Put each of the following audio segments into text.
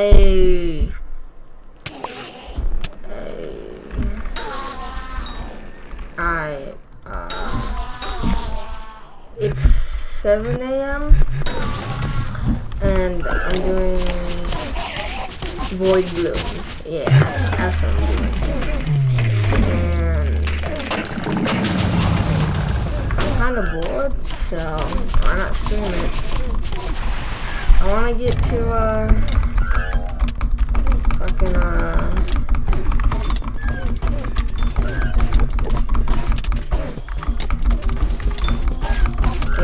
Hey. I it's 7 a.m. and I'm doing void blooms. Yeah, that's what I'm doing. And I'm kind of bored, so why not stream it? I want to get to fucking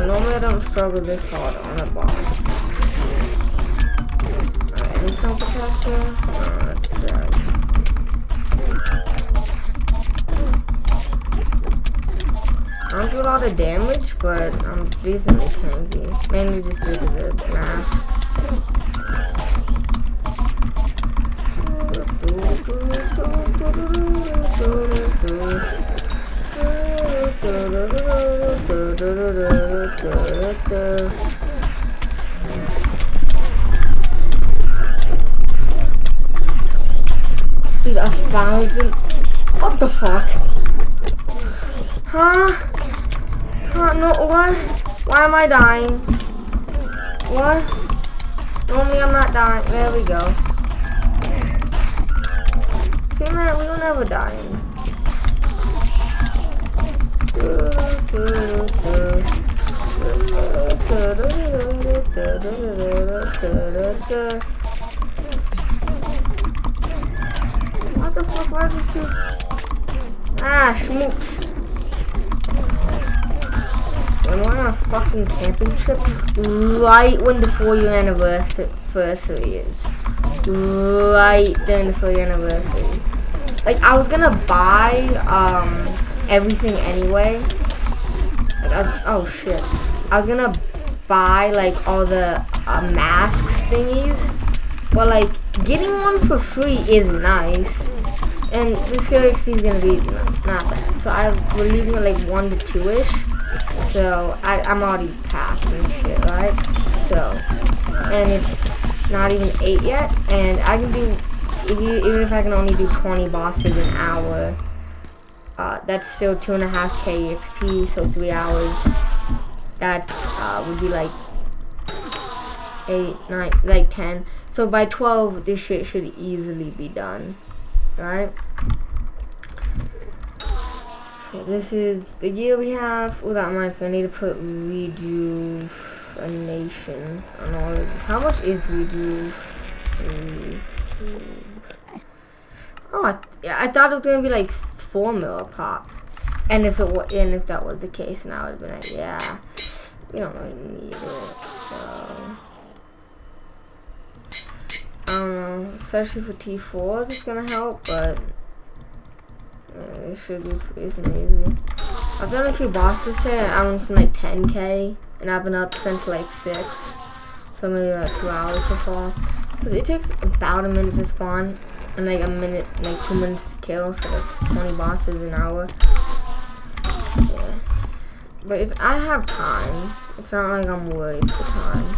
normally I don't struggle this hard on a boss. Alright, instant protector. That's dead. I don't do a lot of damage, but I'm decently tanky. Mainly just due to the mask. Dude, 1,000. What the fuck? Huh? No, what? Why am I dying? What? Normally I'm not dying. There we go. See, man, we were never dying. What the fuck? Why is this dude? Ah, schmoops. I'm on a fucking camping trip right when the 4-year anniversary is. Right during the 4-year anniversary. Like, I was gonna buy everything anyway. Like, oh shit. I was gonna buy like all the masks thingies, but like getting one for free is nice. And this skill XP is gonna be not bad. So we're leaving it like 1 to 2-ish. So I'm already packed and shit, right? So, and it's not even 8 yet, and I can do even if I can only do 20 bosses an hour. That's still 2.5k XP, so 3 hours. That would be like 8, 9, like 10. So by 12, this shit should easily be done, right? So this is the gear we have. Oh, that reminds me, I need to put rejuvenation on all of this. How much is rejuve? Oh, I thought it was gonna be like 4 mil a pop. And if that was the case, then I would have been like, yeah, we don't really need it. So I don't know, especially for T4, it's gonna help, but it should be pretty easy. I've done a few bosses today, and I went from like 10k, and I've been up since like 6, so maybe like 2 hours so far. So it takes about a minute to spawn, and like 2 minutes to kill, so like 20 bosses an hour. Yeah. But I have time. It's not like I'm worried for time.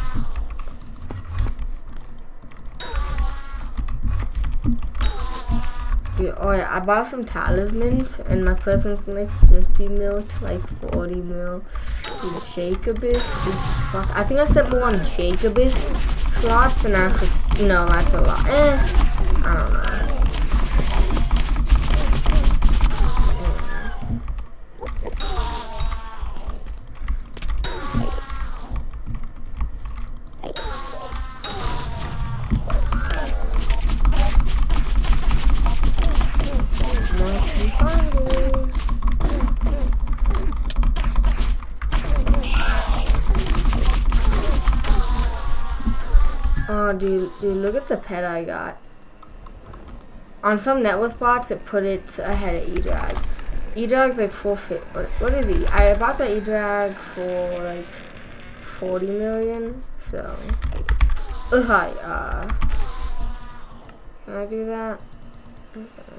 Yeah, oh yeah, I bought some talismans, and my person's from like 50 mil to like 40 mil. Dude, Jacobus is fuck. I think I spent more on Jacobus slots than I could. No, that's a lot. I don't know. Oh, dude, look at the pet I got. On some net worth bots, it put it ahead of E-Drag. E-Drag's like 450. What is he? I bought the E-Drag for like 40 million. So, hi. Can I do that? Okay.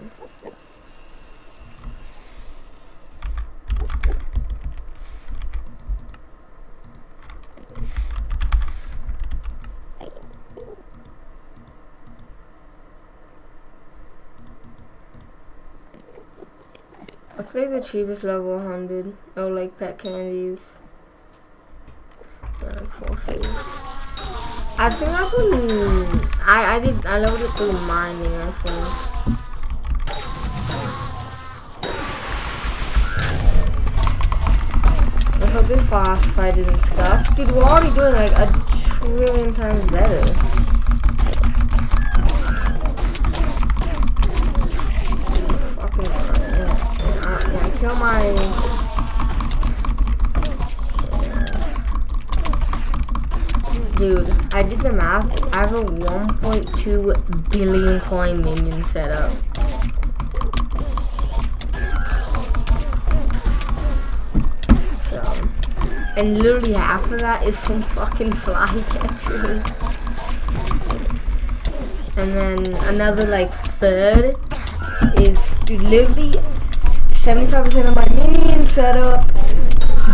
What's like the cheapest level 100? Oh, like pet candies. Yeah, coffee. I think I can. I leveled it through mining. I think. I hope this boss fight isn't scuffed. Dude, we're already doing like a trillion times better. Kill my... Dude, I did the math. I have a 1.2 billion coin minion set up. So, and literally half of that is from fucking flycatchers. And then another like third is literally 75% of my minion setup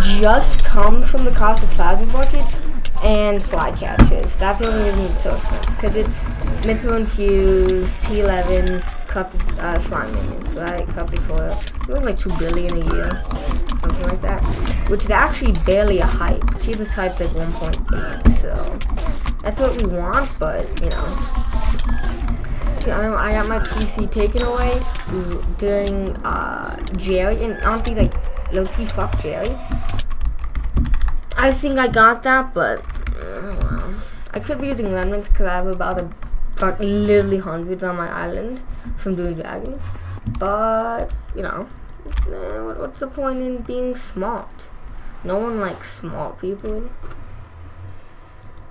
just comes from the cost of plasma buckets and flycatchers. That's the only reason it's so expensive. Because it's mythical infused, T11, cupped slime minions, right? Cupped soil. It was like 2 billion a year. Something like that. Which is actually barely a hype. Cheapest hype like 1.8. So that's what we want, but you know. I got my PC taken away during Jerry, and honestly, like low-key fuck Jerry. I think I got that, but well, I could be using lemons because I have about literally hundreds on my island from doing dragons. But you know, what's the point in being smart? No one likes smart people.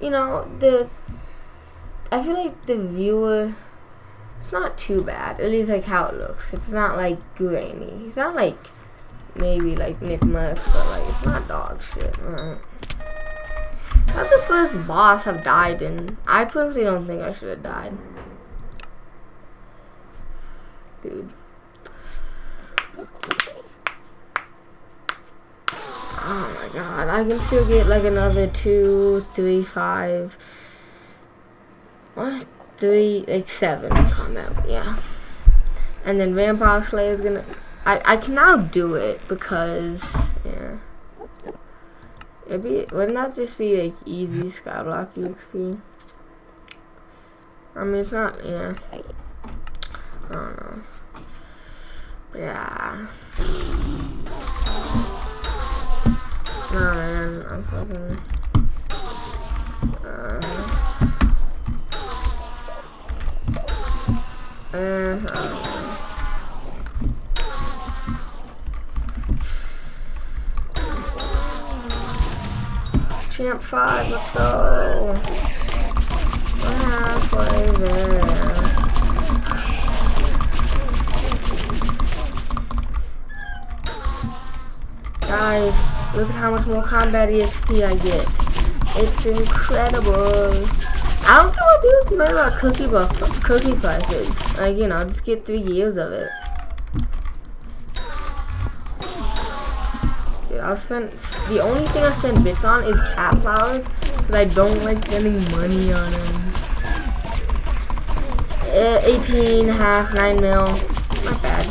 You know, I feel like the viewer. It's not too bad, at least like how it looks. It's not like grainy. It's not like maybe like Nick Murph, but like it's not dog shit. Right? That's the first boss I've died in. I personally don't think I should have died. Dude. Oh my god, I can still get like another 2, 3, 5. What? 3, like 7 combat, yeah. And then Vampire Slayer is gonna. I can now do it because, yeah. Wouldn't that just be like easy Skyblock EXP? I mean, it's not, yeah. I don't know. But yeah. No, man, I'm fucking. Champ 5, let's go. We're halfway there. Guys, look at how much more combat EXP I get. It's incredible. I don't care what people complain about cookie prices. Like, you know, just get 3 years of it. Dude, the only thing I spend bits on is cat flowers, because I don't like spending money on them. 18.5, 9 mil. Not bad.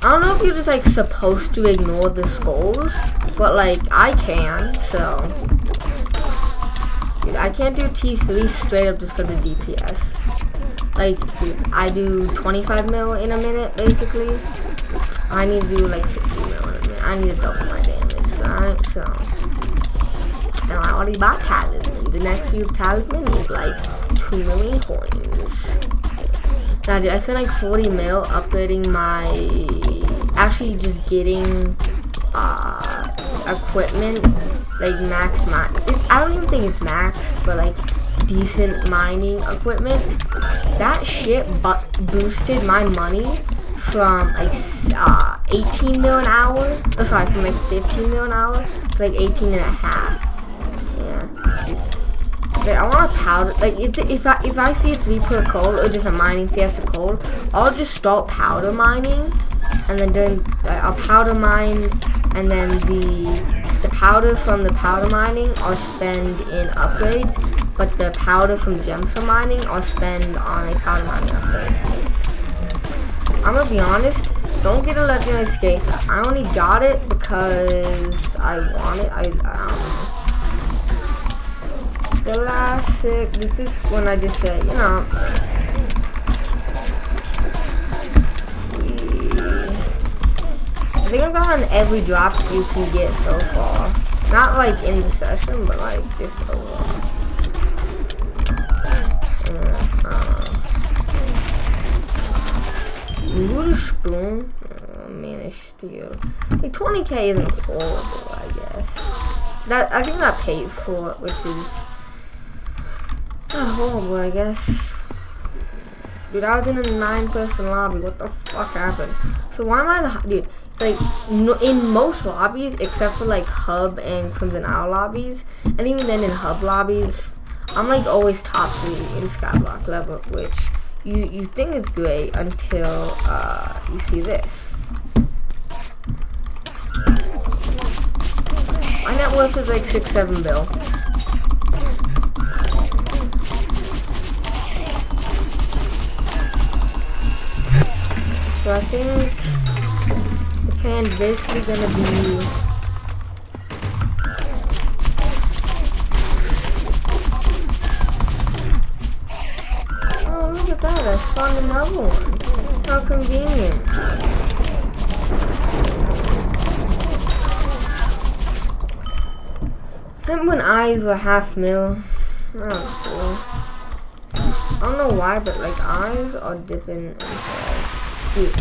I don't know if you're just like supposed to ignore the skulls, but like I can, so dude, I can't do T3 straight up just because of DPS. Like, dude, I do 25 mil in a minute basically. I need to do like 50 mil in a minute. I need to double my damage, right? So, and I already bought talisman. The next use talisman is like 2 million coins. Now, dude, I spent like 40 mil upgrading my, actually just getting equipment, like max mine. I don't even think it's max, but like decent mining equipment. That shit boosted my money from like 18 mil an hour. Oh, sorry, from like 15 mil an hour to like 18 and a half. Yeah. Like, I want a powder. Like, if I see a 3 per coal or just a mining fiesta coal, I'll just start powder mining, and then I'll powder mine, and then the powder from the powder mining are spent in upgrades, but the powder from gemstone mining are spent on a powder mining upgrade. I'm gonna be honest, don't get a legendary escape. I only got it because I want it. I don't know. The last this is when I just say, you know. I think I've gotten every drop you can get so far. Not like in the session, but like just overall. Blue spoon, man, it's steel. Like 20k isn't horrible, I guess. I think that pays for it, which is not horrible, I guess. Dude, I was in a 9-person lobby. What the fuck happened? So why am I the dude? Like in most lobbies, except for like Hub and Crimson Owl lobbies, and even then in Hub lobbies, I'm like always top 3 in Skyblock level, which you think is great until you see this. My net worth is like 6-7 bill. So I think the plan's basically gonna be oh, look at that, I spawned another one. How convenient. Remember when eyes were half mil? That was cool. I don't know why, but like eyes are dipping in price. Dude.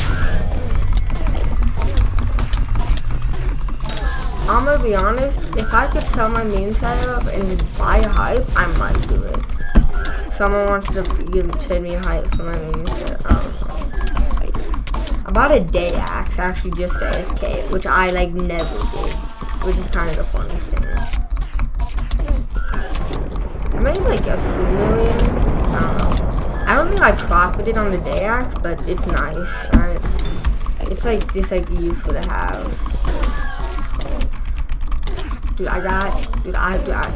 I'm gonna be honest, if I could sell my meme setup and just buy a hype, I might do it. Someone wants to trade me a hype for my meme setup. I don't know. I bought a day axe, actually just AFK, which I like never did, which is kind of the funny thing. I made like a few million, I don't know. I don't think I profited on the day axe, but it's nice, right? It's like just like useful to have. Dude,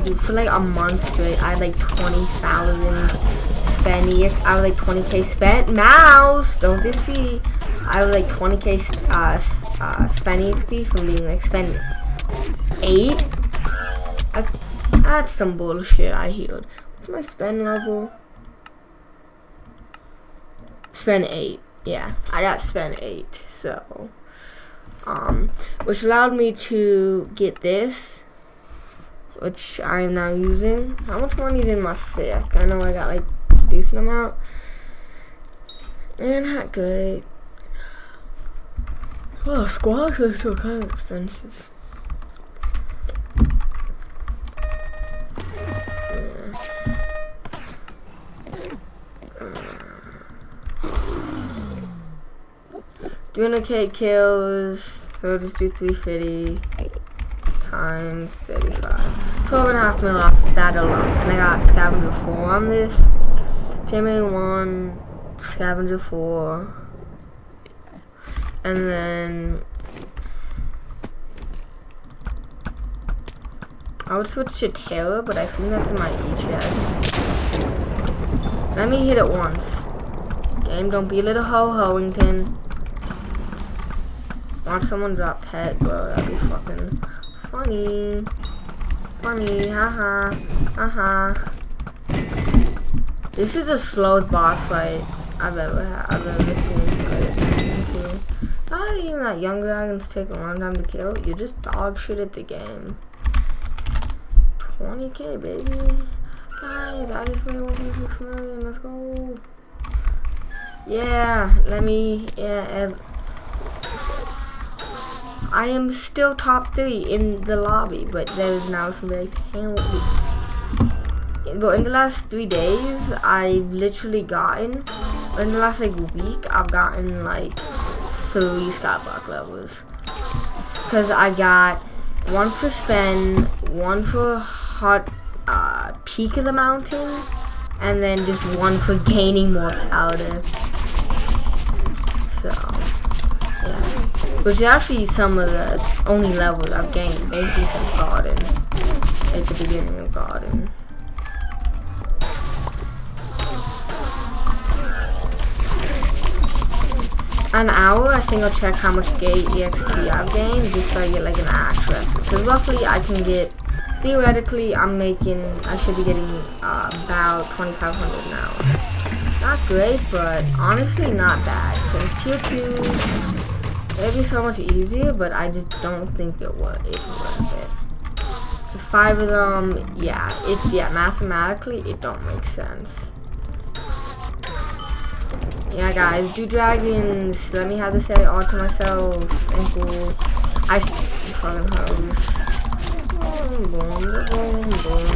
dude, for like a month straight, I had like 20,000 spent. I was like 20k spent. Mouse, don't you see? I was like 20k spent XP from being like spent 8. That's some bullshit. I healed. What's my spend level? Spend 8. Yeah, I got spend 8. So, which allowed me to get this, which I am now using. How much money is in my sack? I know I got like a decent amount. And not good. Oh, squash is still kind of expensive. Doing a K kills, so we'll just do 350 times 35. 12.5 mil off that alone. And I got Scavenger 4 on this. Jamie 1, Scavenger 4. And then I would switch to Terror, but I think that's in my E-chest. Let me hit it once. Game, don't be a little ho-hoington. Watch someone drop pet, bro. That'd be fucking funny. Funny, haha. Haha. This is the slowest boss fight I've ever seen. Not even that young dragons take a long time to kill. You just dog shit at the game. 20k, baby. Guys, I just made 1.6 million. Let's go. Yeah, I am still top 3 in the lobby, but there is now some very penalty. But in the last 3 days, I've literally gotten, in the last like week, I've gotten like 3 Skyblock levels. Because I got 1 for spend, 1 for hot peak of the mountain, and then just 1 for gaining more powder. So, yeah. which is actually some of the only levels I've gained, basically since Garden, at the beginning of Garden. An hour, I think I'll check how much gate EXP I've gained, just so I get like an access. Because roughly I can get, theoretically, I should be getting about 2,500 now. Not great, but honestly not bad. Because tier 2, it'd be so much easier, but I just don't think it's worth it. 5 of them, yeah, mathematically, it don't make sense. Yeah, guys, do dragons. Let me have to say all to myself. Thank you. I fucking hose. Boom, boom, boom, boom.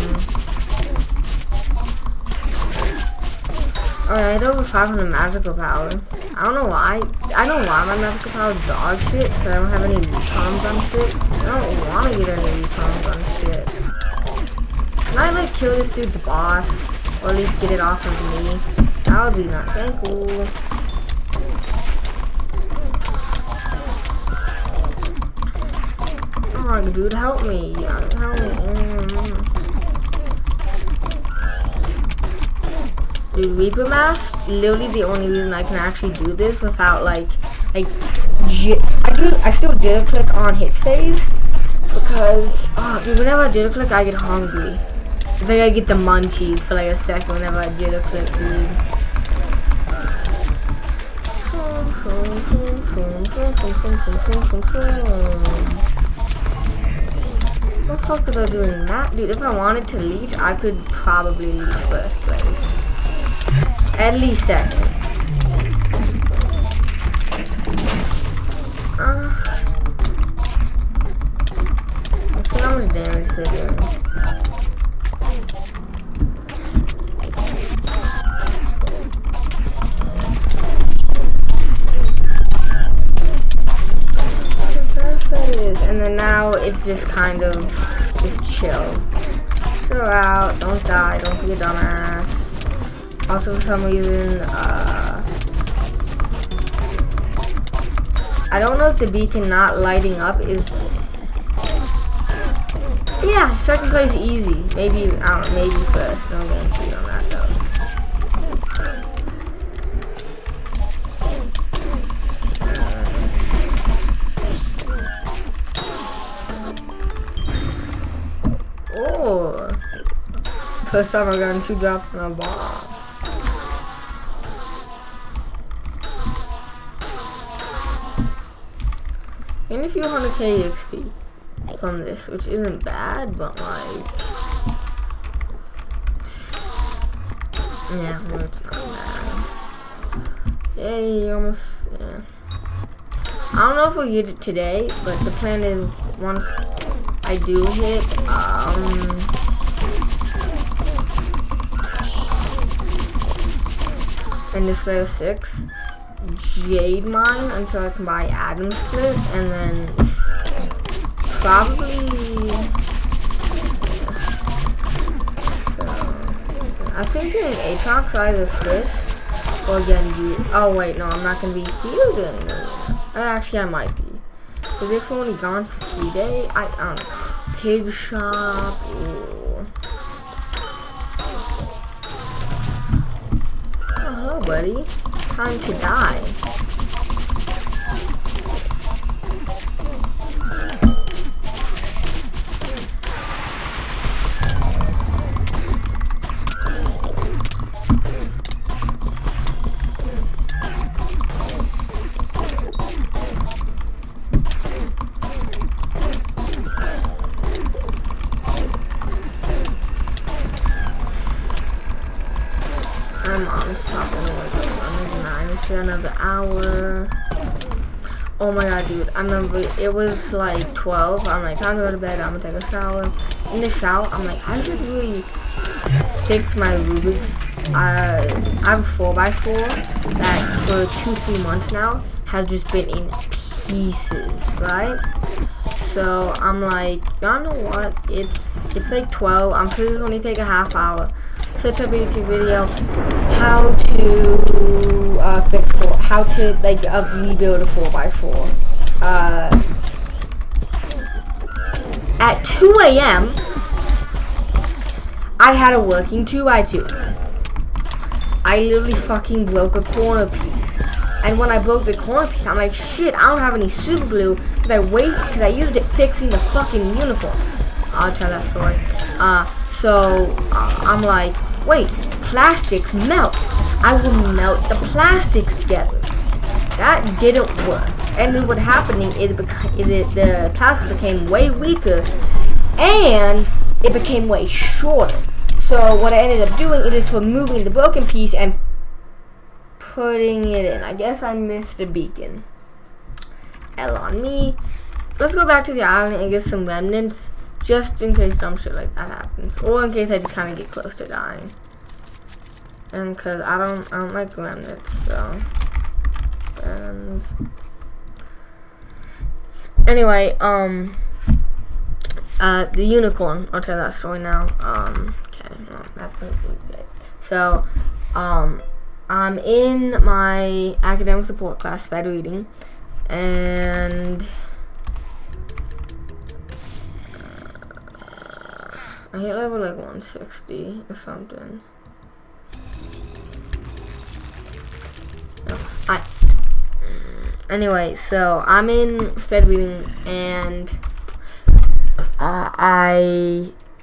Alright, over 500 magical power. I don't know why. I know why my magical power is dog shit, because I don't have any recoms on shit. I don't want to get any recoms on shit. Can I, like, kill this dude, the boss? Or at least get it off of me? That would be not that cool. Oh, dude, help me. Help me. Dude, Reaper Mask, literally the only reason I can actually do this without I still jitter click on hit phase because, oh, dude, whenever I jitter click, I get hungry. I think I get the munchies for like a second whenever I jitter click, dude. What the fuck was I doing that? Dude, if I wanted to leech, I could probably leech first place. At least second. Let's see how much damage they're doing. And then now it's just kind of just chill. Chill out, don't die, don't be a dumbass. Also for some reason, I don't know if the beacon not lighting up is, yeah, second place easy. Maybe, I don't know, maybe first, no guarantee on that though. Oh, first time I got 2 drops from a boss. And a few 100k XP from this, which isn't bad, but like, yeah, well, it's not bad. Yay, almost, yeah. I don't know if we'll get it today, but the plan is once I do hit, and this level 6, Jade Mine until I can buy Atom Split, and then probably, so, I think doing Aatrox either Fish or Genji. Oh wait, no, I'm not gonna be healed anymore. Actually, I might be. Because if we're only gone for 3 days, I don't know. Pig shop. Ooh. Oh, hello, buddy. Time to die. I'm honestly probably like another hour. Oh my god, dude, I remember it was like 12. I'm like, time to go to bed, I'm gonna take a shower. In the shower, I'm like, I should really fix my Rubik's. I have a 4x4 that for 2-3 months now has just been in pieces, right? So I'm like, y'all know what? It's like 12. I'm sure it's only take a half hour. Search up a YouTube video how to fix how to like rebuild a 4x4. at 2 a.m., I had a working 2x2. I literally fucking broke a corner piece. And when I broke the corner piece, I'm like, shit, I don't have any super glue. Because I used it fixing the fucking unicorn. I'll tell that story. I'm like, wait, plastics melt. I will melt the plastics together. That didn't work. And then what happening is the plastic became way weaker and it became way shorter. So what I ended up doing is removing the broken piece and putting it in. I guess I missed a beacon. L on me. Let's go back to the island and get some remnants, just in case dumb shit like that happens, or in case I just kind of get close to dying. And cause I don't like remnants, so. And anyway, the unicorn. I'll tell that story now. Okay, well, that's gonna be good. So, I'm in my academic support class, sped reading, and I hit level like 160 or something. Hi. Anyway, so I'm in sped reading, and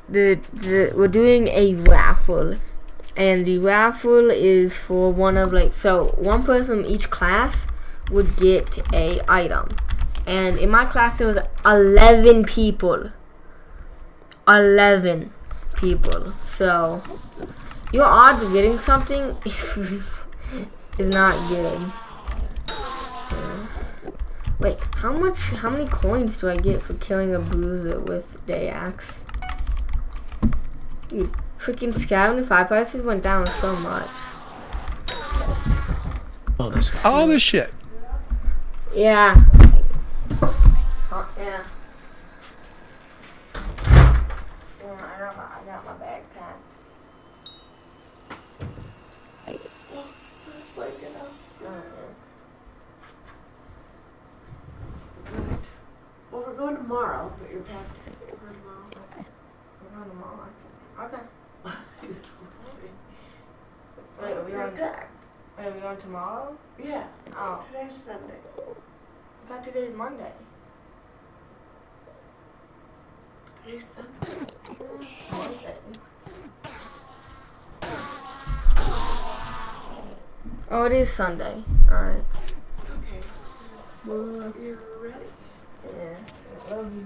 we're doing a raffle, and the raffle is for one person from each class would get a item, and in my class there was 11 people. 11 people. So your odds of getting something is not good. Wait, how many coins do I get for killing a bruiser with day axe? Dude, freaking scavenging 5 prices went down so much. All this shit. Yeah. Oh, yeah. I got my bag packed. Well, we're going tomorrow, but you're packed. We're going tomorrow. We're going tomorrow, I think. Okay. Wait, are we You're on? packed. Wait, are we on tomorrow? Yeah. Oh, Today's Sunday. I thought today's Monday. Today's Sunday. Monday. Oh, it is Sunday. Alright. Okay. Well, You're ready. yeah. I love you.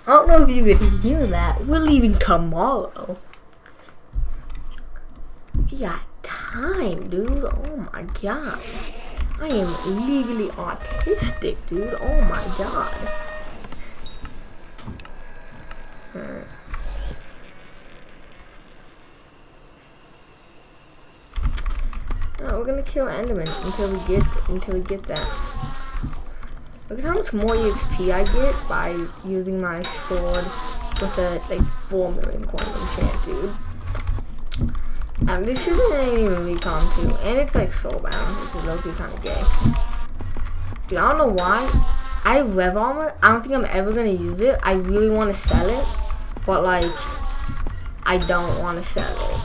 I don't know if you could hear that. We're leaving tomorrow. We got time, dude. Oh my god. I am legally autistic, dude. Oh my god. Alright. No, we're gonna kill Enderman until we get that. Look at how much more EXP I get by using my sword with a like 4 million coin enchant, dude. This isn't even recon too, and it's like soulbound, which is low-key kind of gay. Dude, I don't know why. I have rev armor. I don't think I'm ever gonna use it. I really want to sell it, but like, I don't want to sell it.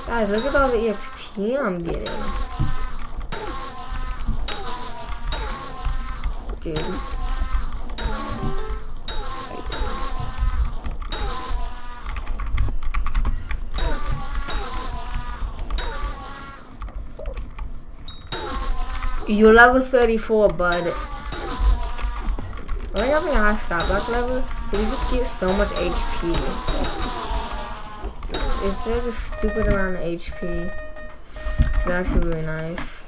Guys, look at all the EXP I'm getting. Dude. You're level 34, bud. Why are you having a high stat block level? Because you just get so much HP. It's like a stupid amount of HP. It's actually really nice.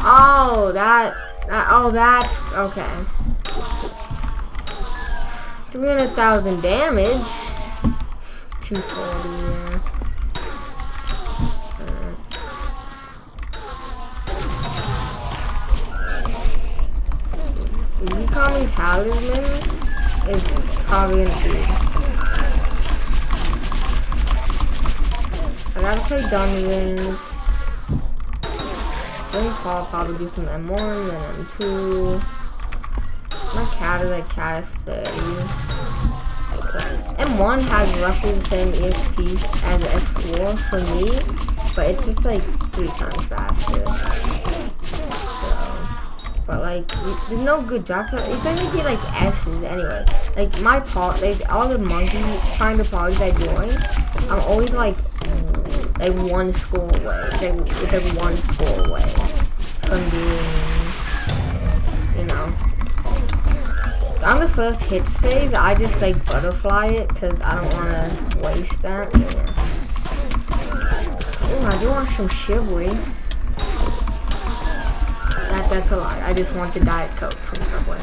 Oh, that's okay. 300,000 damage. 240, yeah. Becoming talismans is probably gonna be. I gotta play dungeons. Then I'll probably do some M1 and M2. My cat is like cat is 30. M1 has roughly the same EXP as F4 for me, but it's just like 3 times faster. But like, there's no good job. It's only get like S's anyway. Like my part, like all the monkey kind of parties I join, I'm always like 1 score away. It's like 1 score away from being, you know. So on the first hits phase, I just like butterfly it because I don't want to waste that. Yeah. Oh, I do want some chivalry. That's a lie. I just want the Diet Coke from Subway.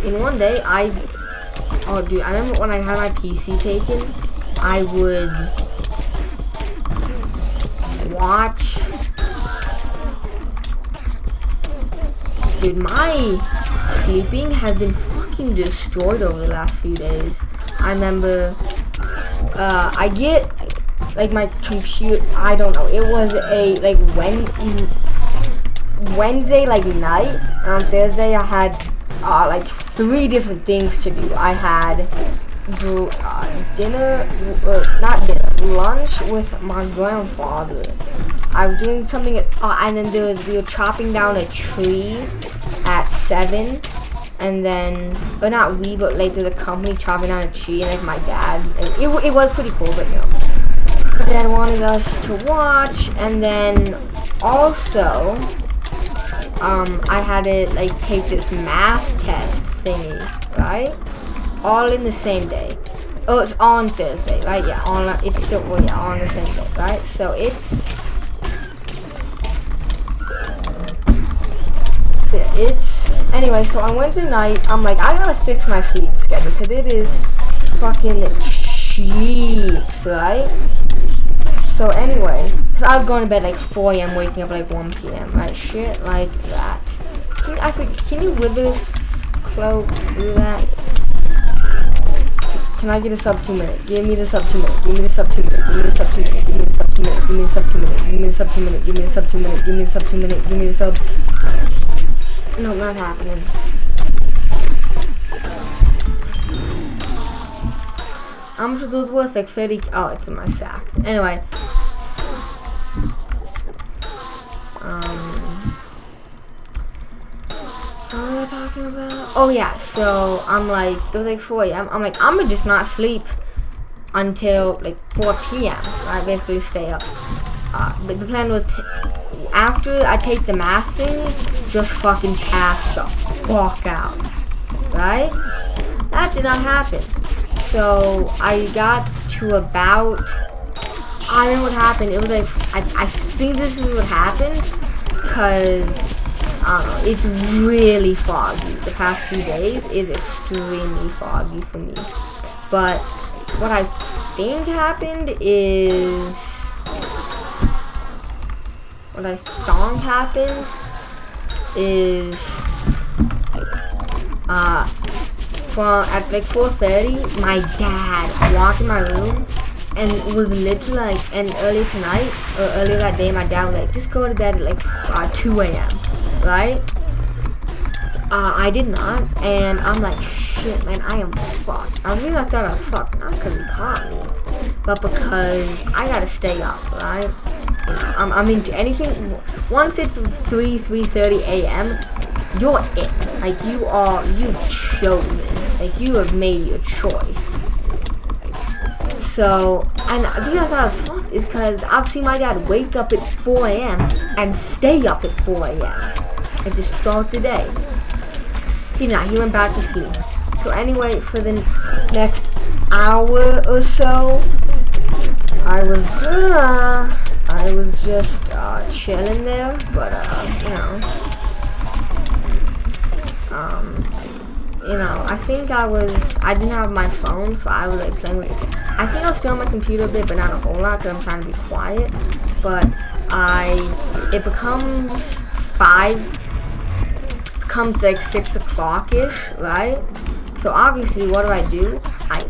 In one day, oh dude, I remember when I had my PC taken, I would watch. Dude, my sleeping has been fucking destroyed over the last few days. I remember, I get, like my computer, I don't know, it was a, like Wednesday like night, and on Thursday I had like 3 different things to do. I had lunch with my grandfather. I was doing something and then we were chopping down a tree at 7, and then, but not we, but like there's a company chopping down a tree, and like my dad, it was pretty cool, but you know. My dad wanted us to watch, and then also I had to like take this math test thingy, right? All in the same day. Oh, it's on Thursday, right? Yeah, it's still, well, yeah, on the same day, right? So anyway, so I went tonight, I'm like, I gotta fix my sleep schedule, because it is fucking cheeks, right? So anyway, because I was going to bed like 4 a.m., waking up like 1 p.m., right? Shit like that. Can you wither this cloak, do that? Can I get a sub 2 minute? Give me the sub 2 minute. Give me the sub 2 minute. Give me the sub 2 minute. Give me the sub 2 minute. Give me the sub 2 minute. Give me the sub 2 minute. Give me the sub 2 minute. Give me the sub 2 minute. Give me the sub. No, not happening. How much is it worth? Like 30. Oh, it's in my sack. Anyway. What was I talking about? Oh yeah, so I'm like, it was like 4 a.m. I'm like, I'm gonna just not sleep until like 4 p.m. I basically stay up. But the plan was after I take the math thing, just fucking pass the fuck out. Right? That did not happen. So I got to about, I don't know what happened. It was like, I think this is what happened, because I don't know, it's really foggy. The past few days is extremely foggy for me. But what I think happened is, at like 4:30, my dad walked in my room and was literally like, and earlier that day, my dad was like, just go to bed at like 2 a.m. right? I did not, and I'm like, shit, man, I am fucked. I thought I was fucked, not because he caught me, but because I gotta stay up, right? You know, I'm into anything. Once it's 3:30 a.m., you're it. Like, you've chosen. Like, you have made your choice. So, and the reason I thought I was fucked is because I've seen my dad wake up at 4 a.m. and stay up at 4 a.m. and just start the day. He went back to sleep. So anyway, for the next hour or so, I was just chilling there, but I think I didn't have my phone, so I was like playing with it. I think I was still on my computer a bit, but not a whole lot, because I'm trying to be quiet. But it becomes 5 comes like 6 o'clock-ish, right? So obviously, what do? I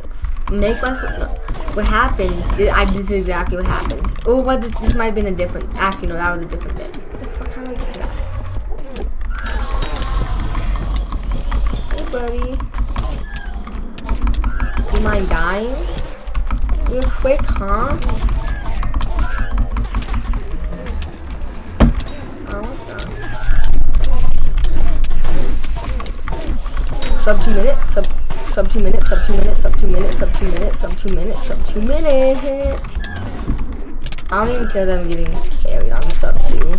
make myself. No. What happened? This is exactly what happened. Oh, but this might have been a different. Actually, no, that was a different bit. What the fuck? How do I get that? Hey, buddy. Do you mind dying? Real quick, huh? Sub 2 minutes, sub 2 minutes, sub 2 minutes, sub 2 minutes, sub 2 minutes, sub 2 minutes, sub 2 minutes. I don't even care that I'm getting carried on the sub 2.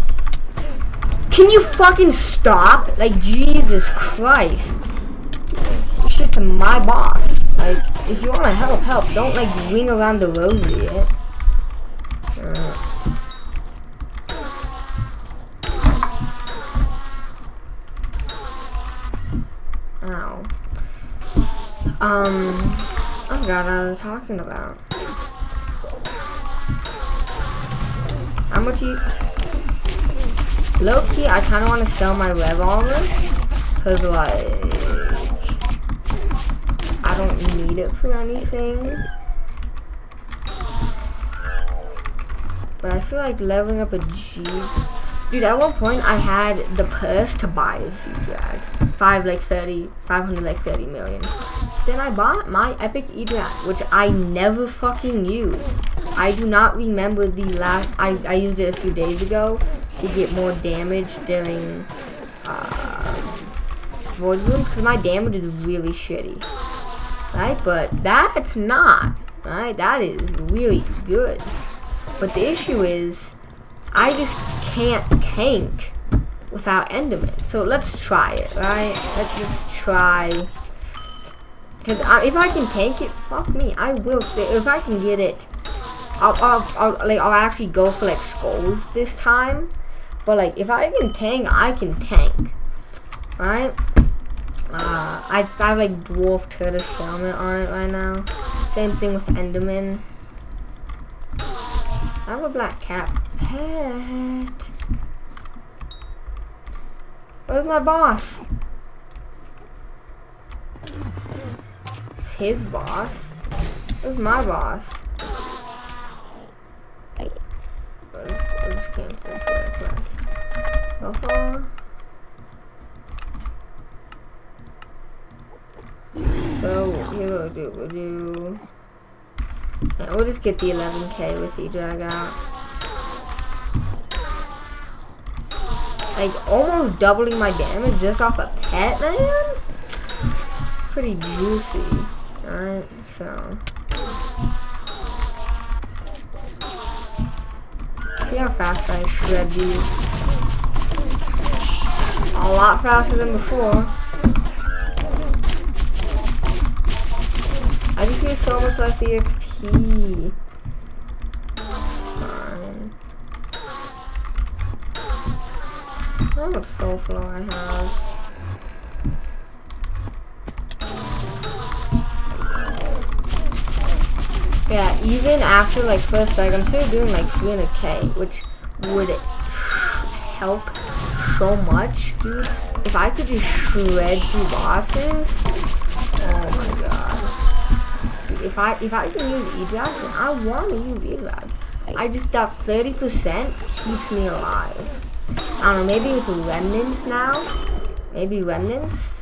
Can you fucking stop? Like, Jesus Christ. This shit's my boss. Like, if you wanna help, don't like ring around the rosy yet. Ow. I forgot what I was talking about. How much you... Low-key, I kind of want to sell my rev armor. Because, like... I don't need it for anything. But I feel like leveling up a Jeep... Dude, at one point, I had the purse to buy a Z-Drag. 530 million. Then I bought my epic E-Drag, which I never fucking used. I do not remember the last... I used it a few days ago to get more damage during void rooms, because my damage is really shitty. Right? But that's not. Right? That is really good. But the issue is, I just can't tank without Enderman. So let's try it, right? Let's try. Because if I can tank it, fuck me, I will. If I can get it, I'll actually go for like skulls this time. But like, if I can tank, I can tank, right? I have like dwarf turtle helmet on it right now. Same thing with Enderman. I have a black cat pet. Where's my boss? It's his boss. Where's my boss? I'll just cancel this request. Go far. So here we'll do. Yeah, we'll just get the 11k with E-Drag out. Like, almost doubling my damage just off a pet, man? Pretty juicy. Alright, so. See how fast I shred these. A lot faster than before. I just need so much less EXP. Fine. How much soul flow I have? Yeah, even after like first strike, I'm still doing like 300k, which would help so much, dude. If I could just shred through bosses, oh my god. Dude, if I can use E-Drag, then I want to use E-Drag. I just that 30% keeps me alive. I don't know, maybe with remnants now. Maybe remnants.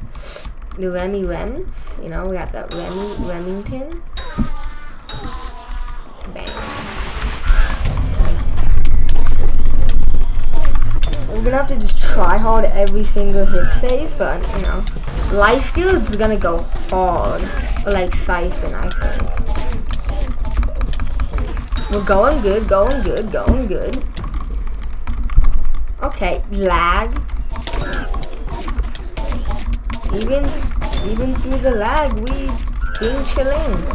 The Remy Rems. You know, we got that Remington. Bang. We're gonna have to just try hard every single hit phase, but you know, Lifesteal is gonna go hard. Or like Siphon, I think. We're going good, going good, going good. Okay, lag. Even through the lag, we being chilling.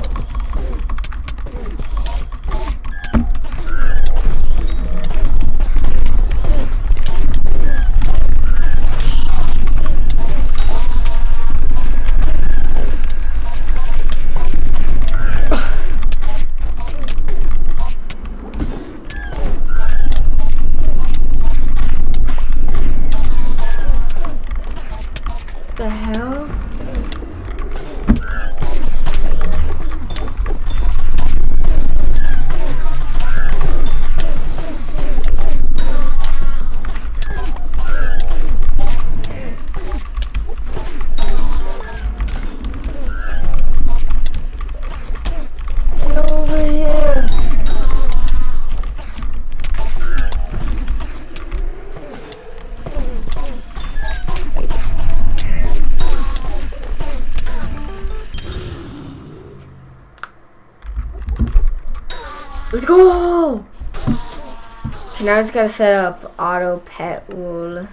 Let's go! Okay, now I just gotta set up auto pet rule.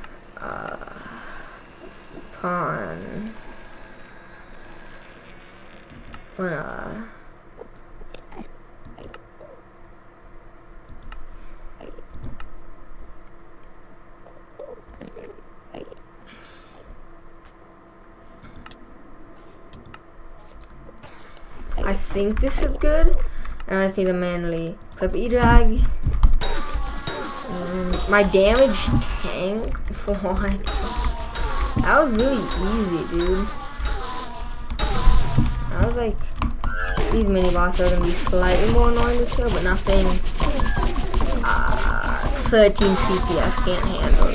Pawn. I think this is good. And I just need to manually equip E-Drag. My damage tank? What? That was really easy, dude. I was like, these mini bosses are gonna be slightly more annoying to kill, but nothing 13 CPS can't handle.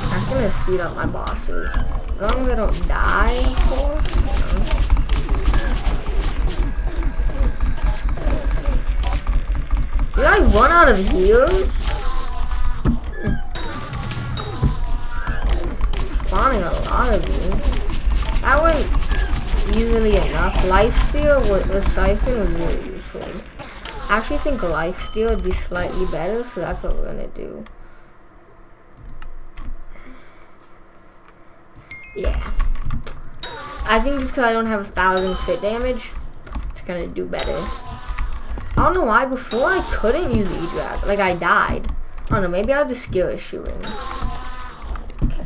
That's gonna speed up my bosses. As long as I don't die, of course. Did I run out of heals? Spawning a lot of you. That wasn't easily enough. Lifesteal with the siphon was really useful. I actually think lifesteal would be slightly better, so that's what we're gonna do. Yeah. I think just because I don't have 1,000 crit damage, it's gonna do better. I don't know why before I couldn't use E-Drag. Like I died. I don't know, maybe I'll just skill issuing. Okay.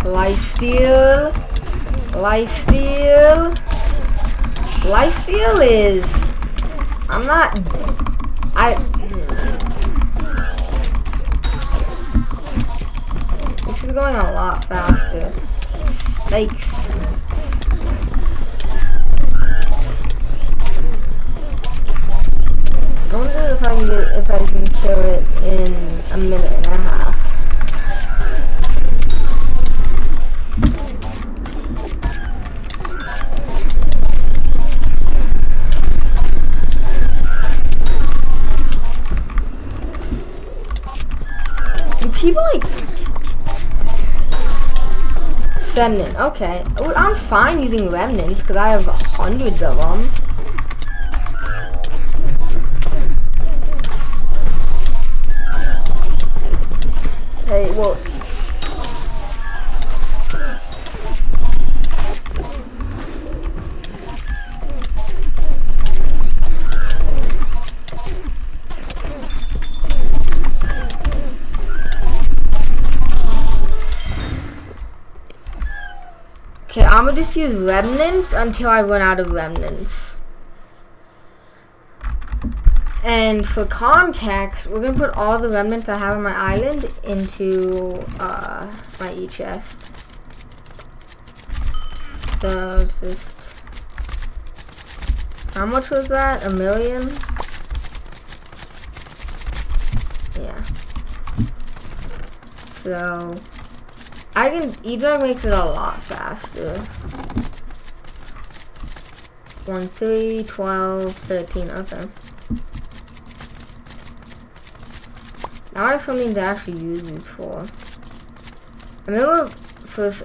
Lifesteal. Lifesteal. Lifesteal is... I'm not... This is going a lot faster. Like... I wonder if I can kill it in a minute and a half. People like Remnant, okay. I'm fine using remnants because I have hundreds of them. Hey, well. Okay, I'm gonna just use remnants until I run out of remnants. And for context, we're gonna put all the remnants I have on my island into my E-chest. So it's just... How much was that? 1 million? Yeah. So... I can, E-Drag makes it a lot faster. 1, 3, 12, 13, okay. Now I have something to actually use these for. I remember first...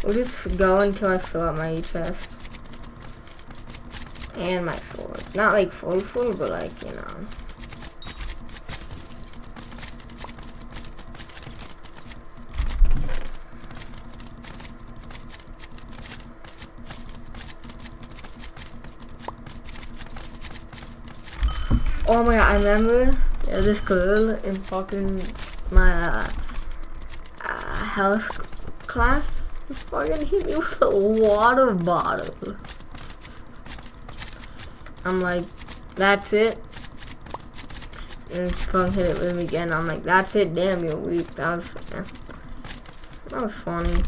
We'll just go until I fill up my E-chest. And my sword. Not like full, but like, you know. Oh my god, I remember this girl in fucking my health class. Fucking hit me with a water bottle. I'm like, that's it. And she fucking hit it with me again. I'm like, that's it. Damn, you're weak. That was funny.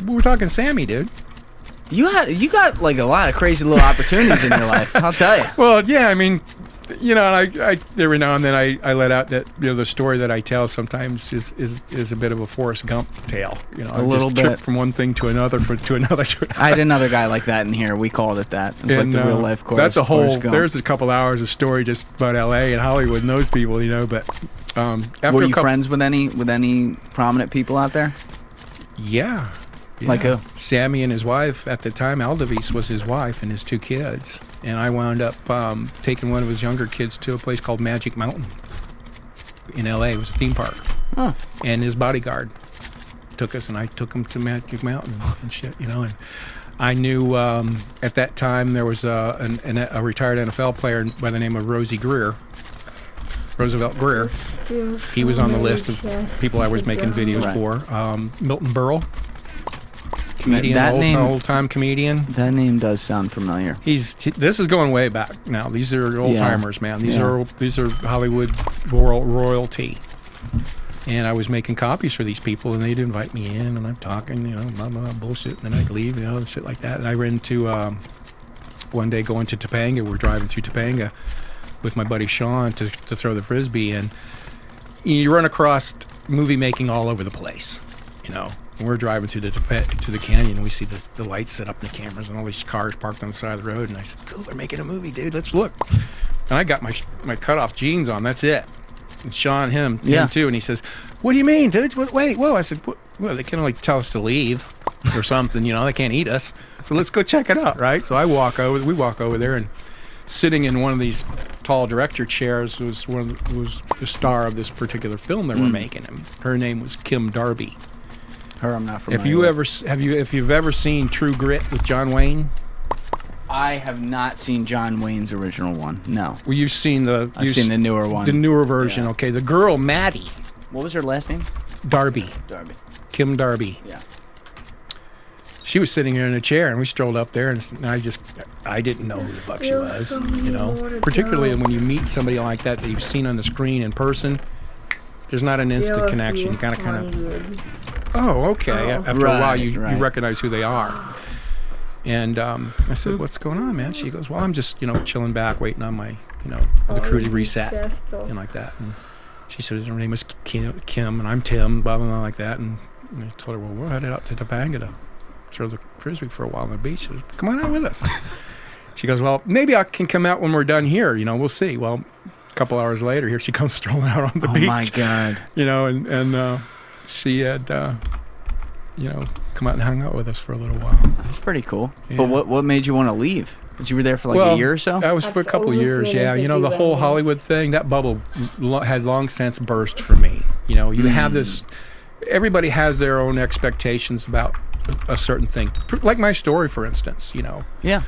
we're talking Sammy, dude. You got like a lot of crazy little opportunities in your life. I'll tell you. Well, yeah, I mean, you know, I every now and then I let out that, you know, the story that I tell sometimes is a bit of a Forrest Gump tale. You know, A little just trip bit. from one thing to another to another. I had another guy like that in here. We called it that. It was like the real life course. That's a whole. Forrest Gump. There's a couple hours of story just about L.A. and Hollywood and those people, you know. But after Were a you couple, friends with any prominent people out there? Yeah. Like who? Sammy and his wife at the time. Aldavis was his wife and his 2 kids. And I wound up taking one of his younger kids to a place called Magic Mountain in L.A. It was a theme park. Oh. And his bodyguard took us, and I took him to Magic Mountain and shit, you know. And I knew at that time there was a retired NFL player by the name of Roosevelt Greer. He was on the list of people I was making videos Right. for. Milton Berle, comedian, That name- old-time comedian. That name does sound familiar. This is going way back now. These are old timers, man. These Yeah. are Hollywood royalty. And I was making copies for these people, and they'd invite me in, and I'm talking, you know, blah, blah, blah, bullshit, and then I'd leave, you know, and shit like that. And I ran into, one day going to Topanga, we're driving through Topanga with my buddy Sean to throw the Frisbee, and you run across movie making all over the place, you know. And we're driving to the canyon, and we see the lights set up and the cameras and all these cars parked on the side of the road, and I said, cool, they're making a movie, dude, let's look. And I got my cut-off jeans on, that's it. And Sean, him too, and he says, "What do you mean, dude? Wait, whoa!" I said, "Well, they can only tell us to leave, or something. You know, they can't eat us. So let's go check it out, right?" So we walk over there, and sitting in one of these tall director chairs was the star of this particular film that we're making. And her name was Kim Darby. Her, I'm not familiar. If you've ever seen True Grit with John Wayne, I have not seen John Wayne's original one. No. well, you've seen I've seen the newer one. the newer version. Yeah. Okay, the girl Maddie What was her last name? Darby, Darby. Kim Darby. Yeah. She was sitting here in a chair, and we strolled up there, and I didn't know who the fuck she was, you know. Particularly when you meet somebody like that you've seen on the screen in person, there's not an instant connection. You kind of, oh, okay. After a while, you recognize who they are. And I said, "What's going on, man?" She goes, "Well, I'm just, you know, chilling back, waiting on my, you know, the crew to reset, and like that." And she said her name was Kim, and I'm Tim, blah, blah, blah, like that. And I told her, "Well, we're headed out to Topanga to throw the Frisbee for a while on the beach. So come on out with us." She goes, "Well, maybe I can come out when we're done here. You know, we'll see." Well, a couple hours later, here she comes strolling out on the beach. Oh, my God. You know, and she had, you know, come out and hung out with us for a little while. That's pretty cool. Yeah. But what made you want to leave? Because you were there for like a year or so? I was for a couple of years, yeah. You know, the whole Hollywood thing, that bubble had long since burst for me. You know, you have this, everybody has their own expectations about a certain thing. Like my story, for instance, you know. Yeah.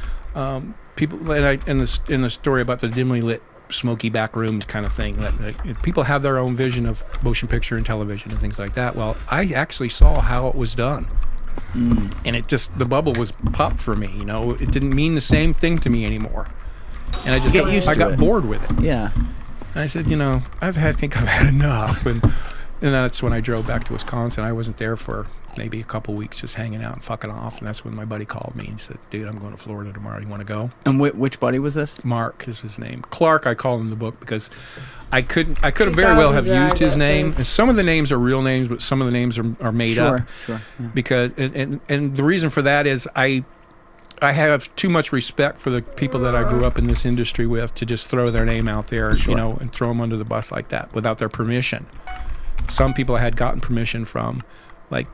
People, in the story about the dimly lit, smoky back rooms kind of thing, that people have their own vision of motion picture and television and things like that. Well, I actually saw how it was done. And it just, the bubble was popped for me, you know. It didn't mean the same thing to me anymore. And I just I got bored with it. Yeah. And I said, you know, I think I've had enough. And that's when I drove back to Wisconsin. I wasn't there for maybe a couple weeks, just hanging out and fucking off. And that's when my buddy called me and said, "Dude, I'm going to Florida tomorrow. You want to go?" And which buddy was this? Mark is his name. Clark, I call him in the book because I could have very well have used his name. And some of the names are real names, but some of the names are made up. Sure. Yeah. Because and the reason for that is I have too much respect for the people that I grew up in this industry with to just throw their name out there, you know, and throw them under the bus like that without their permission. Some people I had gotten permission from, like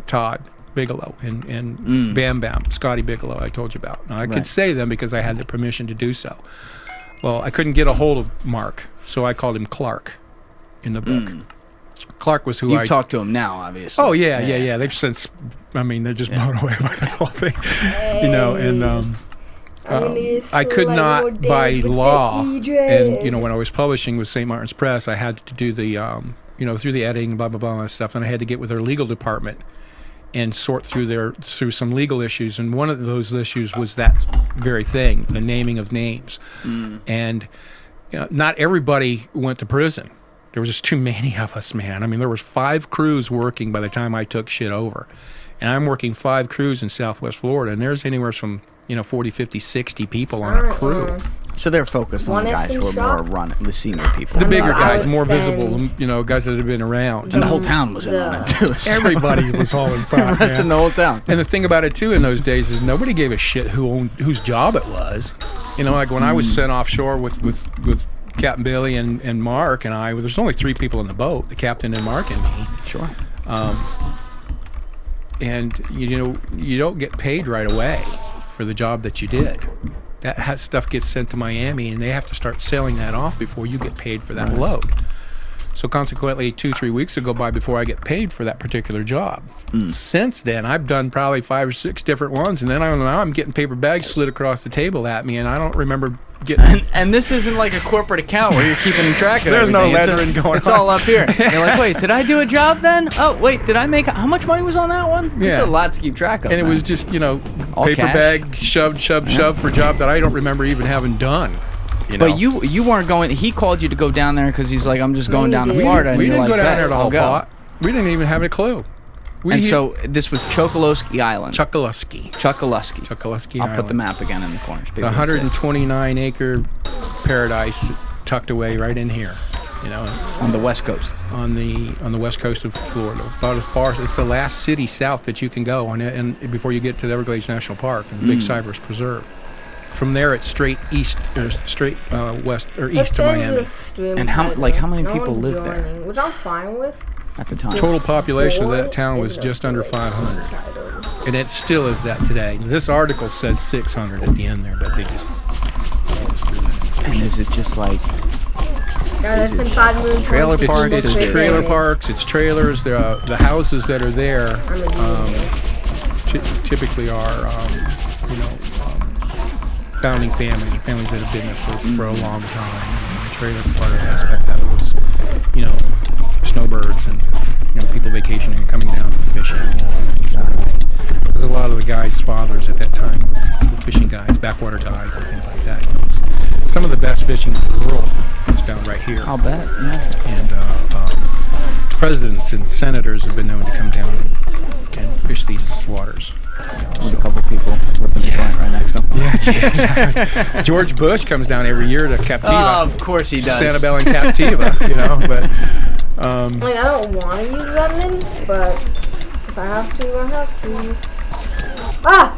Todd Bigelow and Bam Bam, Scotty Bigelow, I told you about. Now, I could say them because I had the permission to do so. Well, I couldn't get a hold of Mark, so I called him Clark in the book. Clark was who You've talked to him now, obviously. Oh, yeah. They've since, I mean, they're just blown away by the whole thing. You know, and I could not, by law, and, you know, when I was publishing with St. Martin's Press, I had to do the, you know, through the editing, blah, blah, blah, and that stuff, and I had to get with their legal department and sort through some legal issues, and one of those issues was that very thing, the naming of names. And you know, not everybody went to prison. There was just too many of us, man. I mean, there was 5 crews working by the time I took shit over, And I'm working 5 crews in Southwest Florida, and there's anywhere from 40, 50, 60 people on a crew. So they're focused on One the guys who are shop? more running, the senior people. The bigger I guys, would more spend- visible, guys that have been around. And the whole town was in on it too. So Everybody was hauling the pot, rest man. of the whole town. And the thing about it too in those days is nobody gave a shit whose job it was. Like when I was sent offshore with Captain Billy and Mark and I, there's only 3 people in the boat, the captain and Mark and me. Sure. And you don't get paid right away for the job that you did. That stuff gets sent to Miami, and they have to start selling that off before you get paid for that load. So consequently, 2-3 weeks will go by before I get paid for that particular job. Since then, I've done probably 5 or 6 different ones, and then I'm getting paper bags slid across the table at me, and I don't remember getting. And this isn't like a corporate account where you're keeping track of There's no everything. lettering going It's on. all up here. You're like, wait, did I do a job then? Oh, wait, did I make? How much money was on that one? There's Yeah. a lot to keep track of. And it man. was just All paper cash? bag shoved for a job that I don't remember even having done. But you weren't going. He called you to go down there because he's like, I'm just going We down to did. Florida. And we you're didn't like, go down "Bet, there to I'll haul go." pot. We didn't even have a clue. And so this was Chokoloskee Island. Chokoloskee. Chokoloskee. I'll put the map again in the corners. It's a 129-acre paradise tucked away right in here, on the west coast. on the west coast of Florida. About as far it's the last city south that you can go on it, and before you get to the Everglades National Park and Big Cypress Preserve. From there, it's straight east or straight west or east to Miami. And how many people live there? Which I'm fine with. At the time. Total population of that town was just under 500, and it still is that today. This article says 600 at the end there, but they just. And is it just like Yeah, there's been 5 million trailer people parks? look It's at trailer it. parks, it's trailers. The houses that are there typically are, founding families that have been there for a long time. And the trailer part of the aspect of it was, snowbirds and people vacationing and coming down and fishing. Because a lot of the guys' fathers at that time were fishing guys, backwater tides and things like that. Some of the best fishing in the world is found right here. I'll bet. Yeah. And presidents and senators have been known to come down and fish these waters. With a couple people whipping the joint right next to him. George Bush comes down every year to Captiva. Oh, of course he does. Sanibel and Captiva, but I don't want to use remnants, but if I have to, I have to. Ah!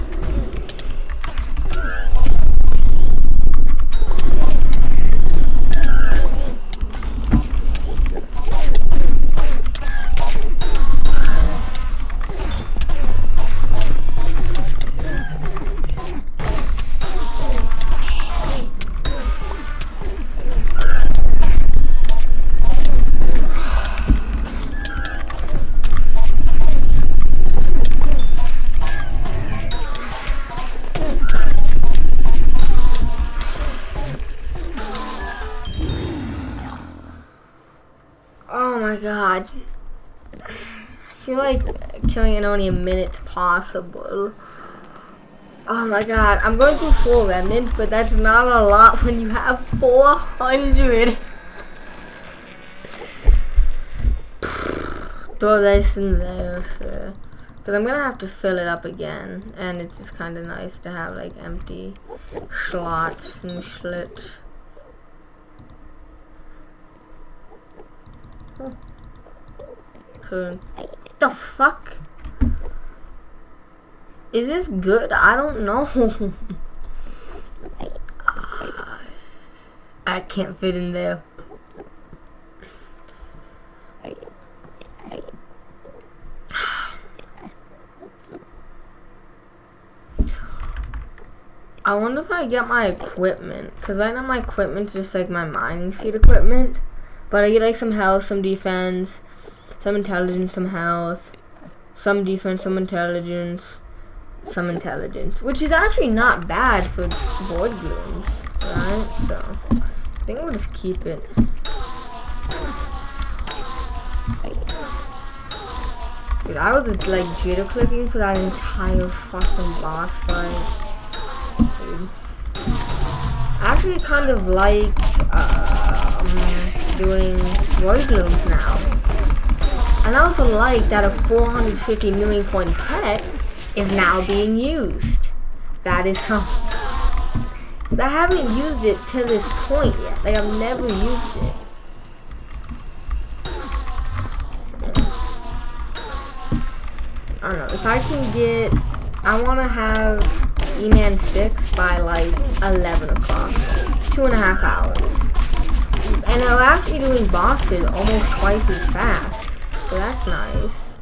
Oh my god. I feel like killing in only a minute's possible. Oh my god, I'm going through 4 remnants, but that's not a lot when you have 400. Throw this in there, sure. Because I'm gonna have to fill it up again, and it's just kind of nice to have like empty slots and slits. The fuck? Is this good? I don't know. I can't fit in there. I wonder if I get my equipment, because right now my equipment's just like my mining feed equipment, but I get like some health, some defense, some intelligence, some health, some defense, some intelligence, which is actually not bad for void glooms, right? So I think we'll just keep it. Dude, I was like jitter clicking for that entire fucking boss fight. Dude. I actually kind of like doing void glooms now. And I also like that a 450 million coin pet is now being used. That is something. I haven't used it to this point yet. Like, I've never used it. I don't know. If I can get... I want to have E-Man 6 by, like, 11 o'clock. 2.5 hours. And I'm actually doing bosses almost twice as fast. So that's nice.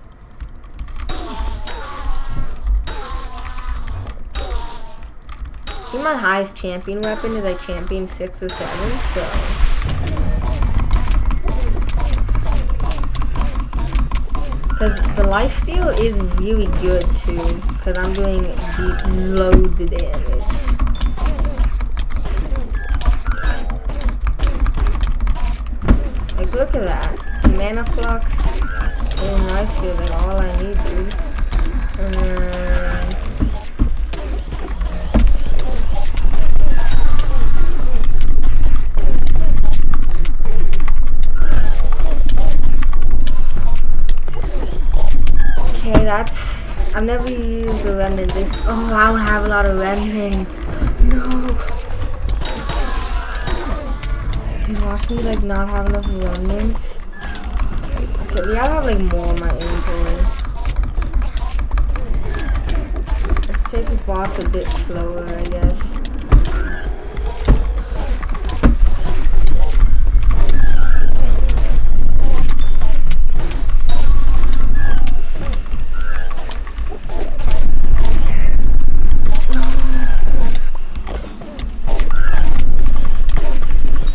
I think my highest champion weapon is like champion 6 or 7, so... Because the lifesteal is really good too, because I'm doing loads of damage. Like, look at that. Mana flux and lifesteal, like all I need, dude. I've never used a remnant this. Oh, I don't have a lot of remnants. No. Dude, watch me like not have enough remnants. Okay, we gotta have like more in my inventory. Let's take this boss a bit slower, I guess.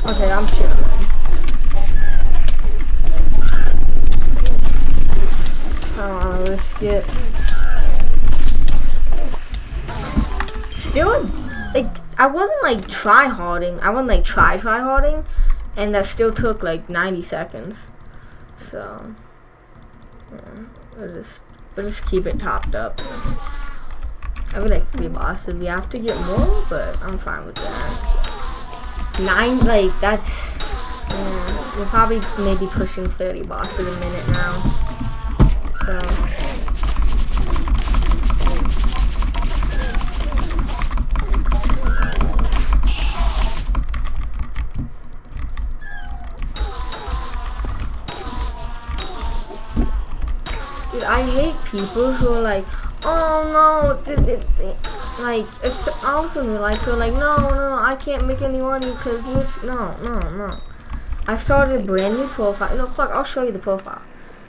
Okay, I'm chilling. I don't wanna risk it. Still, like, I wasn't like try-harding. I wasn't like try-harding, and that still took like 90 seconds. So, yeah, we'll just keep it topped up. I would like 3 bosses. We have to get more, but I'm fine with that. 9, like, that's, yeah, we're probably maybe pushing 30 bosses a minute now, so. Dude, I hate people who are like, oh no, like, it's also like, they're like, no, I can't make any money because no. I started a brand new profile. No, fuck, I'll show you the profile.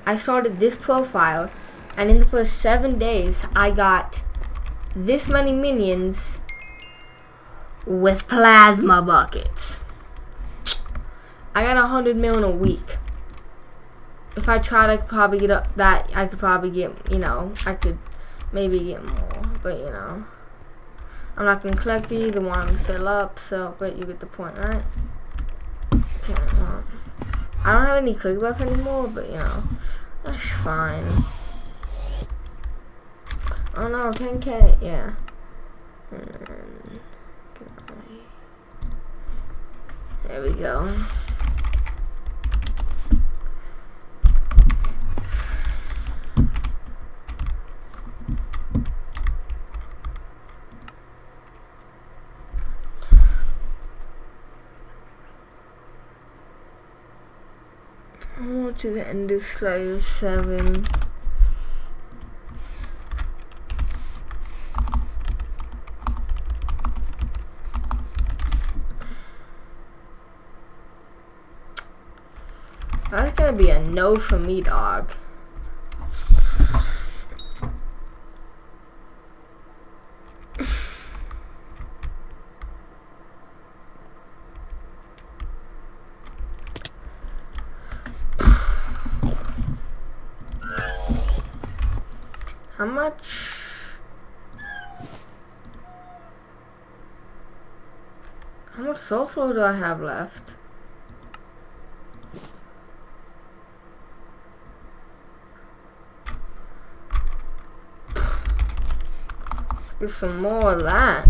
I started this profile, and in the first 7 days, I got this many minions with plasma buckets. I got 100 million a week. If I tried, I could probably get up that. I could probably get, you know, I could maybe get more, but you know. I'm not gonna collect these. I want them to fill up, so, but you get the point, right? Okay, well, I don't have any cookie buff anymore, but you know, that's fine. Oh no, 10K, yeah. And then, there we go. To the end of Slayer 7. That's gonna be a no for me, dog. How much sulfur do I have left? Get some more of that.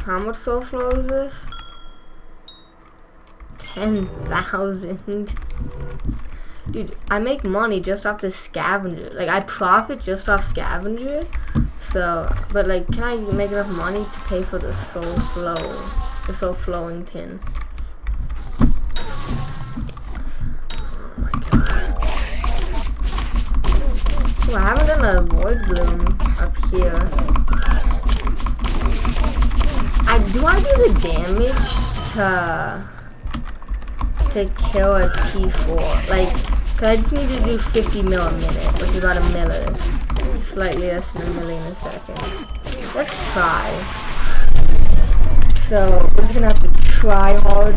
How much soul flow is this? 10,000. Dude, I make money just off the scavenger. Like, I profit just off scavenger. So, but like, can I make enough money to pay for the soul flow? The soul flowing tin. Oh my god. Ooh, I haven't done a void bloom up here. Do I do the damage to kill a T4? Like, cause I just need to do 50 mil a minute, which is about a miller. Slightly less than a million a second. Let's try. So, we're just gonna have to try hard.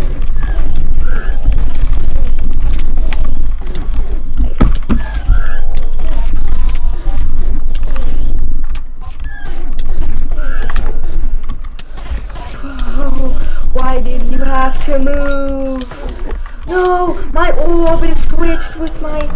Why did you have to move? No, my orb is switched with my...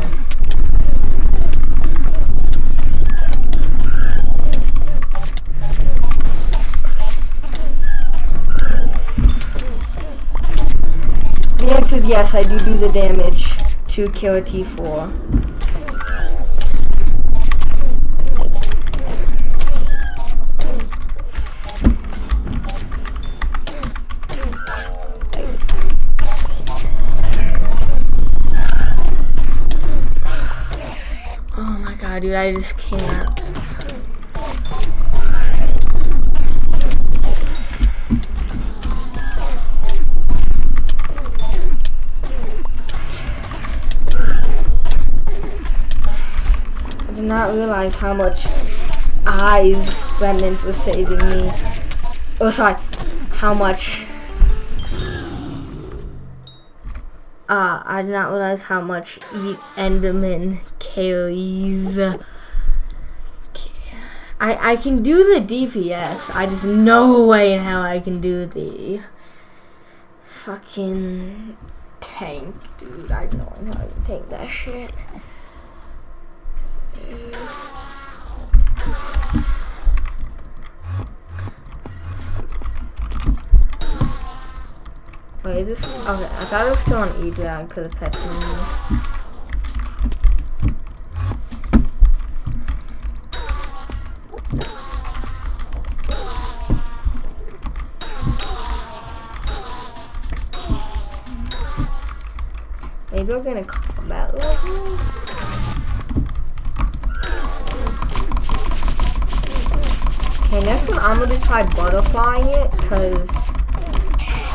The answer is yes, I do the damage to kill a T4. Dude, I just can't. I did not realize how much eyes remnant was saving me. Oh, sorry. How much... I did not realize how much Enderman carries. I can do the DPS. I just no way in how I can do the fucking tank, dude. I don't know how I can tank that shit. Wait, is this... Okay, I thought it was still on E-Drag because of Petunia. Maybe I'll get a combat level? Okay, next one I'm gonna just try butterflying it because...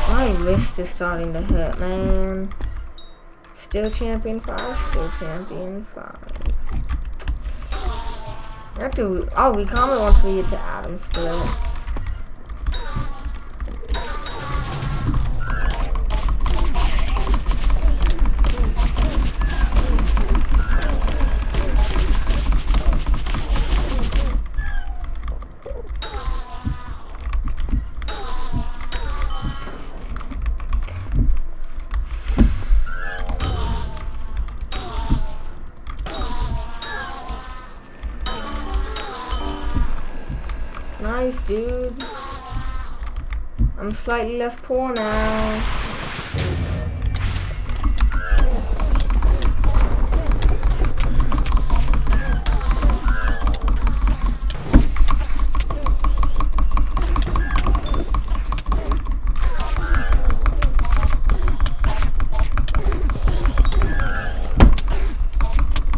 my wrist is starting to hurt, man. Still champion 5, still champion 5. I have to, oh, we comment once we get to Adam's split. Nice, dude. I'm slightly less poor now.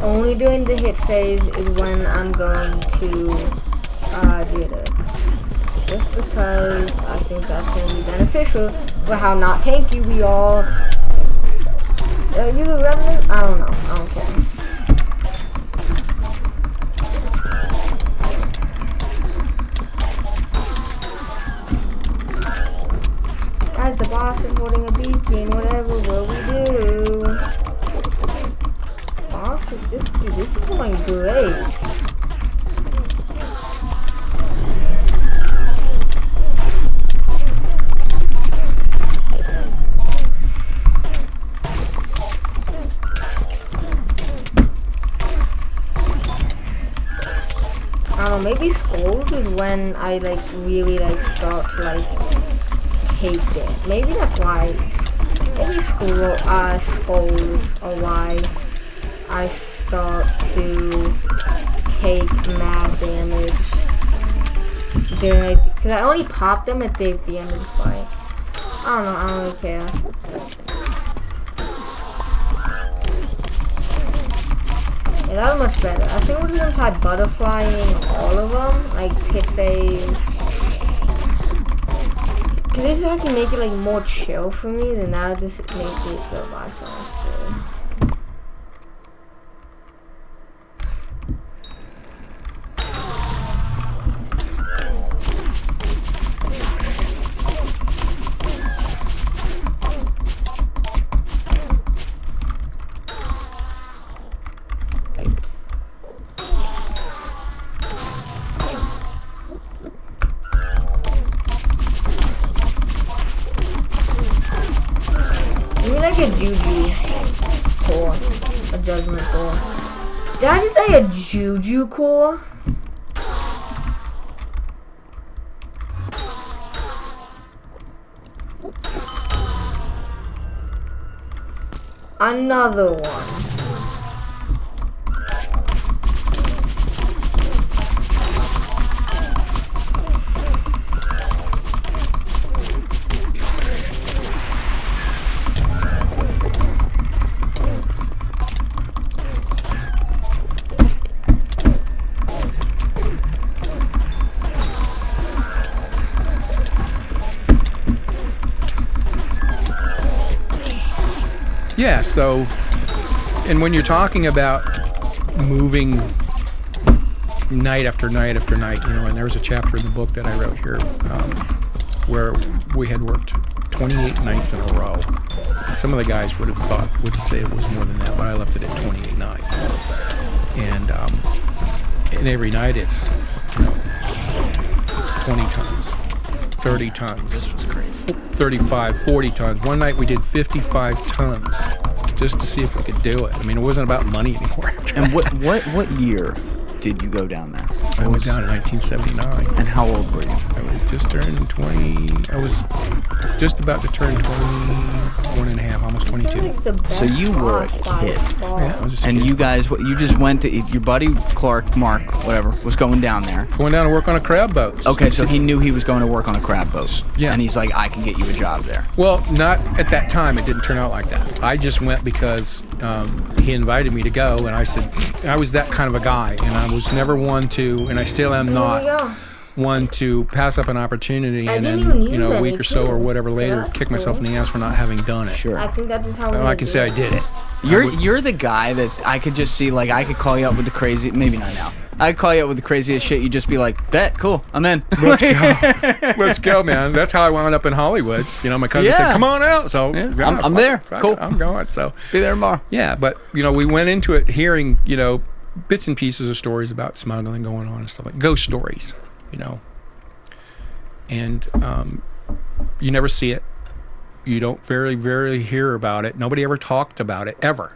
Only during the hit phase is when I'm going to do it. Just because I think that's going to be beneficial for how not tanky we are. You the remnant? I don't know. I don't care. Guys, the boss is holding a beacon. Whatever will we do? Boss, this is going great. I don't don't know, maybe skulls is when I like really like start to like take it. Maybe that's why. Maybe skulls are why I start to take mad damage during, because I only pop them at the end of the fight. I don't know. I don't really care. Yeah, that was much better. I think we're gonna try butterflying all of them, like hit phase. Cause if I can make it like more chill for me, then that would just make it go by faster. Maybe like a Juju core, a Judgment core. Did I just say a Juju core? Another one. Yeah, so, and when you're talking about moving night after night after night, you know, and there was a chapter in the book that I wrote here where we had worked 28 nights in a row. Some of the guys would have say it was more than that, but I left it at 28 nights. And every night it's, you know, 20 tons, 30 tons. This was crazy. 35, 40 tons. One night we did 55 tons just to see if we could do it. I mean, it wasn't about money anymore. And what year did you go down there? I went down in 1979. And how old were you? I was just turned 20. I was just about to turn 21 and a half, almost 22. So you were a kid. Yeah, I was just a And kid. you guys, you just went to, your buddy Clark, Mark, whatever, was going down there. Going down to work on a crab boat. Okay, so he knew he was going to work on a crab boat. Yeah. And he's like, I can get you a job there. Well, not at that time. It didn't turn out like that. I just went because he invited me to go, and I said I was that kind of a guy, and I was never one to, and I still am There we not go. one to pass up an opportunity I and didn't then, even you know, use a week any or so or too. whatever later, That's kick myself in cool. the ass for not having done it. Sure. I think that is how we I can say I did it. You're the guy that I could just see, like, I could call you up with the crazy, maybe not now. I'd call you up with the craziest shit. You'd just be like, bet, cool, I'm in. Let's go. Let's go, man. That's how I wound up in Hollywood. You know, my cousin said, Yeah. come on out. So Yeah, yeah, I'm fuck there. it, fuck Cool. it, I'm going. So Be there tomorrow. yeah, but, you know, we went into it hearing, you know, bits and pieces of stories about smuggling going on and stuff like ghost stories, you know. And you never see it. You don't very, very hear about it. Nobody ever talked about it, ever.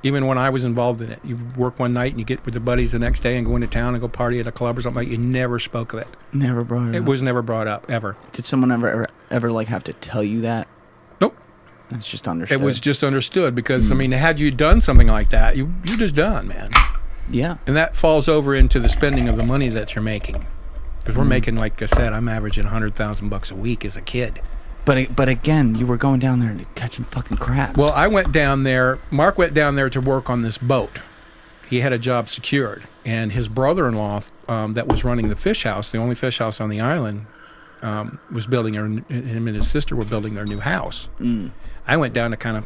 Even when I was involved in it. You work one night and you get with your buddies the next day and go into town and go party at a club or something like that. You never spoke of it. Never brought it It up. was never brought up, ever. Did someone ever like have to tell you that? Nope. It's just understood. It was just understood because, I mean, had you done something like that, you're just done, man. Yeah. And that falls over into the spending of the money that you're making. Because we're making, like I said, I'm averaging $100,000 a week as a kid. But again, you were going down there and catching fucking crabs. Well, I went down there. Mark went down there to work on this boat. He had a job secured, and his brother-in-law that was running the fish house, the only fish house on the island, was building him and his sister were building their new house. I went down to kind of.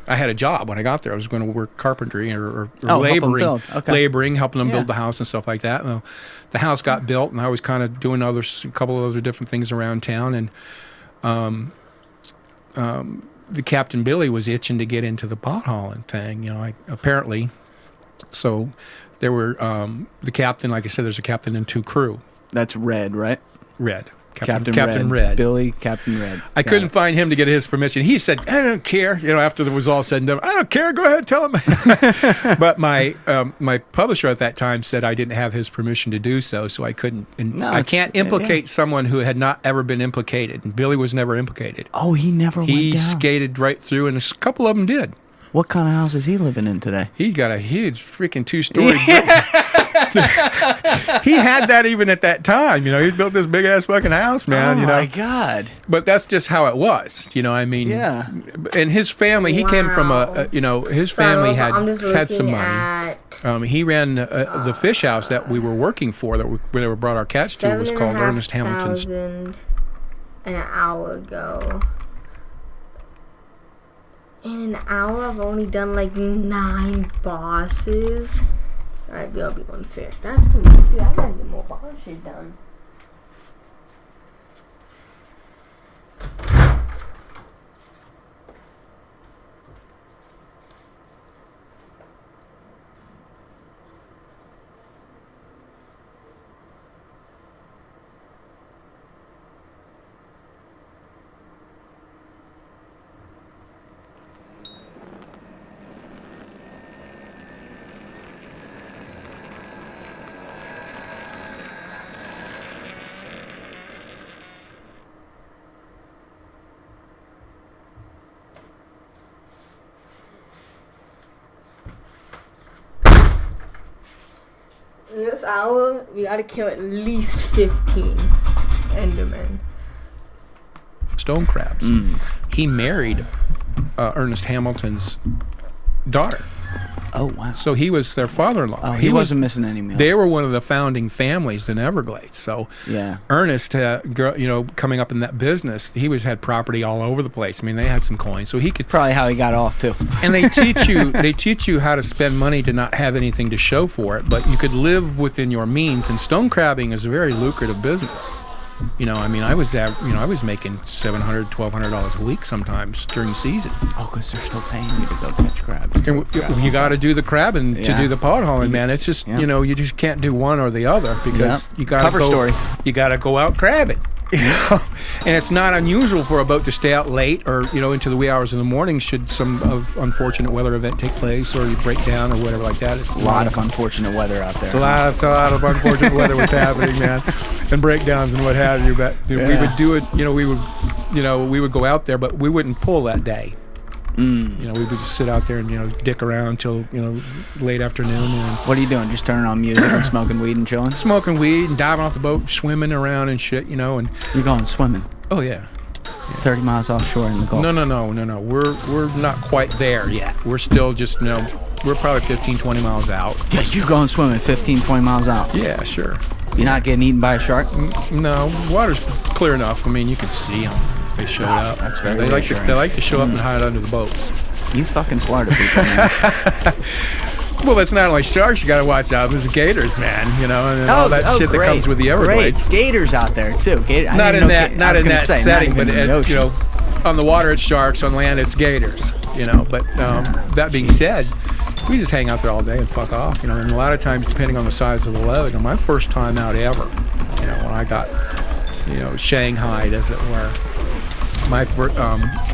I had a job when I got there. I was going to work carpentry or help 'em laboring, build. Okay. laboring, helping them Yeah. build the house and stuff like that. And the house got built, and I was kind of doing a couple of other different things around town, and. The Captain Billy was itching to get into the pot hauling thing, you know, apparently. So there were the captain, like I said, there's a captain and two crew, That's red, right? Red. Captain Red. Billy, Captain Red. I couldn't find him to get his permission. He said, I don't care. You know, after it was all said and done, I don't care. Go ahead, tell him. But my publisher at that time said I didn't have his permission to do so, so I couldn't. And No, I it's- can't implicate someone who had not ever been implicated. And Billy was never implicated. Oh, he never went He down. skated right through, and a couple of them did. What kind of house is he living in today? He got a huge freaking 2-story. He had that even at that time. You know, he built this big ass fucking house, man. Oh you know, my God. but that's just how it was. You know, I mean, Yeah. And his family, he came from Wow. you know, his So family had I'm just had some looking money. at He ran the fish house that we were working for, where they were brought our cats to. It was called Ernest Hamilton's. 7,500 an hour ago. In an hour, I've only done like 9 bosses. Alright, I'll be 1 sec. That's some. Dude, I gotta get more boss shit done. In this hour, we gotta kill at least 15 Endermen. Stone crabs. Mm. He married Ernest Hamilton's daughter, Oh, wow. so he was their father-in-law. Oh, he wasn't missing any meals. They were one of the founding families in Everglades. So Yeah. Ernest, you know, coming up in that business, he had property all over the place. I mean, they had some coins, so he could. Probably how he got off, too. And they teach you how to spend money to not have anything to show for it, but you could live within your means. And stone crabbing is a very lucrative business. You know, I mean, I was making $700, $1,200 a week sometimes during the season. Oh, because they're still paying you to go catch crabs. And you got to do the crabbing to Yeah. do the pot hauling, man. It's just Yeah. you know, you just can't do one or the other because Yeah. you got to Cover go. story. You got to go out crabbing. You know, and it's not unusual for a boat to stay out late or into the wee hours of the morning should some unfortunate weather event take place or you break down or whatever like that. It's A lot of unfortunate weather out there. a lot of unfortunate weather was happening, man, and breakdowns and what have you. But we Yeah. would do it. We would go out there, but we wouldn't pull that day. Mm. We would just sit out there and dick around till late afternoon and What are you doing? Just turning on music and smoking weed and chilling? smoking weed and diving off the boat, swimming around and shit. And You're going swimming oh yeah. 30 miles offshore in the Gulf. No. We're not quite there yet. We're still just we're probably 15, 20 miles out. Yeah, you're going swimming 15, 20 miles out. Yeah, sure. You're not getting eaten by a shark? No, water's clear enough. I mean, you can see them if they showed up. that's very they like to reassuring. show up and hide under the boats. You fucking Florida people, man. Well, it's not only sharks you got to watch out. There's gators, man. And all that shit that great. comes with the Everglades. Great. Gators out there, too. I Not didn't in know that, ga- I not was in gonna that say, not setting, even but in the ocean. on the water it's sharks, on land it's gators. But that being said, we just hang out there all day and fuck off. And a lot of times, depending on the size of the load. And my first time out ever, when I got, shanghaied, as it were.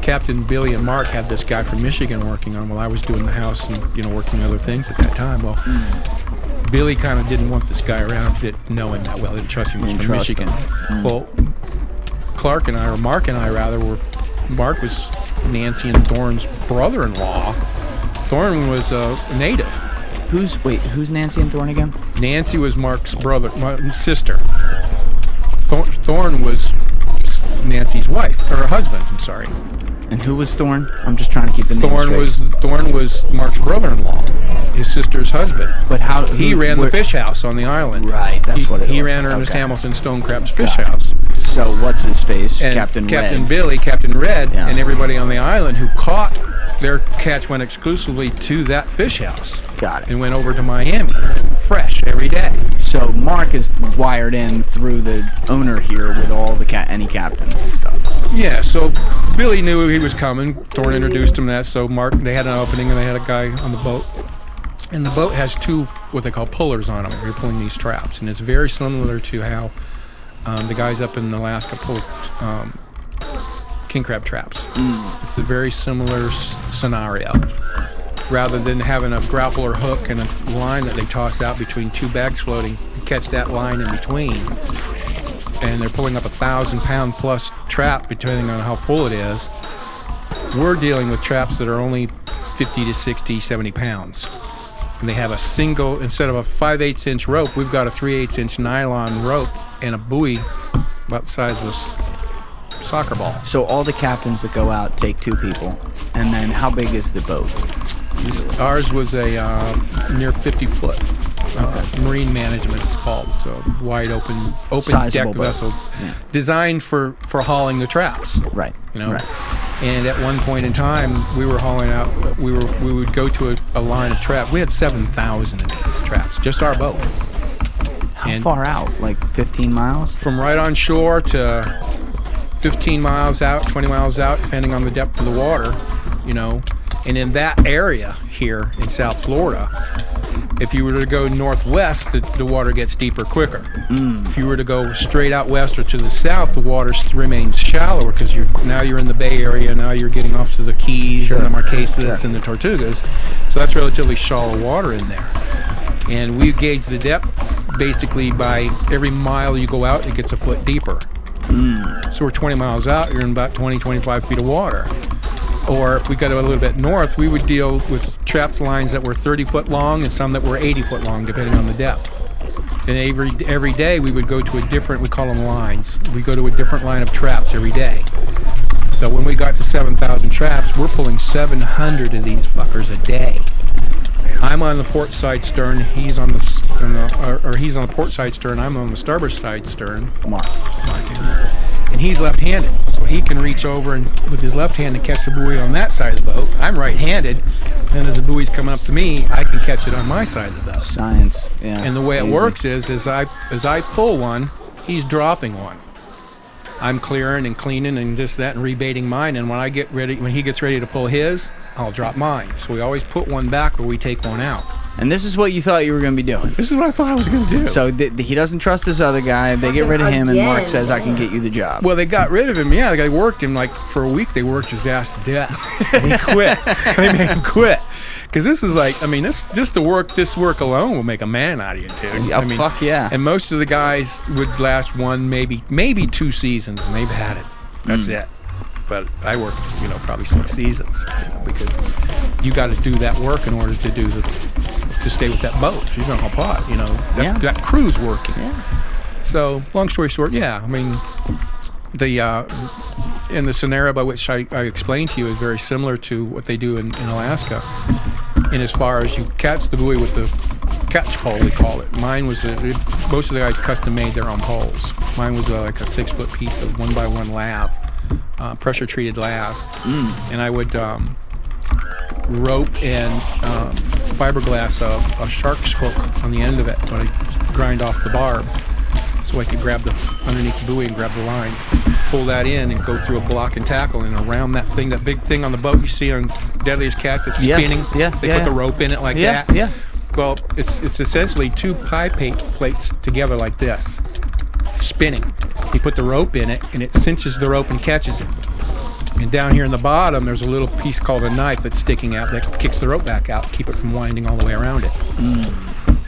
Captain Billy and Mark had this guy from Michigan working on while I was doing the house and working other things at that time. Well, Billy kind of didn't want this guy around, didn't know him that well, didn't trust him. He was Didn't from trust Michigan. him. Well, Mark and I rather Mark was Nancy and Thorne's brother-in-law. Thorne was a native. Who's Nancy and Thorne again? Nancy was Mark's sister. Thorne was Nancy's wife, or her husband, I'm sorry. And who was Thorne? I'm just trying to keep the name straight. Thorne was Mark's brother-in-law, his sister's husband. But how He ran the fish house on the island. Right, that's what it He was. ran Ernest Okay. Hamilton Stone Crab's fish Got it. house. So what's his face? And Captain Red. Billy, Captain Red, Yeah. and everybody on the island who caught their catch went exclusively to that fish house Got it. and went over to Miami, fresh every day. So Mark is wired in through the owner here with all the any captains and stuff. Yeah, so Billy knew he was coming. Thorne introduced him to that. So Mark, they had an opening and they had a guy on the boat. And the boat has two what they call pullers on them. You're pulling these traps, and it's very similar to how The guys up in Alaska pull king crab traps. It's a very similar scenario. Rather than having a grappler hook and a line that they toss out between two bags floating, you catch that line in between, and they're pulling up 1,000-pound plus trap, depending on how full it is. We're dealing with traps that are only 50 to 60, 70 pounds. And they have a single, instead of a 5/8 inch rope, we've got a 3/8 inch nylon rope and a buoy about the size of a soccer ball. So all the captains that go out take 2 people, and then how big is the boat? Ours was a near 50-foot marine management. It's called. It's a wide open Sizable deck boat. vessel, designed for hauling the traps. Right. You know. Right. And at one point in time, we were hauling out. We would go to a line of traps. We had 7,000 of these traps, just our boat. How And- far out? Like 15 miles? From right on shore to 15 miles out, 20 miles out, depending on the depth of the water, you know. And in that area here in South Florida, if you were to go northwest, the water gets deeper quicker. If you were to go straight out west or to the south, the water remains shallower because now you're in the Bay Area. Now you're getting off to the Keys and the Marquesas and the Tortugas. So that's relatively shallow water in there. And we gauge the depth basically by every mile you go out, it gets a foot deeper. So we're 20 miles out, you're in about 20, 25 feet of water. Or if we got a little bit north, we would deal with trapped lines that were 30 foot long and some that were 80 foot long, depending on the depth. And every day we would go to a different, we call them lines. We go to a different line of traps every day. So when we got to 7,000 traps, we're pulling 700 of these fuckers a day. I'm on the port side stern, he's on he's on the port side stern, I'm on the starboard side stern. Mark. And he's left-handed, so he can reach over and with his left hand to catch the buoy on that side of the boat. I'm right-handed, and as the buoy's coming up to me, I can catch it on my side of the boat. Science. Yeah. And the way it Easy. works is, as I pull one, he's dropping one. I'm clearing and cleaning and this, that, and rebaiting mine. And when he gets ready to pull his, I'll drop mine. So we always put one back or we take one out. And this is what you thought you were going to be doing. This is what I thought I was going to do. So he doesn't trust this other guy. They get rid of him, and Mark Again, says, I can get you the job. Well, they got rid of him. Yeah, they worked him like for a week. They worked his ass to death. And he quit. They made him quit. Because this is like, I mean, this work alone will make a man out of you, dude. Yeah, I mean, fuck yeah. And most of the guys would last one, maybe 2 seasons, and they've had it. That's it. But I worked, probably 6 seasons, because you got to do that work in order to stay with that boat. If you're going to help out, that crew's working. Yeah. So, long story short, I mean, in the scenario by which I explained to you is very similar to what they do in Alaska. And as far as you catch the buoy with the catch pole, we call it. Mine was, most of the guys custom made their own poles. Mine was like a 6-foot piece of 1x1 lath, pressure treated lath. And I would rope and fiberglass a shark's hook on the end of it when I grind off the barb, so I could grab underneath the buoy and grab the line, pull that in and go through a block and tackle and around that big thing on the boat you see on Deadliest Catch that's spinning. They put the rope in it like that. Yeah. Well, it's essentially 2 pie plates together like this, spinning. You put the rope in it and it cinches the rope and catches it. And down here in the bottom, there's a little piece called a knife that's sticking out that kicks the rope back out, keep it from winding all the way around it.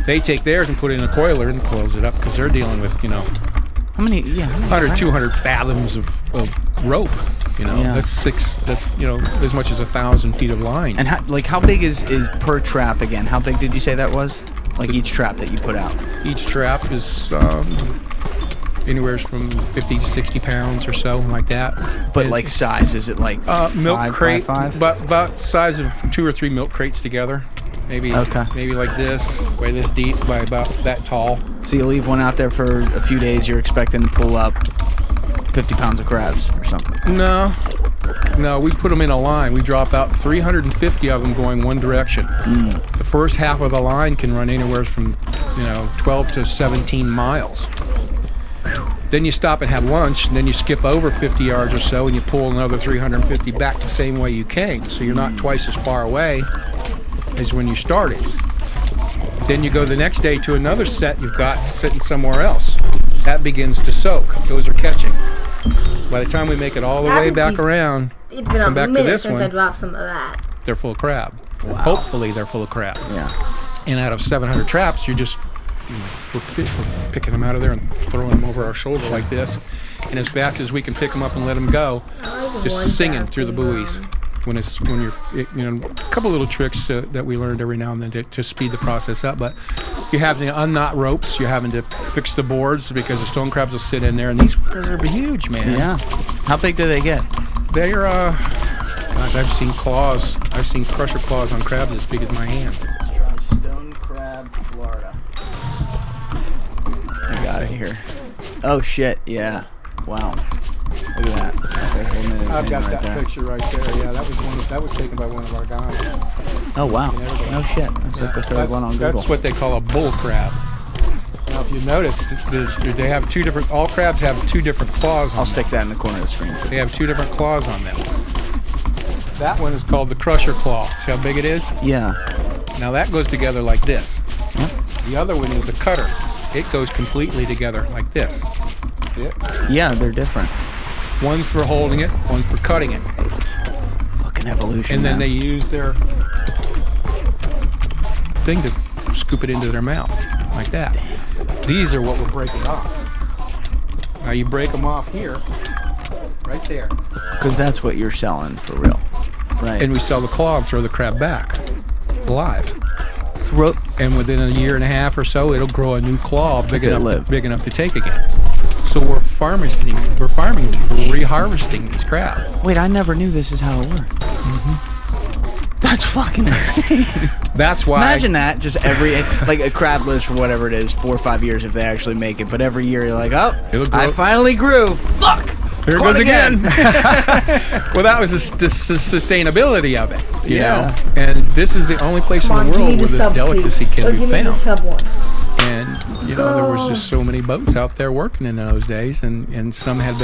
They take theirs and put it in a coiler and coils it up because they're dealing with, How many 100, 200 fathoms of rope. That's as much as 1,000 feet of line. And how big is per trap again? How big did you say that was? Like each trap that you put out? Each trap is anywhere from 50 to 60 pounds or so, like that. But like size, is it like milk 5 crate, by 5? but about the size of 2 or 3 milk crates together. Maybe like this, way this deep, by about that tall. So you leave one out there for a few days, you're expecting to pull up 50 pounds of crabs or something? No, we put them in a line. We drop out 350 of them going one direction. The first half of the line can run anywhere from 12 to 17 miles. Then you stop and have lunch, and then you skip over 50 yards or so, and you pull another 350 back the same way you came. So you're not twice as far away as when you started. Then you go the next day to another set you've got sitting somewhere else. that begins to soak. Those are catching. By the time we make it all the way back around, It's been a come back to minute this since I one, dropped some of that. they're full of crab. Wow. Hopefully they're full of crab. Yeah. And out of 700 traps, we're picking them out of there and throwing them over our shoulder like this. And as fast as we can pick them up and let them go, just singing through the buoys. When you're, a couple little tricks that we learned every now and then to speed the process up. But you're having to unknot ropes. You're having to fix the boards because the stone crabs will sit in there. And these fuckers are huge, man. Yeah. How big do they get? They are, gosh, I've seen claws. I've seen crusher claws on crabs as big as my hand. Try stone crab, Florida. I got it here. Oh shit! Yeah. Wow. Look at that. I've got that picture right there. Yeah, that was taken by one of our guys. Oh wow. No shit. That's like the third one on Google. That's what they call a bull crab. Now, if you notice, they have two different. All crabs have two different claws on I'll them. stick that in the corner of the screen. They have two different claws on them. That one is called the crusher claw. See how big it is? Yeah. Now that goes together like this. Yep. The other one is a cutter. It goes completely together like this. See it? Yeah, they're different. One's for holding it, one's for cutting it. Fucking evolution. And then man. they use their thing to scoop it into their mouth, like that. These are what we're breaking off. Now you break them off here, right there. Because that's what you're selling for real. Right. And we sell the claw and throw the crab back, alive. Throat. And within a year and a half or so, it'll grow a new claw big It'll enough, live. big enough to take again. So we're reharvesting these crab. Wait, I never knew this is how it worked. That's fucking insane. That's why. Imagine that, just every, like a crab lives for whatever it is, 4 or 5 years if they actually make it. But every year you're like, oh, It'll grow. I finally grew. Fuck. Here it Caught goes again. again. Well, that was the sustainability of it, you Yeah. know. And this is the only place Come in on, the give me world the where this sub, delicacy please. can be Give me the found. sub one. And you know, there was just so many boats out there working in those days, and some had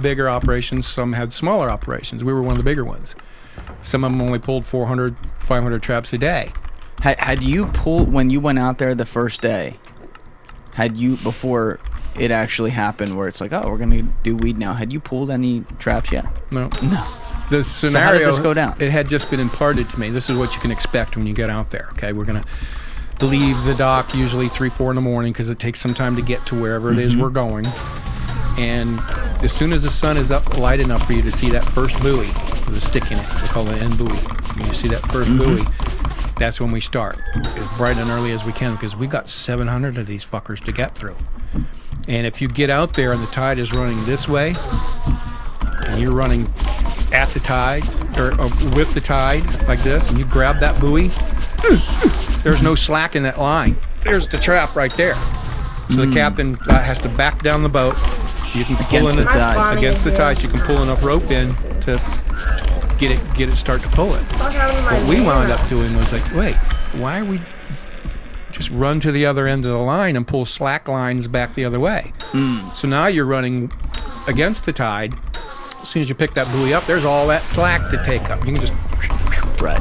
bigger operations, some had smaller operations. We were one of the bigger ones. Some of them only pulled 400, 500 traps a day. Had you pulled, when you went out there the first day, had you, before it actually happened where it's like, oh, we're going to do weed now, had you pulled any traps yet? No. No. The So scenario, how did this go down? It had just been imparted to me. This is what you can expect when you get out there. Okay, we're gonna leave the dock usually 3, 4 in the morning because it takes some time to get to wherever it is we're going. And as soon as the sun is up light enough for you to see that first buoy with a stick in it, we call it an end buoy. When you see that first buoy, that's when we start as bright and early as we can because we've got 700 of these fuckers to get through. And if you get out there and the tide is running this way, and you're running at the tide or with the tide like this, and you grab that buoy, there's no slack in that line. There's the trap right there. So the captain has to back down the boat. You can pull Against in the tide. against the tide. So you can pull enough rope in to get it start to pull it. What we wound up doing was like, wait, why are we just run to the other end of the line and pull slack lines back the other way? So now you're running against the tide. As soon as you pick that buoy up, there's all that slack to take up. You can just, Right.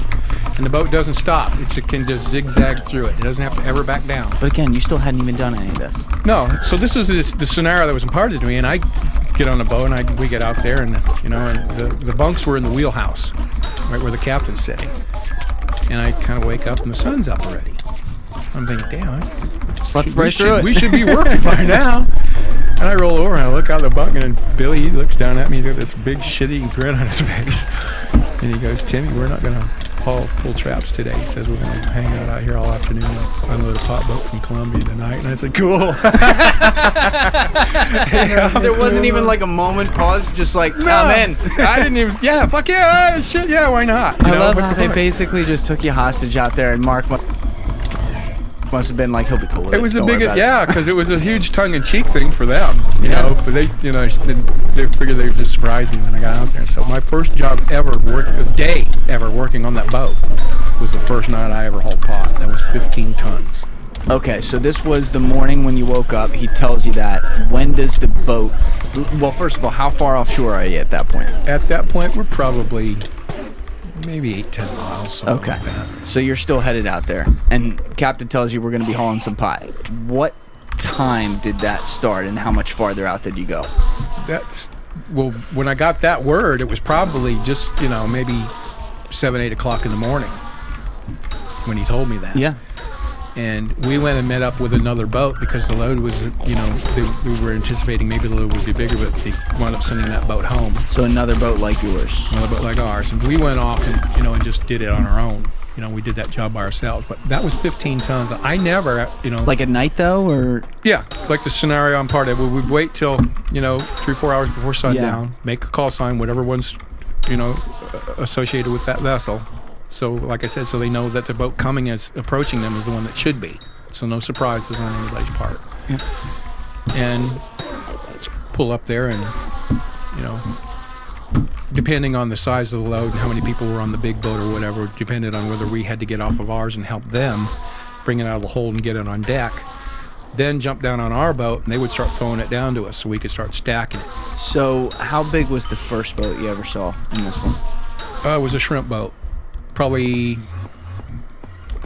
and the boat doesn't stop. It can just zigzag through it. It doesn't have to ever back down. But again, you still hadn't even done any of this. No, so this is the scenario that was imparted to me, and I get on the boat and we get out there, and and the bunks were in the wheelhouse, right where the captain's sitting. And I kind of wake up and the sun's up already. I'm thinking, damn, Slept right through it. we should be working by now. And I roll over and I look out the bunk, and Billy, he looks down at me, he's got this big shitty grin on his face. And he goes, Timmy, we're not going to pull traps today. He says, we're going to hang out here all afternoon and unload a pot boat from Columbia tonight. And I said, cool. There wasn't even like a moment pause, just like, I'm in. I didn't even, fuck yeah, shit, yeah, why not? I love how what the they fuck? basically just took you hostage out there, and Mark must have been like, he'll be cool with it. It was the Don't worry biggest, about it. because it was a huge tongue-in-cheek thing for them, you Yeah. know. But they figured they would just surprise me when I got out there. So my first job ever, day ever working on that boat, was the first night I ever hauled pot. That was 15 tons. Okay, so this was the morning when you woke up. He tells you that. When does the boat... Well, first of all, how far offshore are you at that point? At that point, we're probably maybe 8-10 miles, something like that. So you're still headed out there, and Captain tells you we're going to be hauling some pot. What time did that start, and how much farther out did you go? That's well. When I got that word, it was probably just maybe 7, 8 o'clock in the morning when he told me that. Yeah. And we went and met up with another boat because the load was, we were anticipating maybe the load would be bigger, but they wound up sending that boat home. So another boat like yours. Another boat like ours. And we went off and, and just did it on our own. We did that job by ourselves. But that was 15 tons. I never, Like at night though, or? Yeah, like the scenario I'm part of. We would wait till, 3-4 hours before sundown, make a call sign, whatever one's, associated with that vessel. So, like I said, so they know that the boat approaching them is the one that should be. So no surprises on anybody's part. Yep. And pull up there and, depending on the size of the load and how many people were on the big boat or whatever, depended on whether we had to get off of ours and help them bring it out of the hold and get it on deck, then jump down on our boat and they would start throwing it down to us so we could start stacking it. So how big was the first boat you ever saw in this one? It was a shrimp boat. Probably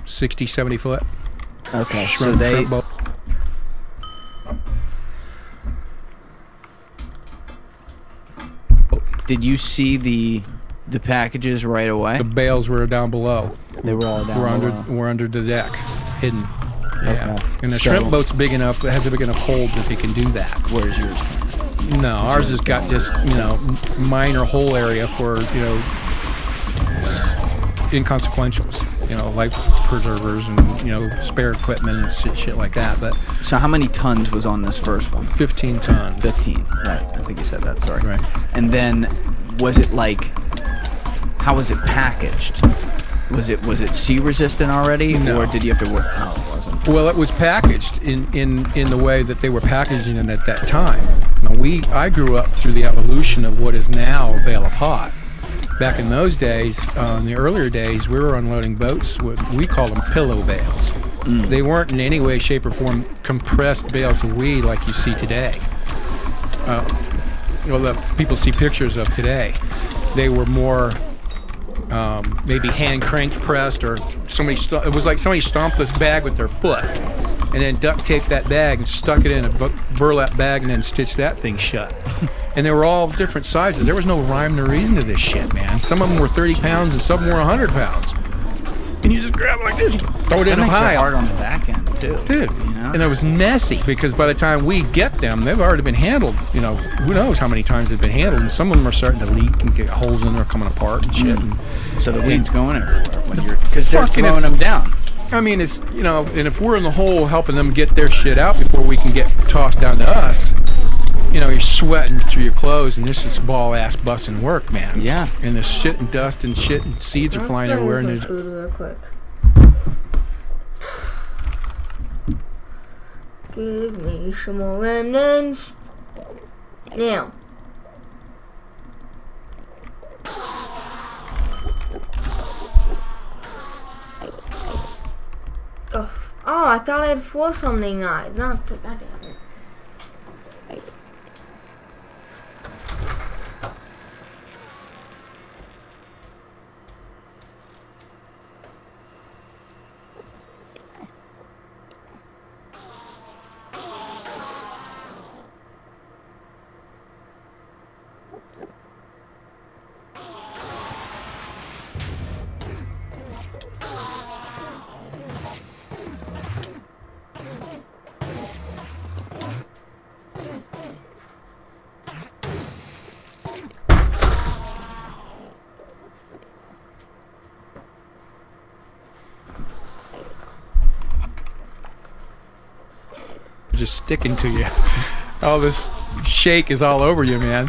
60, 70 foot. Okay, Shrimp boat. Did you see the packages right away? The bales were down below. They were all down below. We're under the deck, hidden. Yeah. Okay. And the So- shrimp boat's big enough, it has a big enough hold that they can do that. Where's yours? No, ours has got just, minor hole area for, inconsequentials, life preservers and, spare equipment and shit like that. But So how many tons was on this first one? 15 tons. 15. Right. I think you said that. Sorry. Right. And then, was it like? How was it packaged? Was it sea resistant already, No. or did you have to work? Oh, it wasn't. Well, it was packaged in the way that they were packaging it at that time. Now, I grew up through the evolution of what is now a bale of pot. Back in those days, in the earlier days, we were unloading boats with, we call them pillow bales. They weren't in any way, shape, or form compressed bales of weed like you see today. That people see pictures of today. They were more maybe hand crank pressed, or it was like somebody stomped this bag with their foot and then duct taped that bag and stuck it in a burlap bag and then stitched that thing shut. And they were all different sizes. There was no rhyme or reason to this shit, man. Some of them were 30 pounds and some of them were 100 pounds. And you just grab it like this, and throw it in a That makes it pile. hard on the back end too. Dude, You know? and it was messy because by the time we get them, they've already been handled. Who knows how many times they've been handled. And some of them are starting to leak and get holes in there coming apart and shit. And, So the weed's going everywhere when because they're Fucking throwing it's- them down. I mean, it's, and if we're in the hole helping them get their shit out before we can get tossed down to us, you're sweating through your clothes and this is ball ass busting work, man. Yeah. And there's shit and dust and shit and seeds are Let's flying bring everywhere. And some there's, food real quick. Give me some more remnants. Now. Oh, I thought I had 4 something knives. Not that damn it. just sticking to you. All this shake is all over you, man.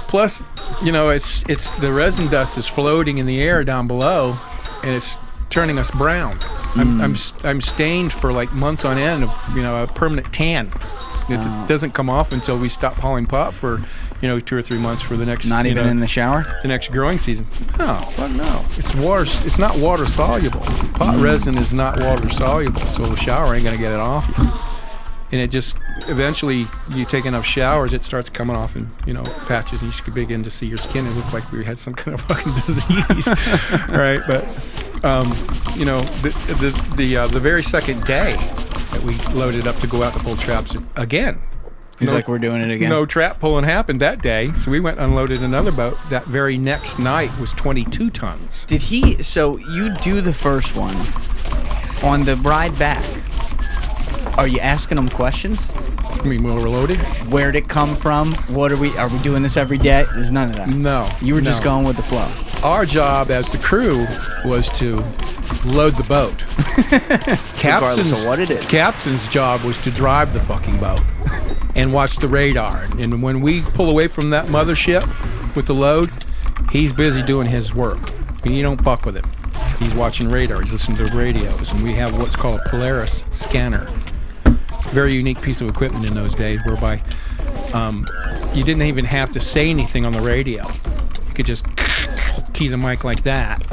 Plus, it's the resin dust is floating in the air down below, and it's turning us brown. I'm stained for like months on end of a permanent tan. It doesn't come off until we stop hauling pot for 2 or 3 months for the next. Not even in the shower? The next growing season. No, fuck no. It's not water soluble. Pot resin is not water soluble, so the shower ain't gonna get it off you. And it just eventually, you take enough showers, it starts coming off in patches, and you should begin to see your skin. It looks like we had some kind of fucking disease, right? But the very second day that we loaded up to go out to pull traps again. He's like, we're doing it again. No trap pulling happened that day, so we went and unloaded another boat. That very next night was 22 tons. Did he? So you do the first one. On the ride back, are you asking him questions? I mean, when we're loaded? Where'd it come from? What are we doing this every day? There's none of that. No. You were just no. going with the flow. Our job as the crew was to load the boat. Regardless of what it is. Captain's job was to drive the fucking boat and watch the radar. And when we pull away from that mothership with the load, he's busy doing his work. You don't fuck with him. He's watching radar. He's listening to radios. And we have what's called a Polaris scanner. Very unique piece of equipment in those days, whereby you didn't even have to say anything on the radio. You could just key the mic like that,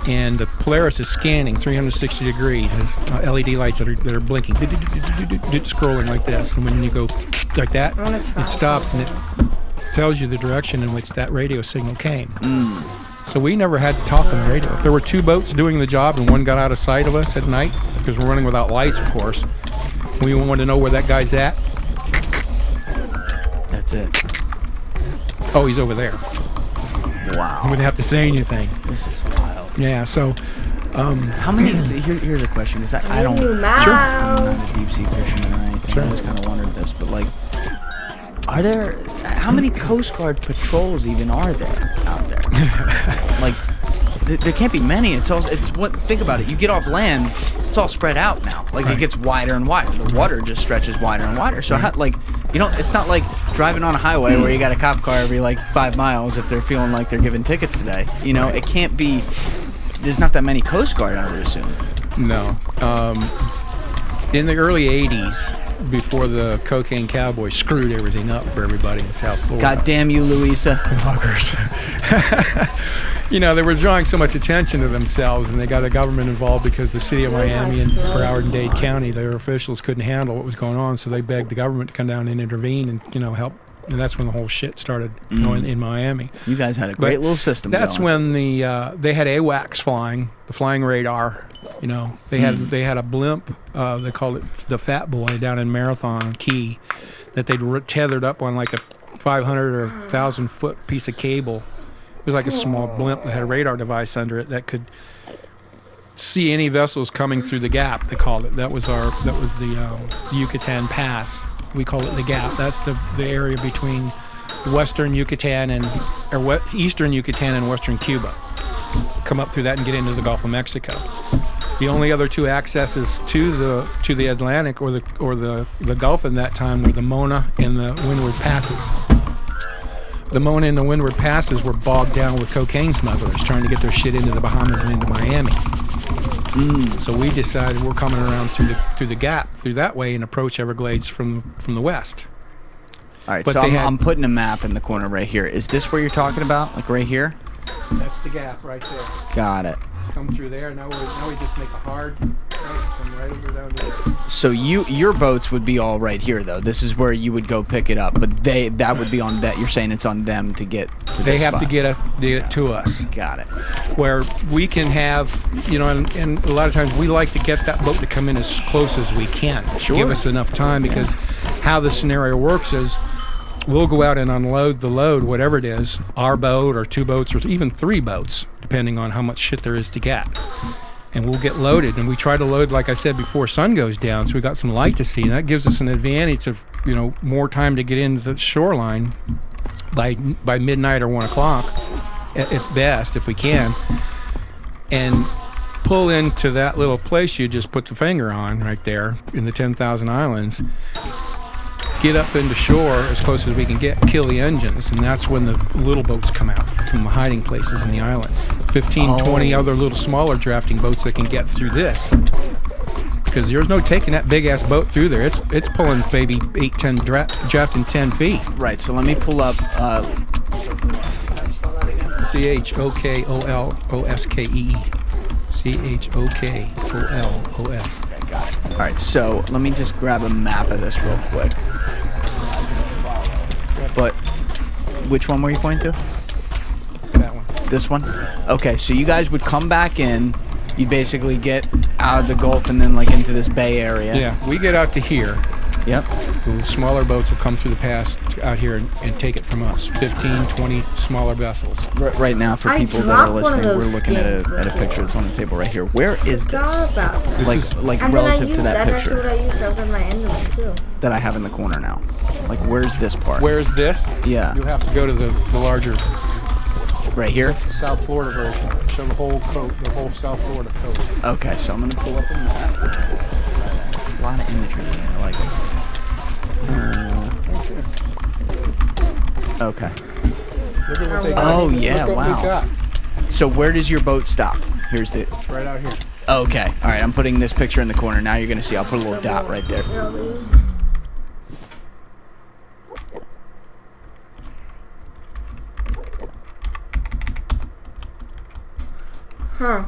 and the Polaris is scanning 360 degrees. Has LED lights that are blinking, scrolling like this. And when you go like that, it stops and it tells you the direction in which that radio signal came. So we never had to talk on the radio. If there were two boats doing the job and one got out of sight of us at night, because we're running without lights, of course, we want to know where that guy's at. That's it. Oh, he's over there. Wow. We wouldn't have to say anything. This is wild. Yeah, so How many? Here's a question, because I don't. New I'm mouse. not a deep sea fisherman or anything. Sure. I always kind of wondered this, but like, are there? How many Coast Guard patrols even are there out there? Like, there can't be many. It's what? Think about it. You get off land, it's all spread out now. Like Right. it gets wider and wider. The water just stretches wider and wider. So how, like, you know, it's not like driving on a highway where you got a cop car every like 5 miles if they're feeling like they're giving tickets today. You know, it can't be. There's not that many Coast Guard, I would assume. no. In the early 80s, before the cocaine cowboys screwed everything up for everybody in South Florida. God damn you, Louisa. Fuckers. You know, they were drawing so much attention to themselves, and they got the government involved because the city of Miami and Broward and Dade County, their officials couldn't handle what was going on, so they begged the government to come down and intervene and, you know, help. And that's when the whole shit started going in Miami. You guys had a great But little system. That's going. when they had AWACS flying, the flying radar. You know, they had a blimp. They called it the Fat Boy down in Marathon Key, that they'd tethered up on like a 500 or 1,000 foot piece of cable. It was like a small blimp that had a radar device under it that could see any vessels coming through the gap. They called it. That was the Yucatan Pass. We call it the Gap. That's the area between western Yucatan eastern Yucatan and western Cuba. Come up through that and get into the Gulf of Mexico. The only other two accesses to the Atlantic or the Gulf in that time were the Mona and the Windward Passes. The Mona and the Windward Passes were bogged down with cocaine smugglers trying to get their shit into the Bahamas and into Miami. So we decided we're coming around through the Gap, through that way, and approach Everglades from the west. All right, but so they I'm putting a map in the corner right here. Is this where you're talking about? Like right here? That's the Gap right there. Got it. Come through there. Now we just make a hard right, come right over down there. So your boats would be all right here, though. This is where you would go pick it up, but that would be on that. You're saying it's on them to get to They this have spot. to get it to us, Got it. where we can have, you know, and a lot of times we like to get that boat to come in as close as we can. Sure. Give us enough time, because how the scenario works is we'll go out and unload the load, whatever it is, our boat or two boats or even three boats, depending on how much shit there is to get. And we'll get loaded, and we try to load, like I said, before sun goes down, so we got some light to see, and that gives us an advantage of, you know, more time to get into the shoreline by midnight or 1 o'clock at best, if we can, and pull into that little place you just put the finger on right there in the 10,000 Islands. Get up into shore as close as we can get, kill the engines, and that's when the little boats come out from the hiding places in the islands. 15, 20 other little smaller drafting boats that can get through this. Because there's no taking that big-ass boat through there. It's pulling maybe 8, 10, drafting 10 feet. Right, so let me pull up... CHOKOLOSKE. CHOKOLOS. All right, so let me just grab a map of this real quick. But which one were you pointing to? That one. This one? Okay, so you guys would come back in You basically get out of the Gulf and then like into this bay area. Yeah, we get out to here. Yep. The smaller boats will come through the pass out here and take it from us. 15, 20 smaller vessels. Right now, for I people that dropped are one of listening, we're those looking at a skins picture that's on the table right here. Where is this? Forgot about that. This Like, is like And then I relative used to that that's actually picture what I used over my Enderman too. that I have in the corner now. Like, where's this part? where's this? Yeah. You'll have to go to the larger Right here? South Florida version. Show the whole coast, the whole South Florida coast. Okay, so I'm going to pull up a map. A lot of imagery. I like it. Okay. Look at what they Oh, got. yeah, Look what wow. we got. So where does your boat stop? Here's the... Right out here. Okay. All right, I'm putting this picture in the corner. Now you're going to see. I'll put a little dot right there. Really? Huh.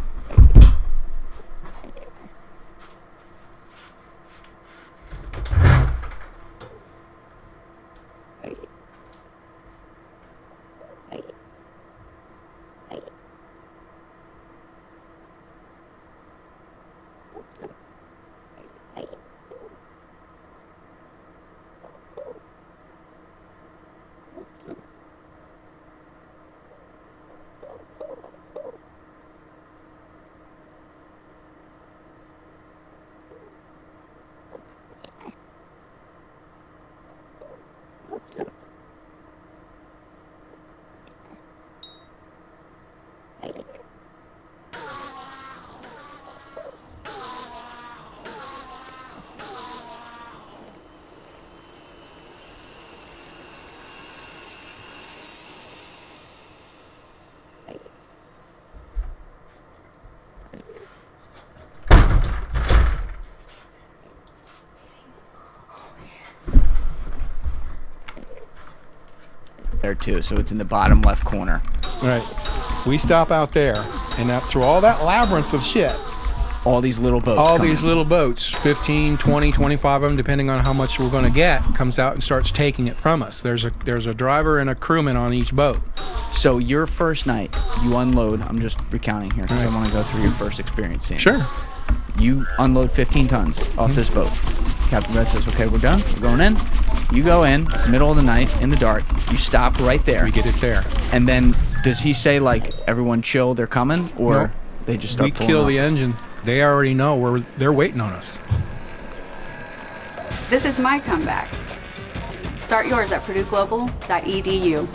There too, so it's in the bottom left corner. Right. We stop out there, and out through all that labyrinth of shit, All these little boats. all come these in. little boats, 15, 20, 25 of them, depending on how much we're going to get, comes out and starts taking it from us. There's a driver and a crewman on each boat. So your first night, you unload. I'm just recounting here because Right. I want to go through your first experience. Scenes. Sure. You unload 15 tons off this boat. Captain Red says, "Okay, we're done. We're going in." You go in. It's the middle of the night in the dark. You stop right there. We get it there. And then does he say like everyone chill, they're coming, or No. they just start We pulling kill up? the engine. They already know they're waiting on us. This is my comeback. Start yours at purdueglobal.edu.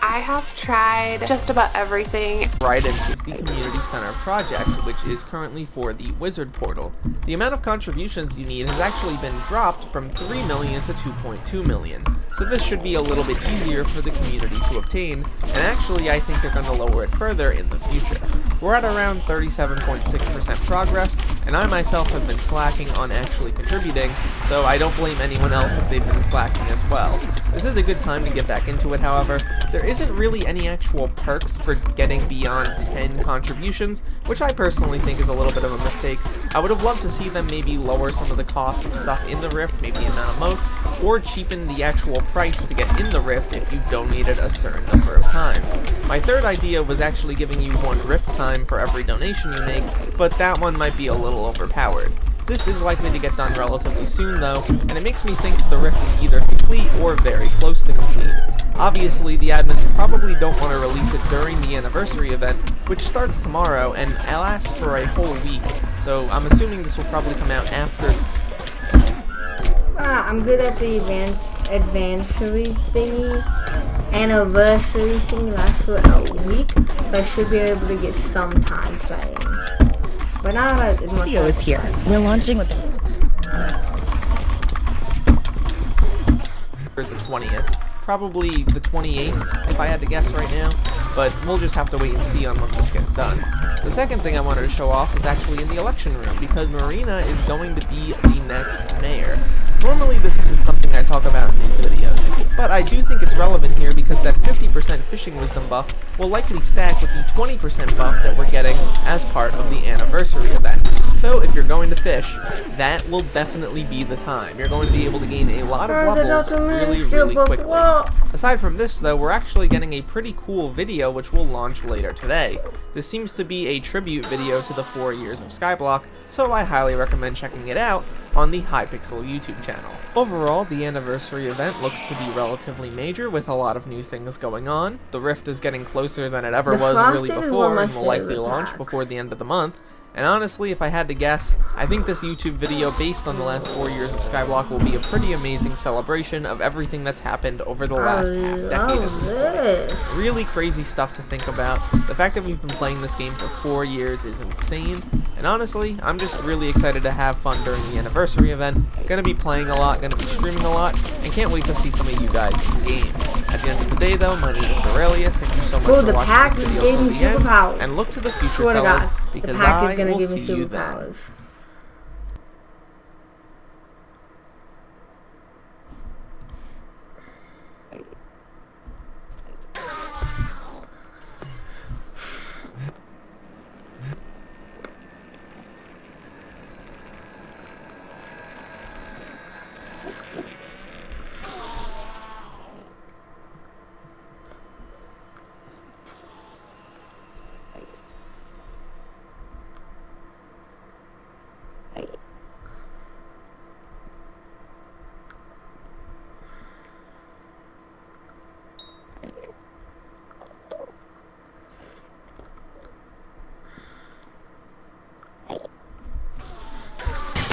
I have tried just about everything. Trident is the community center project, which is currently for the Wizard Portal. The amount of contributions you need has actually been dropped from 3 million to 2.2 million, so this should be a little bit easier for the community to obtain, and actually I think they're going to lower it further in the future. We're at around 37.6% progress, and I myself have been slacking on actually contributing, so I don't blame anyone else if they've been slacking as well. This is a good time to get back into it, however. There isn't really any actual perks for getting beyond 10 contributions, which I personally think is a little bit of a mistake. I would have loved to see them maybe lower some of the cost of stuff in the Rift, maybe the amount of motes, or cheapen the actual price to get in the Rift if you donated a certain number of times. My third idea was actually giving you 1 Rift time for every donation you make, but that one might be a little overpowered. This is likely to get done relatively soon though, and it makes me think the Rift is either complete or very close to complete. Obviously, the admins probably don't want to release it during the anniversary event, which starts tomorrow and lasts for a whole week, so I'm assuming this will probably come out after. I'm good at the advanced anniversary thing lasts for a week, so I should be able to get some time playing. But not as much. Video is here. We're launching with For the 20th. Probably the 28th, if I had to guess right now, but we'll just have to wait and see on when this gets done. The second thing I wanted to show off is actually in the election room, because Marina is going to be the next mayor. Normally this isn't something I talk about in these videos, but I do think it's relevant here because that 50% fishing wisdom buff will likely stack with the 20% buff that we're getting as part of the anniversary event. So if you're going to fish, that will definitely be the time. You're going to be able to gain a lot of levels really quickly. Aside from this though, we're actually getting a pretty cool video which will launch later today. This seems to be a tribute video to the 4 years of Skyblock, so I highly recommend checking it out on the Hypixel YouTube channel. Overall, the anniversary event looks to be relatively major with a lot of new things going on. The Rift is getting closer than it ever was really before and will likely launch before the end of the month. And honestly, if I had to guess, I think this YouTube video based on the last 4 years of Skyblock will be a pretty amazing celebration of everything that's happened over the last half-decade at this point. Really crazy stuff to think about. The fact that we've been playing this game for 4 years is insane. And honestly, I'm just really excited to have fun during the anniversary event. Gonna be playing a lot, gonna be streaming a lot, and can't wait to see some of you guys in game. At the end of the day though, my name is Aurelius. Thank you so much for watching this video till the end. And look to the future, fellas, because I will see you then.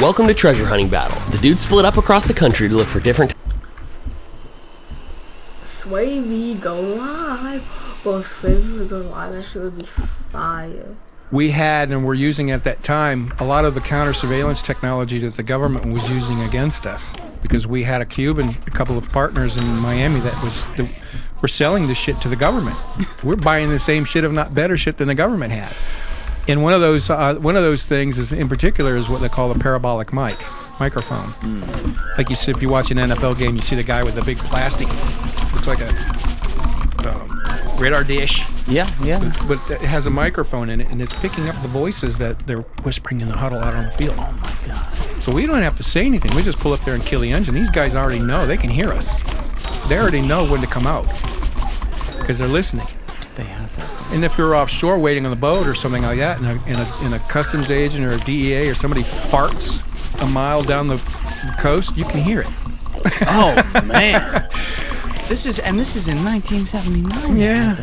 Welcome to Treasure Hunting Battle. The dudes split up across the country to look for different... Sway we go live. Well, Sway we go live, that shit would be fire. We had and were using at that time a lot of the counter surveillance technology that the government was using against us, because we had a Cuban, a couple of partners in Miami that were selling this shit to the government. We're buying the same shit, if not better shit, than the government had. And one of those things is, in particular, is what they call a parabolic microphone. Like you see, if you watch an NFL game, you see the guy with the big plastic, looks like a radar dish. Yeah. But it has a microphone in it, and it's picking up the voices that they're whispering in the huddle out on the field. Oh my God. So we don't have to say anything. We just pull up there and kill the engine. These guys already know. They can hear us. They already know when to come out because they're listening. They have that. And if you're offshore waiting on the boat or something like that, and a customs agent or a DEA or somebody farts a mile down the coast, you can hear it. Oh man, this is in 1979. Yeah.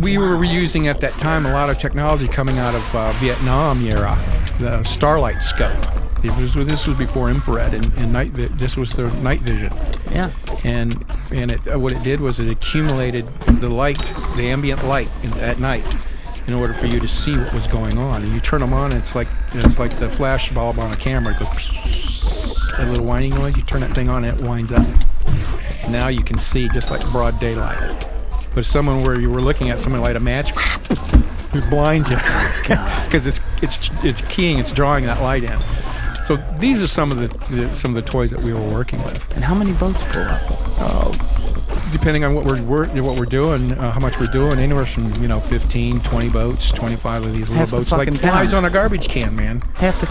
We were reusing at that time a lot of technology coming out of Vietnam era, the Starlight scope. This was before infrared and night. This was the night vision. Yeah. And what it did was it accumulated the light, the ambient light at night, in order for you to see what was going on. And you turn them on, and it's like the flash bulb on a camera. It goes, a little whining noise. You turn that thing on, and it winds up. Now you can see just like broad daylight. But if someone where you were looking at someone light a match, it blinds you because it's keying, it's drawing that light in. So these are some of the toys that we were working with. And how many boats pull up? Depending on what we're doing, how much we're doing, anywhere from 15, 20 boats, 25 of these little boats, like flies on a garbage can, man. Half the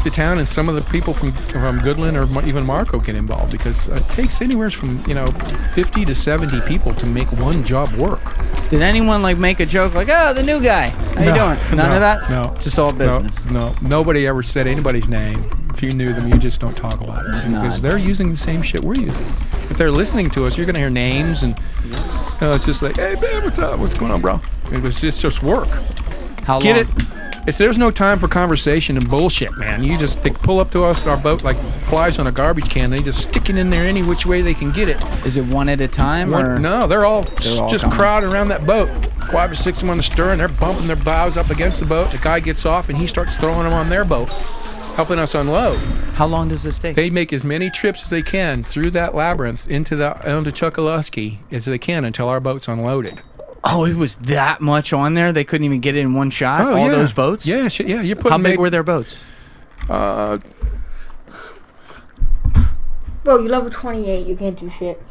town, and some of the people from Goodland or even Marco get involved, because it takes anywhere from 50 to 70 people to make one job work. Did anyone make a joke like, "Oh, the new guy, how you doing"? None of that. No, just all business. No, nobody ever said anybody's name. If you knew them, you just don't talk about it because they're using the same shit we're using. If they're listening to us, you're gonna hear names and it's just like, "Hey man, what's up? What's going on, bro?" It's just work. How long? Get it? There's no time for conversation and bullshit, man. They pull up to us, our boat, like flies on a garbage can. They just stick it in there any which way they can get it. Is it one at a time? No, they're all just crowded around that boat. 5 or 6 of them on the stern. They're bumping their bows up against the boat. The guy gets off and he starts throwing them on their boat, helping us unload. How long does this take? They make as many trips as they can through that labyrinth onto Chokoloskee as they can until our boat's unloaded. Oh, it was that much on there? They couldn't even get it in one shot? Oh, all those boats? Yeah, yeah. How big were their boats? Bro, you level 28. You can't do shit.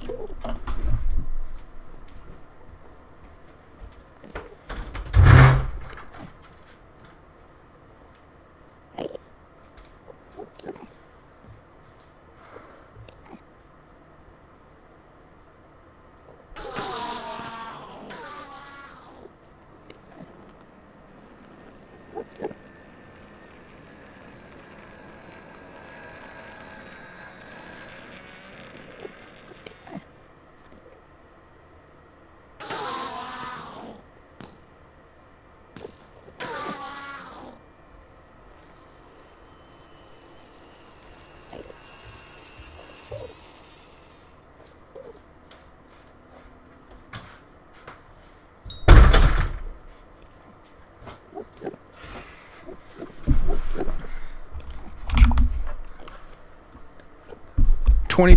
Twenty,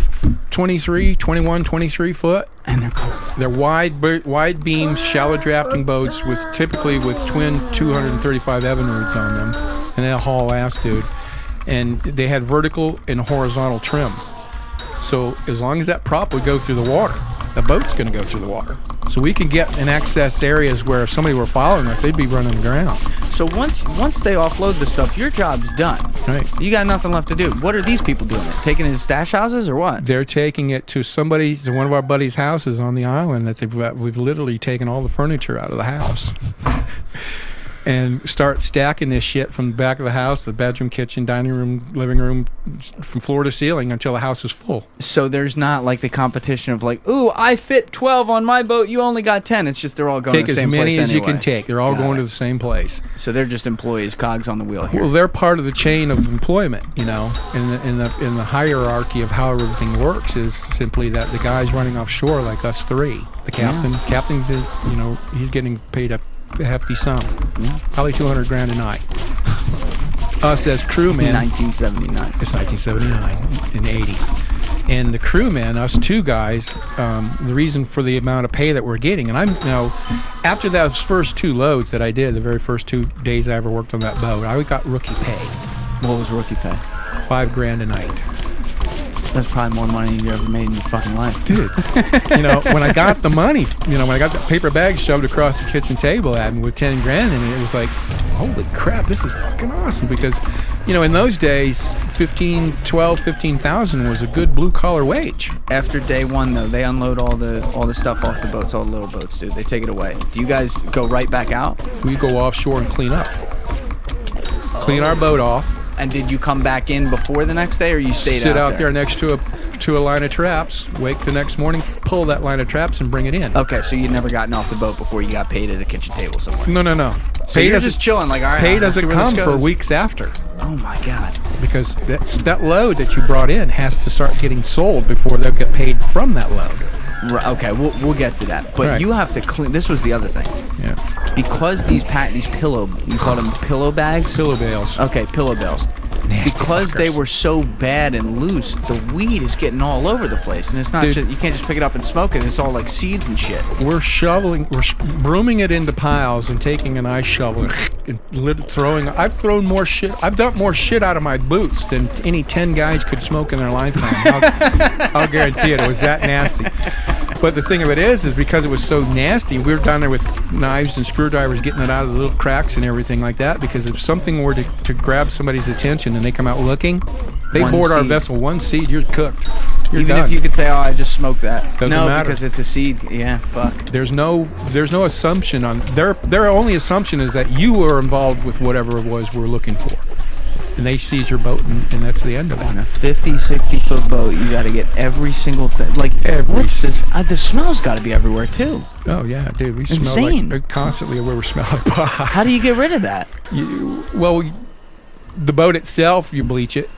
23, 21, 23 foot. And they're cold. They're wide beam, shallow drafting boats with typically with twin 235 Evinrudes on them, and they'll haul ass, dude. And they had vertical and horizontal trim. So as long as that prop would go through the water, the boat's going to go through the water. So we can get and access areas where if somebody were following us, they'd be running aground. So once they offload the stuff, your job's done. Right. You got nothing left to do. What are these people doing? Taking it to stash houses or what? They're taking it to one of our buddies' houses on the island that we've literally taken all the furniture out of the house. And start stacking this shit from the back of the house, the bedroom, kitchen, dining room, living room, from floor to ceiling until the house is full. So there's not like the competition of like, ooh, I fit 12 on my boat, you only got 10. It's just they're all going to the same place Take as many as you anyway. can take. They're all Got going it. to the same place. So they're just employees, cogs on the wheel here. Well, they're part of the chain of employment, you know, in the hierarchy of how everything works is simply that the guys running offshore, like us three, the captain's, you know, he's getting paid a hefty sum, probably $200 grand a night. Us as crewmen, 1979. it's 1979 in the 80s, and the crewmen, us two guys, the reason for the amount of pay that we're getting, and I'm now after those first two loads that I did, the very first 2 days I ever worked on that boat, I got rookie pay. What was rookie pay? $5 grand a night. That's probably more money you ever made in your fucking life. Dude, you know, when I got the money, you know, when I got the paper bag shoved across the kitchen table at me with 10 grand in it, it was like, holy crap, this is fucking awesome. Because, you know, in those days, 15,000 was a good blue collar wage. After day one, though, they unload all the stuff off the boats, all the little boats, dude. They take it away. Do you guys go right back out? We go offshore and clean up. Clean our boat off. And did you come back in before the next day, or you stayed Sit out out there next to a line of traps, wake the next morning, pull that line of traps and bring it in. Okay, so you'd never gotten off the boat before you got paid at a kitchen table somewhere. No. So you're just chilling, like, all right. Pay let's see doesn't where this come for goes. weeks after. Oh my God. Because that load that you brought in has to start getting sold before they'll get paid from that load. Right, okay, we'll get to that. But Right. you have to clean. This was the other thing. Yeah. Because these pillow, you call them pillow bags? Pillow bales. Okay, pillow bales. Nasty Because they fuckers. were so bad and loose, the weed is getting all over the place, and it's not Dude. just, you can't just pick it up and smoke it. It's all like seeds and shit. We're brooming it into piles and taking an ice shovel and throwing. I've thrown more shit. I've dumped more shit out of my boots than any 10 guys could smoke in their lifetime. I'll guarantee it. It was that nasty. But the thing of it is because it was so nasty, we were down there with knives and screwdrivers getting it out of the little cracks and everything like that. Because if something were to grab somebody's attention and they come out looking, they One board our seed. vessel one seed, you're cooked. You're Even done. if you could say, oh, I just smoked that. Doesn't no, matter. because it's a seed. Yeah, fuck. There's no assumption on their only assumption is that you were involved with whatever it was we're looking for, and they seize your boat and that's the end of On it. a 50, 60-foot boat, you got to get every single thing. Like, what's this? The smell's got to be everywhere, too. Oh yeah, dude, we Insane. smell like constantly where we're smelling. How do you get rid of that? The boat itself, you bleach it,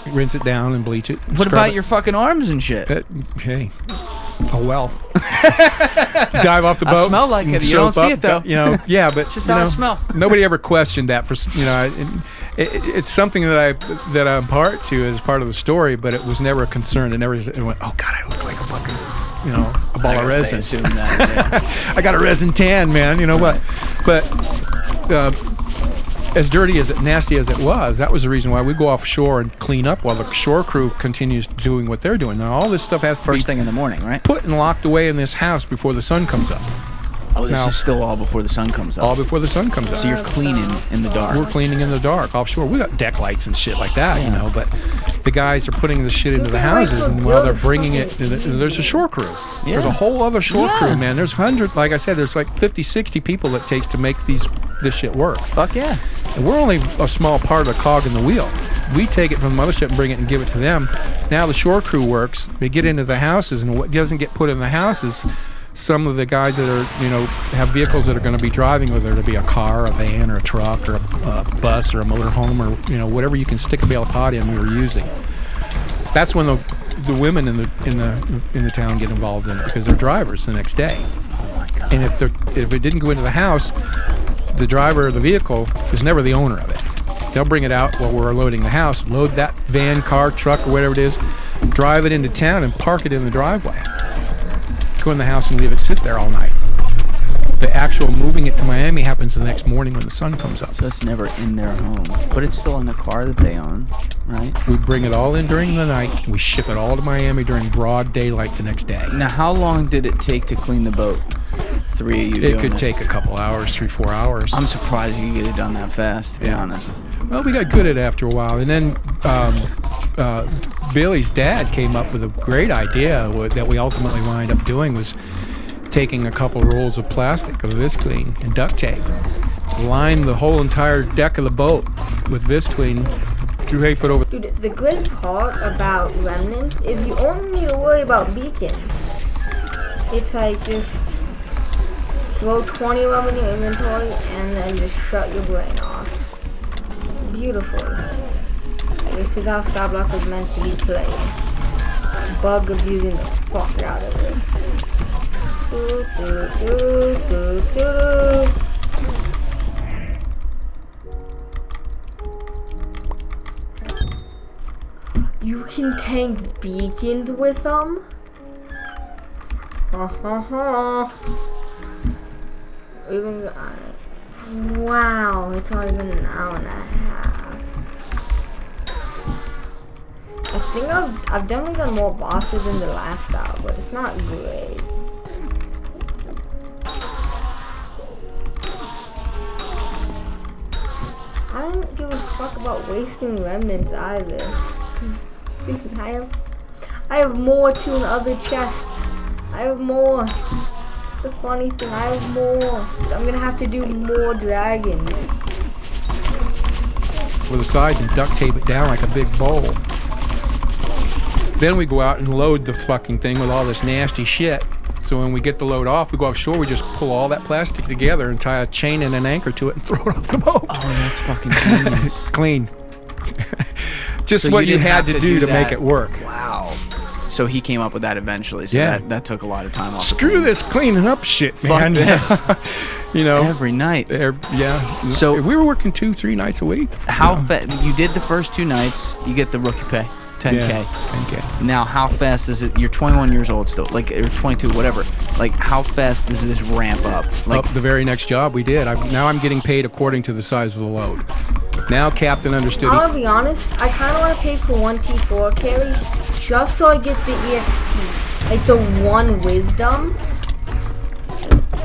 rinse it down and bleach it. What scrub about it. your fucking arms and shit? Hey. Oh well. Dive off the I boat. smell like and it. You don't soap see up, it, though. You know, yeah, but It's just you how I know, smell. Nobody ever questioned that. It's something that I'm part to as part of the story, but it was never a concern. It went, oh god, I look like a fucking, you know, a ball of resin. Assume that. Yeah. I got a resin tan, man. You know what? But as dirty as nasty as it was, that was the reason why we go offshore and clean up while the shore crew continues doing what they're doing. Now all this stuff has to First be thing in the morning, right? put and locked away in this house before the sun comes up. Oh, this Now- is still all before the sun comes up. All before the sun comes up. So you're cleaning in the dark. We're cleaning in the dark offshore. We got deck lights and shit like that, you know. But the guys are putting the shit into the houses, and while they're bringing it, there's a shore crew. Yeah. There's a whole other shore Yeah. crew, man. There's like I said, there's like 50, 60 people it takes to make this shit work. Fuck yeah. And we're only a small part of the cog in the wheel. We take it from the mothership and bring it and give it to them. Now the shore crew works. They get into the houses, and what doesn't get put in the houses, some of the guys that are, you know, have vehicles that are going to be driving, whether it be a car, a van, or a truck, or a bus, or a motorhome, or, you know, whatever you can stick a bale of pot in, we were using. That's when the women in the town get involved in it, because they're drivers the next day. And if it didn't go into the house, the driver of the vehicle is never the owner of it. They'll bring it out while we're loading the house, load that van, car, truck, or whatever it is, drive it into town, and park it in the driveway. Go in the house and leave it sit there all night. The actual moving it to Miami happens the next morning when the sun comes up. So it's never in their home, but it's still in the car that they own, right? We bring it all in during the night, and we ship it all to Miami during broad daylight the next day. Now, how long did it take to clean the boat? 3 of you It doing could take a couple hours, 3-4 hours. I'm surprised you could get it done that fast, to be honest. Well, we got good at it after a while, and then Billy's dad came up with a great idea that we ultimately wind up doing, was taking a couple rolls of plastic of Visclean and duct tape, line the whole entire deck of the boat with Visclean, drape it over. Dude, the great part about remnants is you only need to worry about beacons. It's like just throw 20 of them in your inventory and then just shut your brain off. It's beautiful. This is how Skyblock was meant to be played. Bug abusing the fuck out of it. Do, do, do, do, do. You can tank beacons with them? Wow, it's only been an hour and a half. I think I've definitely done more bosses in the last hour, but it's not great. I don't give a fuck about wasting remnants either. 'Cause I have more to in other chests. I have more. It's the funny thing, I have more. I'm gonna have to do more dragons. With the sides and duct tape it down like a big bowl. Then we go out and load the fucking thing with all this nasty shit. So when we get the load off, we go offshore, we just pull all that plastic together and tie a chain and an anchor to it and throw it off the boat. Oh, that's fucking genius. Clean. Just So what you didn't had have to do to that. make it work. Wow. So he came up with that eventually. So Yeah. that took a lot of time off. Screw this cleaning up shit, Fuck man. this. You know, Every night. yeah. So- we were working 2-3 nights a week. How you know. you did the first 2 nights, you get the rookie pay, 10K. Yeah, 10K. Now, how fast is it? You're 21 years old still, like, or 22, whatever. Like, how fast does this ramp up? Like, Up the very next job we did. Now I'm getting paid according to the size of the load. Now Captain understood. I'll be honest, I kind of want to pay for 1 T4 carry just so I get the EXP. Like the 1 wisdom.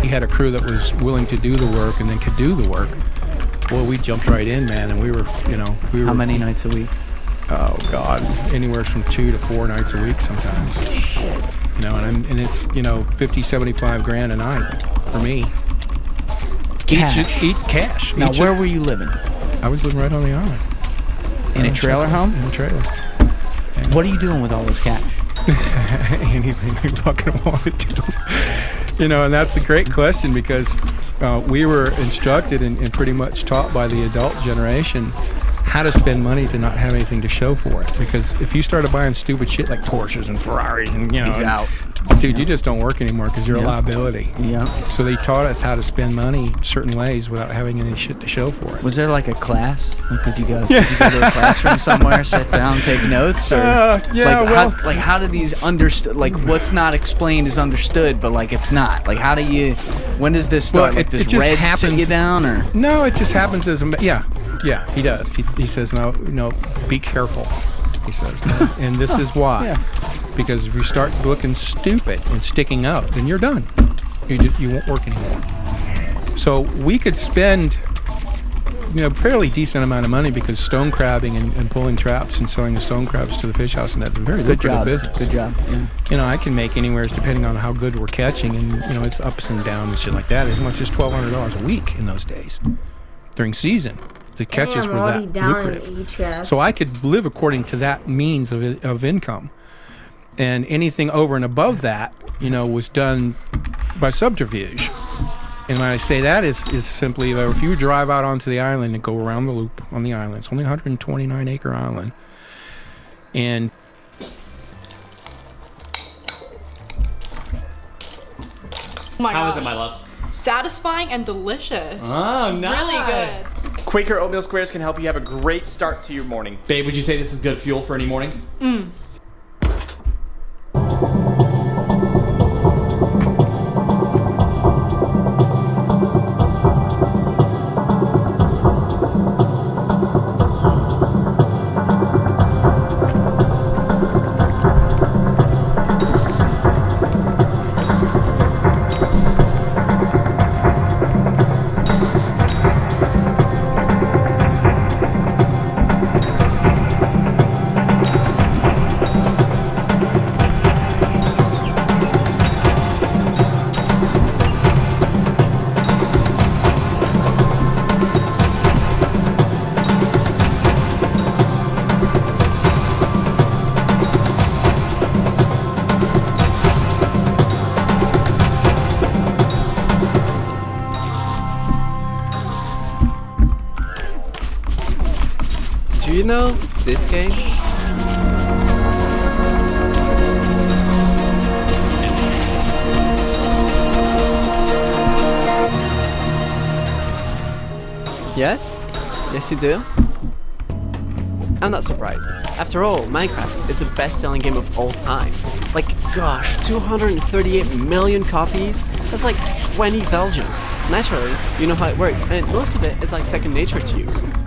He had a crew that was willing to do the work and then could do the work. Well, we jumped right in, man, and we were. how many nights a week? Oh God, anywhere from 2 to 4 nights a week sometimes. You know, and it's 50, 75 grand a night for me. Cash. Eat cash. Now, where were you living? I was living right on the island. In a trailer home? In a trailer. What are you doing with all this cash? Anything we fucking want to do. And that's a great question because we were instructed and pretty much taught by the adult generation how to spend money to not have anything to show for it. Because if you started buying stupid shit like Porsches and Ferraris and He's out. dude, you just don't work anymore because you're a liability. Yeah. So they taught us how to spend money certain ways without having any shit to show for it. Was there like a class? Like, did you go to a classroom somewhere, sit down, take notes, or how do these understood? Like, what's not explained is understood, but like it's not. Like, how do you? When does this start? Well, like, does it just red happens. sit you down, or No, it just happens as Yeah, he does. He says, no, be careful. He says, no. And this is why. Because if you start looking stupid and sticking out, then you're done. You won't work anymore. So we could spend, fairly decent amount of money because stone crabbing and pulling traps and selling the stone crabs to the fish house, and that's a very lucrative business. Good job. Yeah. I can make anywhere, depending on how good we're catching, and it's ups and downs and shit like that, as much as $1,200 a week in those days during season. The catches were that lucrative. So I could live according to that means of income, and anything over and above that, was done by subterfuge. And when I say that, is simply that if you drive out onto the island and go around the loop on the island, it's only 129-acre island, and How is it, my love? Satisfying and delicious. Oh, nice. Really good. Quaker Oatmeal Squares can help you have a great start to your morning. Babe, would you say this is good fuel for any morning? Do you know this game? Yes? Yes, you do? I'm not surprised. After all, Minecraft is the best-selling game of all time. Like, gosh, 238 million copies? That's like 20 Belgians. Naturally, you know how it works, and most of it is like second nature to you.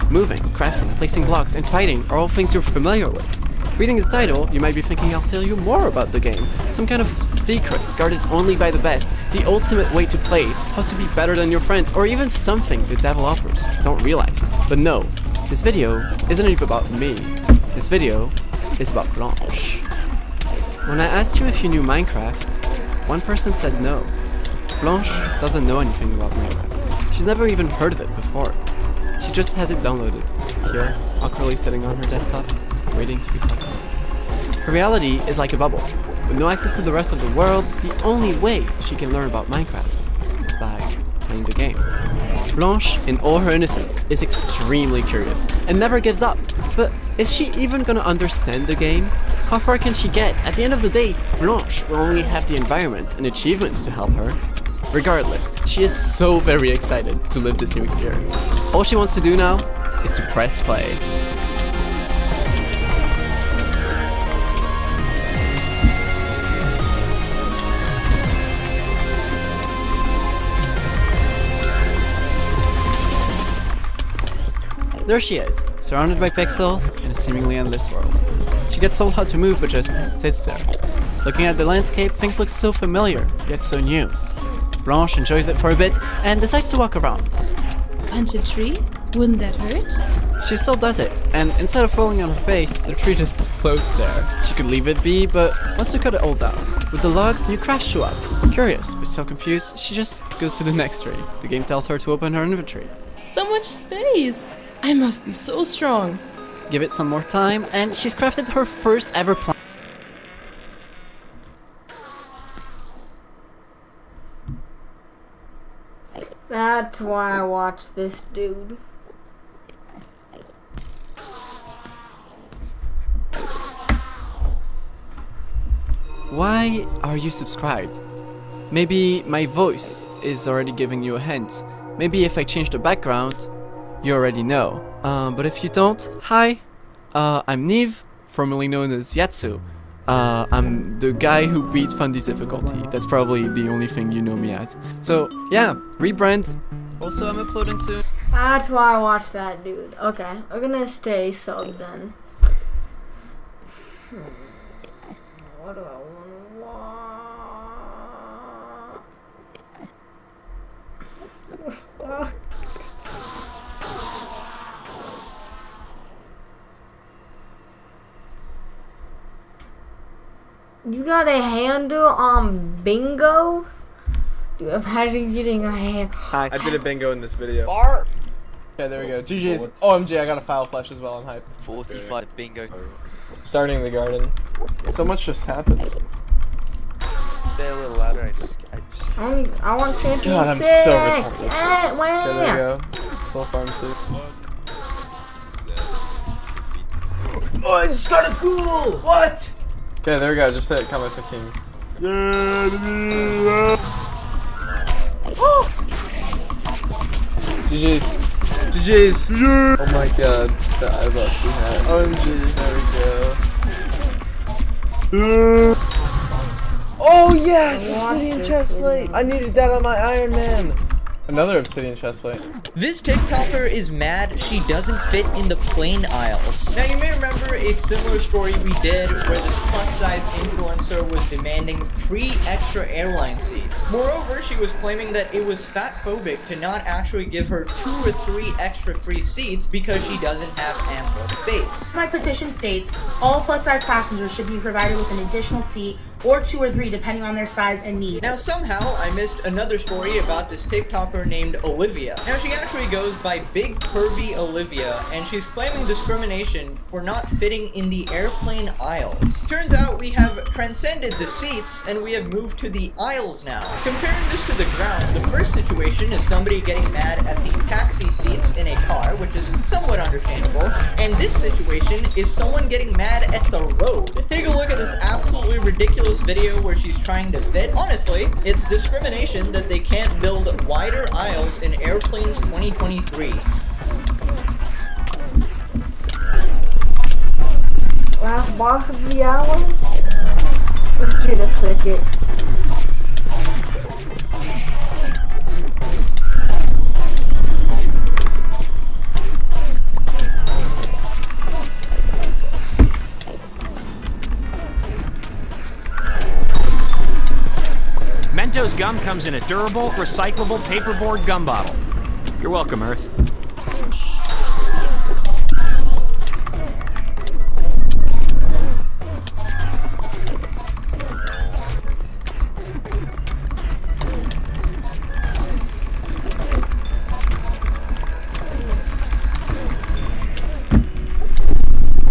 Moving, crafting, placing blocks, and fighting are all things you're familiar with. Reading the title, you might be thinking I'll tell you more about the game. Some kind of secret, guarded only by the best, the ultimate way to play, how to be better than your friends, or even something the developers don't realize. But no, this video isn't even about me. This video is about Blanche. When I asked you if you knew Minecraft, one person said no. Blanche doesn't know anything about Minecraft. She's never even heard of it before. She just has it downloaded, here, awkwardly sitting on her desktop, waiting to be plugged in. Her reality is like a bubble. With no access to the rest of the world, the only way she can learn about Minecraft is by playing the game. Blanche, in all her innocence, is extremely curious and never gives up. But is she even gonna understand the game? How far can she get? At the end of the day, Blanche will only have the environment and achievements to help her. Regardless, she is so very excited to live this new experience. All she wants to do now is to press play. There she is, surrounded by pixels in a seemingly endless world. She gets told how to move but just sits there. Looking at the landscape, things look so familiar, yet so new. Blanche enjoys it for a bit and decides to walk around. Punch a tree? Wouldn't that hurt? She still does it, and instead of falling on her face, the tree just floats there. She could leave it be, but wants to cut it all down. With the logs, new crafts show up. Curious, but still confused, she just goes to the next tree. The game tells her to open her inventory. So much space! I must be so strong. Give it some more time, and she's crafted her first ever plant. That's why I watch this dude. Why are you subscribed? Maybe my voice is already giving you a hint. Maybe if I change the background, you already know. But if you don't, hi, I'm Niv, formerly known as Yatsu. I'm the guy who beat Fundy's difficulty. That's probably the only thing you know me as. So yeah, rebrand, Also, I'm uploading soon. That's why I watched that, dude. Okay, we're gonna stay subbed then. What do I want to watch? You got a handle on bingo? Dude, imagine getting a hand. Hi. I did a bingo in this video. Bar. Okay, there we go. GG's. OMG, I got a foul flash as well. I'm hyped. 45 bingo. Starting the garden. So much just happened. Stay a little louder. I want championship. God, I'm so retarded. Okay, there we go. Full farm suit. Oh, I just got a ghoul! What? Okay, there we go. Just hit combat 15. GG's. GG's. Oh my god. The eyebutt we had. OMG. There we go. Oh yes! Obsidian chestplate! I needed that on my Iron Man! Another obsidian chestplate. This TikToker is mad she doesn't fit in the plane aisles. Now you may remember a similar story we did where this plus-size influencer was demanding free extra airline seats. Moreover, she was claiming that it was fat-phobic to not actually give her 2 or 3 extra free seats because she doesn't have ample space. My petition states, all plus-size passengers should be provided with an additional seat or 2 or 3 depending on their size and need. Now somehow I missed another story about this TikToker named Olivia. Now she actually goes by Big Curvy Olivia, and she's claiming discrimination for not fitting in the airplane aisles. Turns out we have transcended the seats and we have moved to the aisles now. Comparing this to the ground, the first situation is somebody getting mad at the taxi seats in a car, which is somewhat understandable, and this situation is someone getting mad at the road. Take a look at this absolutely ridiculous video where she's trying to fit. Honestly, it's discrimination that they can't build wider aisles in airplanes 2023. Last boss of the hour? Let's do the click it. Mentos gum comes in a durable, recyclable paperboard gum bottle. You're welcome, Earth.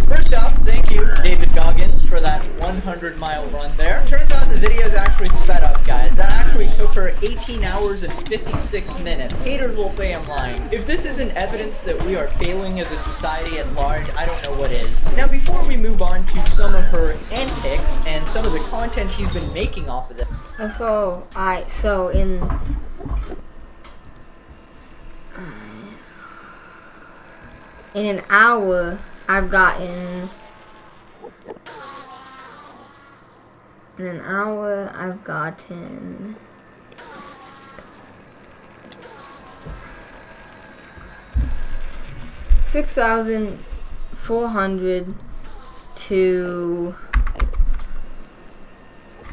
First off, thank you, David Goggins, for that 100-mile run there. Turns out the video is actually sped up, guys. That actually took her 18 hours and 56 minutes. Haters will say I'm lying. If this isn't evidence that we are failing as a society at large, I don't know what is. Now, before we move on to some of her antics and some of the content she's been making off of this. Let's go. Alright, so in an hour, I've gotten 6,400 to,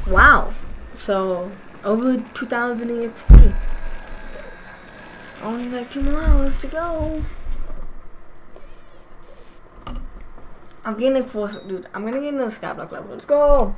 wow, so over 2,000 EXP. Only like 2 more hours to go. I'm getting a force, dude. I'm gonna get another Skyblock level. Let's go.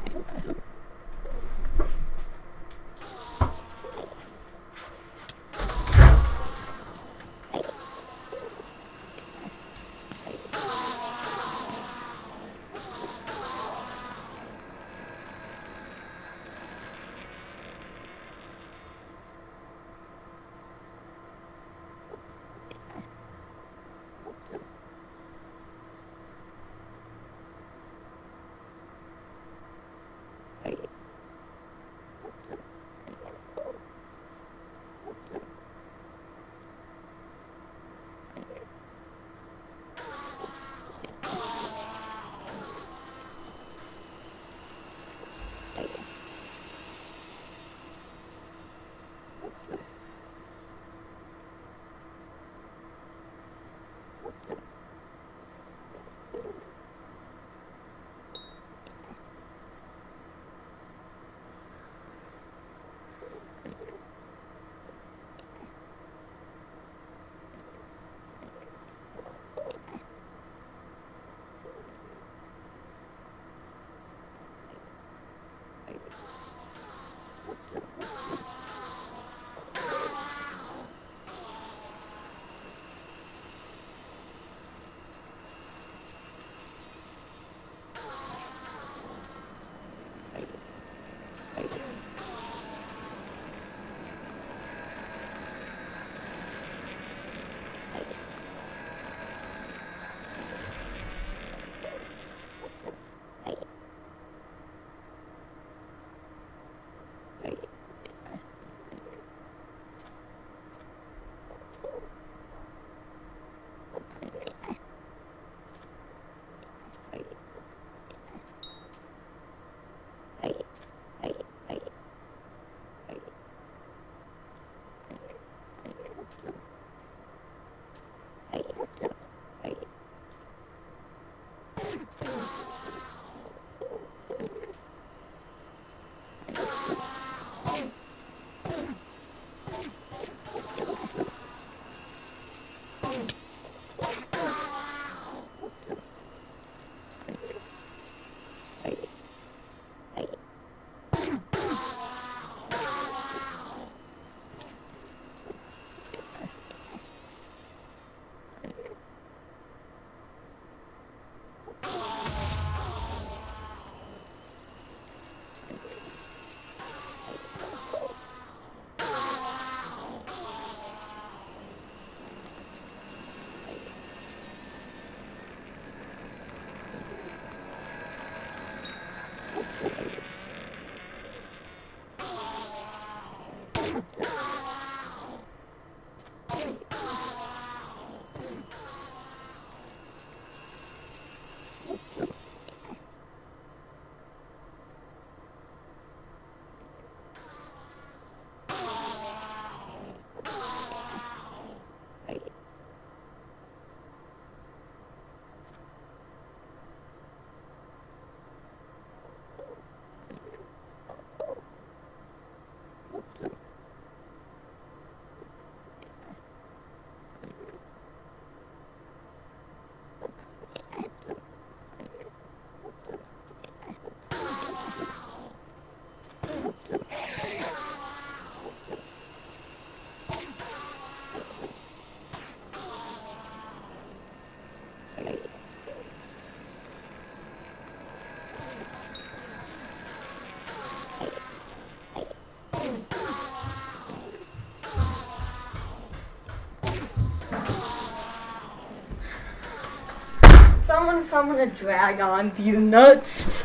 Someone to drag on these nuts.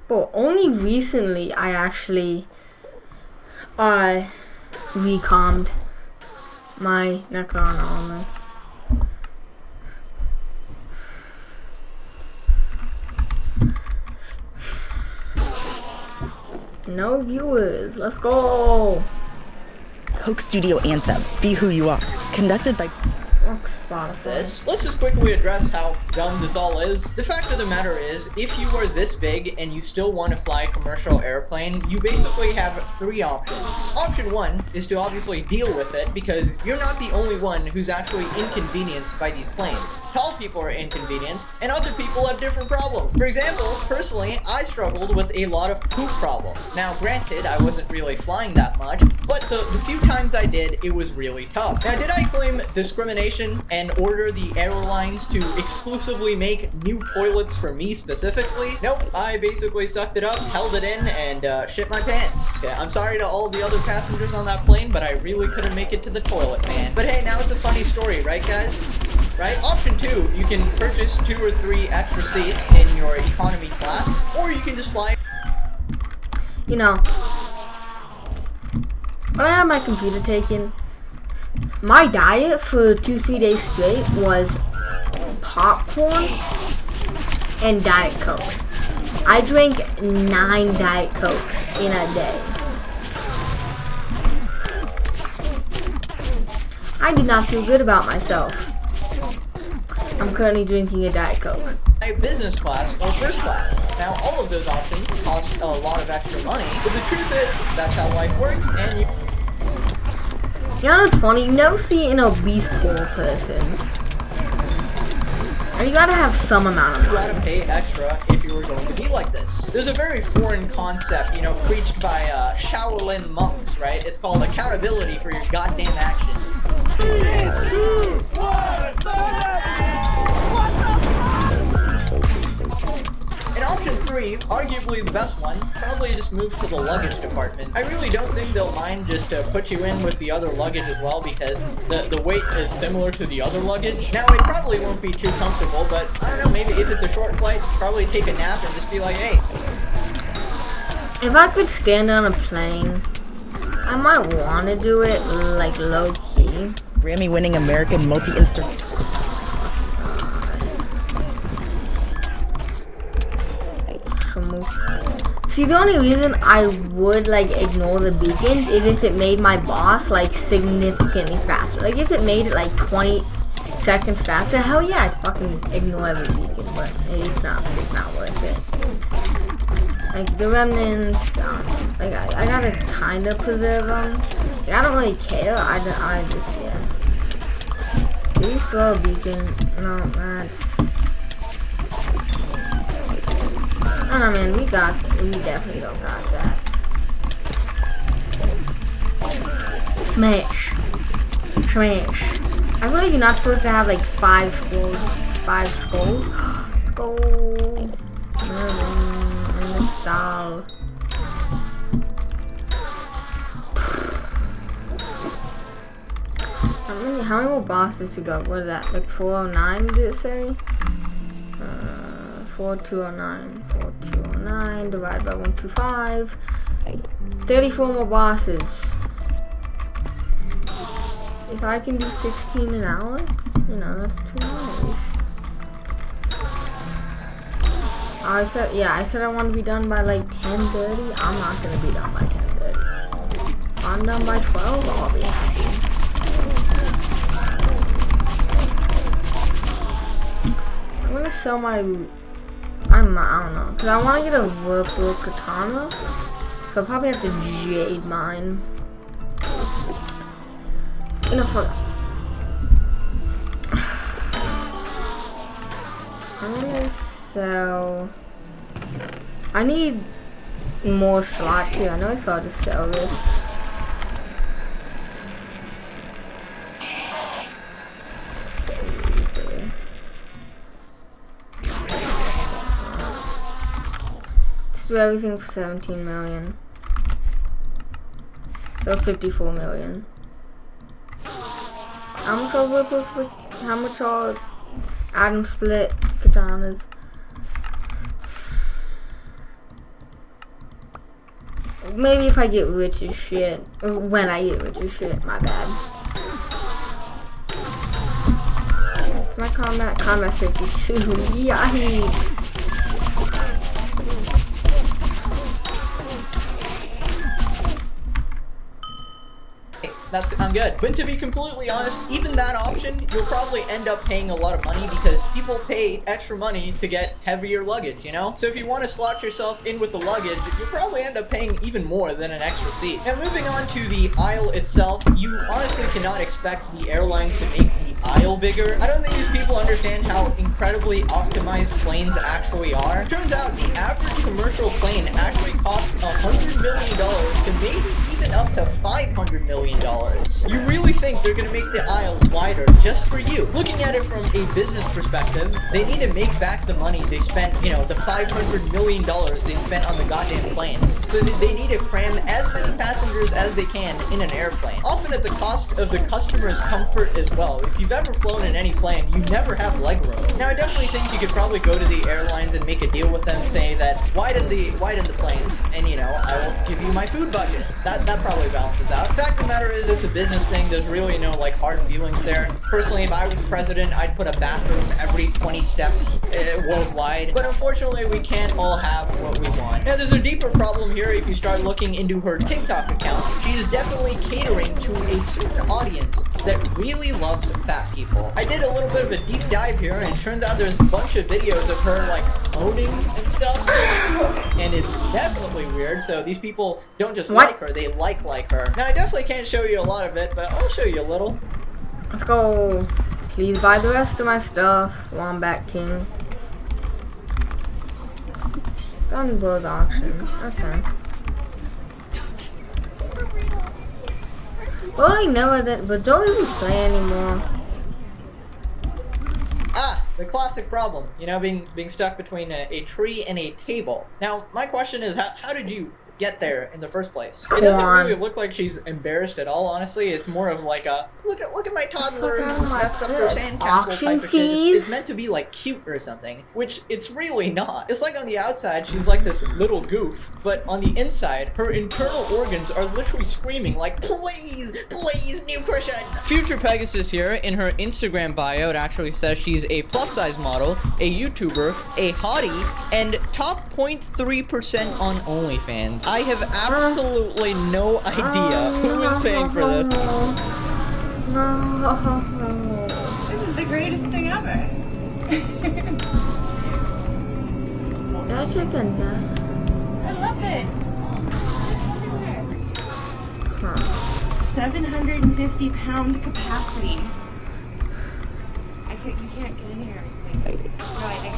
But only recently I actually recommed my Necron armor. No viewers, let's go. Coke Studio Anthem, Be Who You Are, conducted by Let's just quickly address how dumb this all is. The fact of the matter is, if you are this big and you still want to fly a commercial airplane, you basically have three options. Option one is to obviously deal with it because you're not the only one who's actually inconvenienced by these planes. Tall people are inconvenienced, and other people have different problems. For example, personally, I struggled with a lot of poop problems. Now, granted, I wasn't really flying that much, but the few times I did, it was really tough. Now, did I claim discrimination and order the airlines to exclusively make new toilets for me specifically? Nope, I basically sucked it up, held it in, and shit my pants. Okay, I'm sorry to all the other passengers on that plane, but I really couldn't make it to the toilet, man. But hey, now it's a funny story, right guys? Right? Option 2, you can purchase 2 or 3 extra seats in your economy class, or you can just fly. You know, when I had my computer taken, my diet for 2-3 days straight was popcorn and Diet Coke. I drank 9 Diet Coke in a day. I did not feel good about myself. I'm currently drinking a Diet Coke. Business class or first class. Now, all of those options cost a lot of extra money, but the truth is, that's how life works, and you know what's funny? You never see an obese poor person. Or you gotta have some amount of money. You gotta pay extra if you were going to be like this. There's a very foreign concept, you know, preached by Shaolin monks, right? It's called accountability for your goddamn actions. 3, 2, 1, and option 3, arguably the best one, probably just move to the luggage department. I really don't think they'll mind just to put you in with the other luggage as well because the weight is similar to the other luggage. Now, it probably won't be too comfortable, but I don't know, maybe if it's a short flight, probably take a nap and just be like, hey. If I could stand on a plane, I might want to do it like low-key. Grammy-winning American multi-instrument. See, the only reason I would like ignore the beacon is if it made my boss like significantly faster. Like if it made it like 20 seconds faster, hell yeah, I'd fucking ignore every beacon, but it's not worth it. Like the remnants, like I gotta kind of preserve them. Like, I don't really care. I just yeah. Do you throw a beacon? No, that's. I don't know, man. We definitely don't got that. Smash. Smash. I feel like you're not supposed to have like 5 skulls. 5 skulls. Let's go. In the style. How many more bosses to go? What is that? Like 409? Did it say? 4209. 4209 divided by 125. 34 more bosses. If I can do 16 an hour, you know, that's too much. I said I want to be done by like 10:30. I'm not gonna be done by 10:30. If I'm done by 12, I'll be happy. I'm gonna sell my. I don't know, cause I want to get a Whirlpool katana, so I'll probably have to jade mine. I'm gonna sell. I need more slots here. I know so I'll just sell this. Just do everything for 17 million. So 54 million. How much are Atom Split katanas? Maybe if I get rich as shit. Or when I get rich as shit, my bad. My combat 52. Yikes. I'm good. But to be completely honest, even that option, you'll probably end up paying a lot of money because people pay extra money to get heavier luggage, you know? So if you want to slot yourself in with the luggage, you'll probably end up paying even more than an extra seat. Now moving on to the aisle itself, you honestly cannot expect the airlines to make the aisle bigger. I don't think these people understand how incredibly optimized planes actually are. Turns out the average commercial plane actually costs $100 million to maybe even up to $500 million. You really think they're gonna make the aisles wider just for you? Looking at it from a business perspective, they need to make back the money they spent, you know, the $500 million they spent on the goddamn plane. So they need to cram as many passengers as they can in an airplane. Often at the cost of the customer's comfort as well. If you've ever flown in any plane, you never have legroom. Now I definitely think you could probably go to the airlines and make a deal with them, say that widen the planes, and you know, I will give you my food budget. That probably balances out. The fact of the matter is, it's a business thing. There's really no like hard feelings there. Personally, if I was president, I'd put a bathroom every 20 steps worldwide. But unfortunately, we can't all have what we want. Now, there's a deeper problem here if you start looking into her TikTok account. She is definitely catering to a certain audience that really loves fat people. I did a little bit of a deep dive here, and it turns out there's a bunch of videos of her like owning and stuff, and it's definitely weird. So these people don't just like her, they like her. Now I definitely can't show you a lot of it, but I'll show you a little. Let's go. Please buy the rest of my stuff. Wombat King. Gunboard auction. Okay. Well, I never did, but don't even play anymore. Ah, the classic problem, you know, being stuck between a tree and a table. Now, my question is, how did you get there in the first place. Come It doesn't on. really look like she's embarrassed at all, honestly. It's more of like a, look at my toddler Fuck out who of my messed up their face. sandcastle Auction type of shit. fees? It's meant to be like cute or something, which it's really not. It's like on the outside, she's like this little goof, but on the inside, her internal organs are literally screaming like, please, please, new person. Future Pegasus here, in her Instagram bio, it actually says she's a plus-size model, a YouTuber, a hottie, and top 0.3% on OnlyFans. I have absolutely no idea who is paying for this. No. This is the greatest thing ever. That's a good one. I love this. Huh. 750-pound capacity. You can't get in here. No, I think.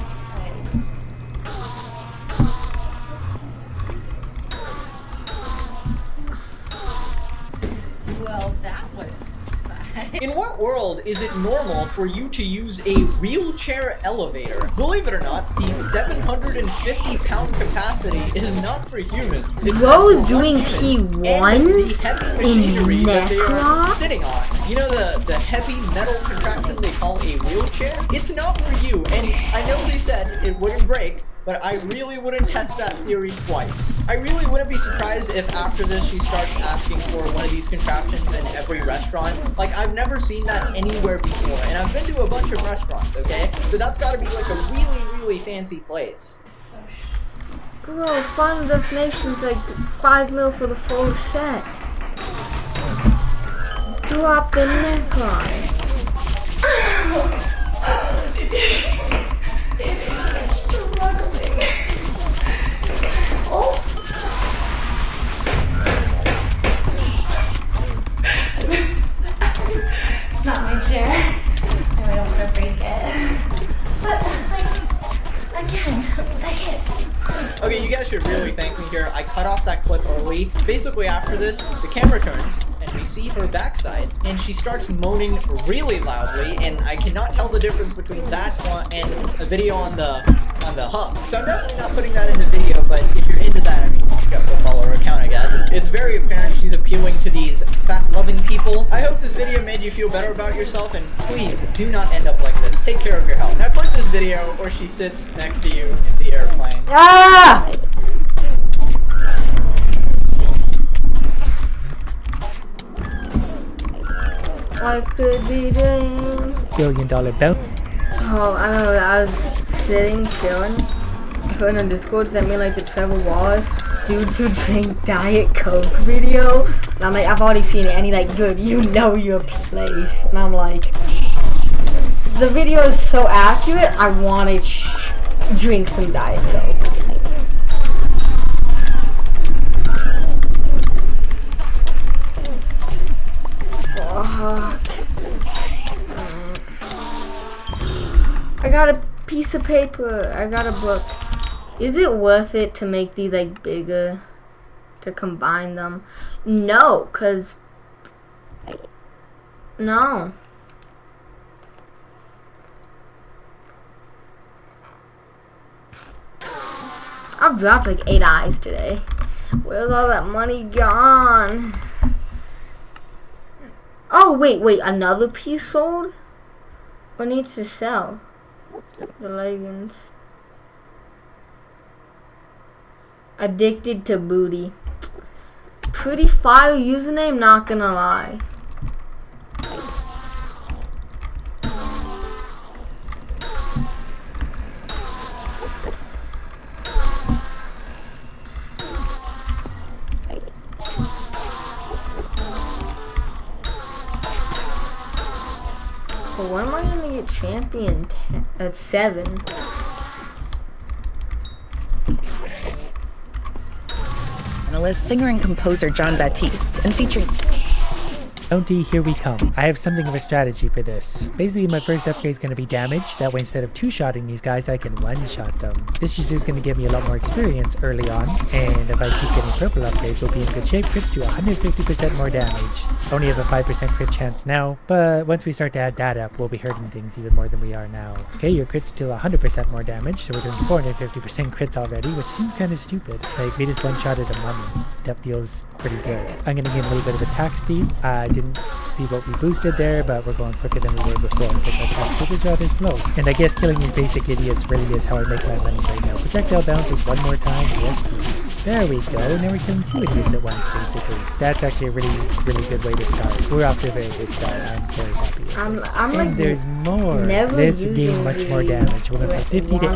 Well, that was fun. In what world is it normal for you to use a wheelchair elevator? Believe it or not, the 750-pound capacity is not for humans. It's Rose not for doing humans. T1s And the heavy machinery in that they are Necroc? sitting on. You know the heavy metal contraption they call a wheelchair? It's not for you, and I know they said it wouldn't break, but I really wouldn't test that theory twice. I really wouldn't be surprised if after this she starts asking for one of these contraptions in every restaurant. Like, I've never seen that anywhere before, and I've been to a bunch of restaurants, okay? So that's gotta be like a really, really fancy place. Bro, Final Destination's like 5 mil for the full set. Drop the neck line. It's not my chair. I don't want to break it. But, like, again, the hips. Okay, you guys should really thank me here. I cut off that clip early. Basically, after this, the camera turns, and we see her backside, and she starts moaning really loudly, and I cannot tell the difference between that one and a video on the hub. So I'm definitely not putting that in the video, but if you're into that, I mean, you gotta go follow her account, I guess. It's very apparent she's appealing to these fat-loving people. I hope this video made you feel better about yourself, and please do not end up like this. Take care of your health. Now click this video, or she sits next to you in the airplane. Ah! I could be dreams. $1 billion bill. Oh, I know. I was sitting, chilling. Put in Discord, sent me like the Trevor Wallace dudes who drink Diet Coke video. And I'm like, I've already seen it. And he's like, good, you know your place. And I'm like, the video is so accurate. I want to drink some Diet Coke. Fuck. I got a piece of paper. I got a book. Is it worth it to make these like bigger? To combine them? No, cause no. I've dropped like 8 eyes today. Where's all that money gone? Oh, wait, another piece sold? What needs to sell? The leggings. Addicted to booty. Pretty fire username, not gonna lie. But when am I gonna get champion at 7? Analyst, singer, and composer John Baptiste, and featuring Bounty, here we come. I have something of a strategy for this. Basically, my first upgrade is going to be damage. That way, instead of two-shotting these guys, I can one-shot them. This is just going to give me a lot more experience early on, and if I keep getting purple upgrades, we'll be in good shape. Crits to 150% more damage. Only have a 5% crit chance now, but once we start to add that up, we'll be hurting things even more than we are now. Okay, your crits to 100% more damage, so we're doing 450% crits already, which seems kind of stupid. Like, we just one-shotted a mummy. That feels pretty good. I'm going to gain a little bit of attack speed. I didn't see what we boosted there, but we're going quicker than we were before because our attack speed is rather slow. And I guess killing these basic idiots really is how I make my money right now. Projectile bounces one more time. Yes, please. There we go. Now we're killing two idiots at once, basically. That's actually a really, really good way to start. We're off to a very good start. I'm very happy with this. I'm and like there's more. Let's gain much more damage. We're going from 50 to 80.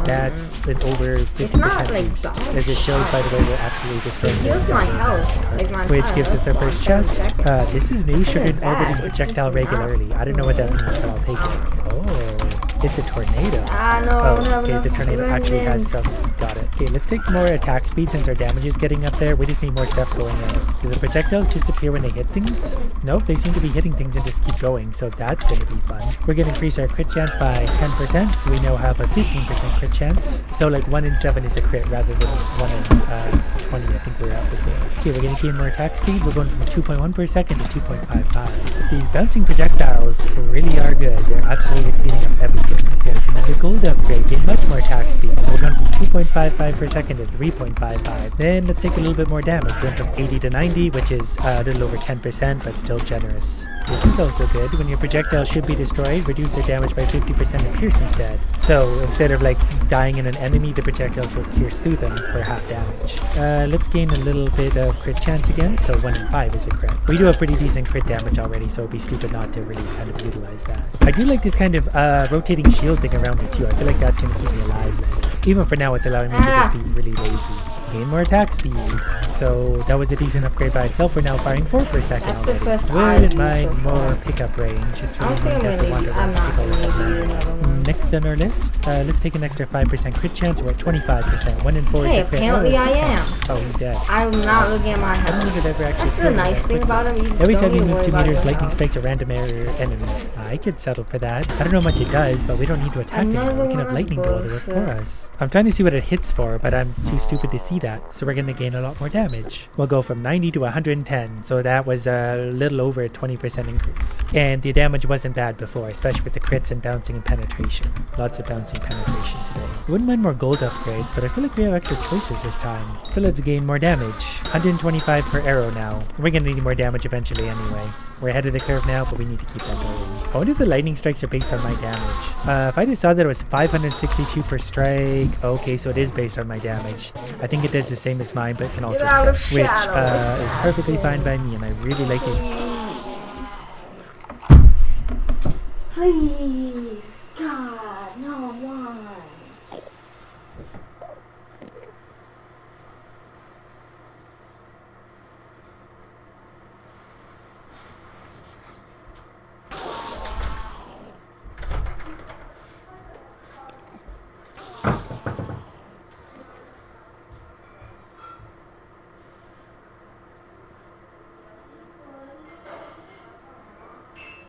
That's an over 50% boost. As it shows, by the way, we're absolutely destroying Here's my health. Like my which gives us our first chest. This is new. Sugar orbiting projectile regularly. I don't know what that means, but I'll take it. Oh, it's a tornado. No, okay, the tornado actually has some. Got it. Okay, let's take more attack speed since our damage is getting up there. We just need more stuff going in. Do the projectiles disappear when they hit things? Nope, they seem to be hitting things and just keep going, so that's going to be fun. We're going to increase our crit chance by 10%, so we now have a 15% crit chance. So like 1 in 7 is a crit rather than 1 in 20, I think we're at before. Okay, we're going to gain more attack speed. We're going from 2.1 per second to 2.55. These bouncing projectiles really are good. They're absolutely cleaning up everything. There's another gold upgrade. Gain much more attack speed. So we're going from 2.55 per second to 3.55. Then let's take a little bit more damage. Going from 80 to 90, which is a little over 10%, but still generous. This is also good. When your projectile should be destroyed, reduce their damage by 50% and pierce instead. So instead of like dying in an enemy, the projectiles will pierce through them for half damage. Let's gain a little bit of crit chance again. So 1 in 5 is a crit. We do have pretty decent crit damage already, so it'd be stupid not to really kind of utilize that. I do like this kind of rotating shield thing around me too. I feel like that's going to keep me alive later. Even for now, it's allowing me to just be really lazy. Gain more attack speed. So that was a decent upgrade by itself. We're now firing 4 per second. That's the first Wouldn't mind more pickup range. It's really next on our list, let's take an extra 5% crit chance. We're at 25%. 1 in 4 is a crit. Apparently I am. Oh, he's dead. I'm not looking at my health. I don't think I've ever actually. That's the nice thing about him. You just Every don't time you need to move worry 2 about meters, your lightning health. strikes a random enemy. I could settle for that. I don't know how much it does, but we don't need to attack anymore. We can have lightning go to work for us. I'm trying to see what it hits for, but I'm too stupid to see that. So we're going to gain a lot more damage. We'll go from 90 to 110. So that was a little over a 20% increase. And the damage wasn't bad before, especially with the crits and bouncing and penetration. Lots of bouncing penetration today. I wouldn't mind more gold upgrades, but I feel like we have extra choices this time. So let's gain more damage. 125 per arrow now. We're going to need more damage eventually anyway. We're ahead of the curve now, but we need to keep that going. I wonder if the lightning strikes are based on my damage. If I just saw that it was 562 per strike, okay, so it is based on my damage. I think it does the same as mine, but can also crit, which is perfectly fine by me, and I really like it. Please, God, no, why?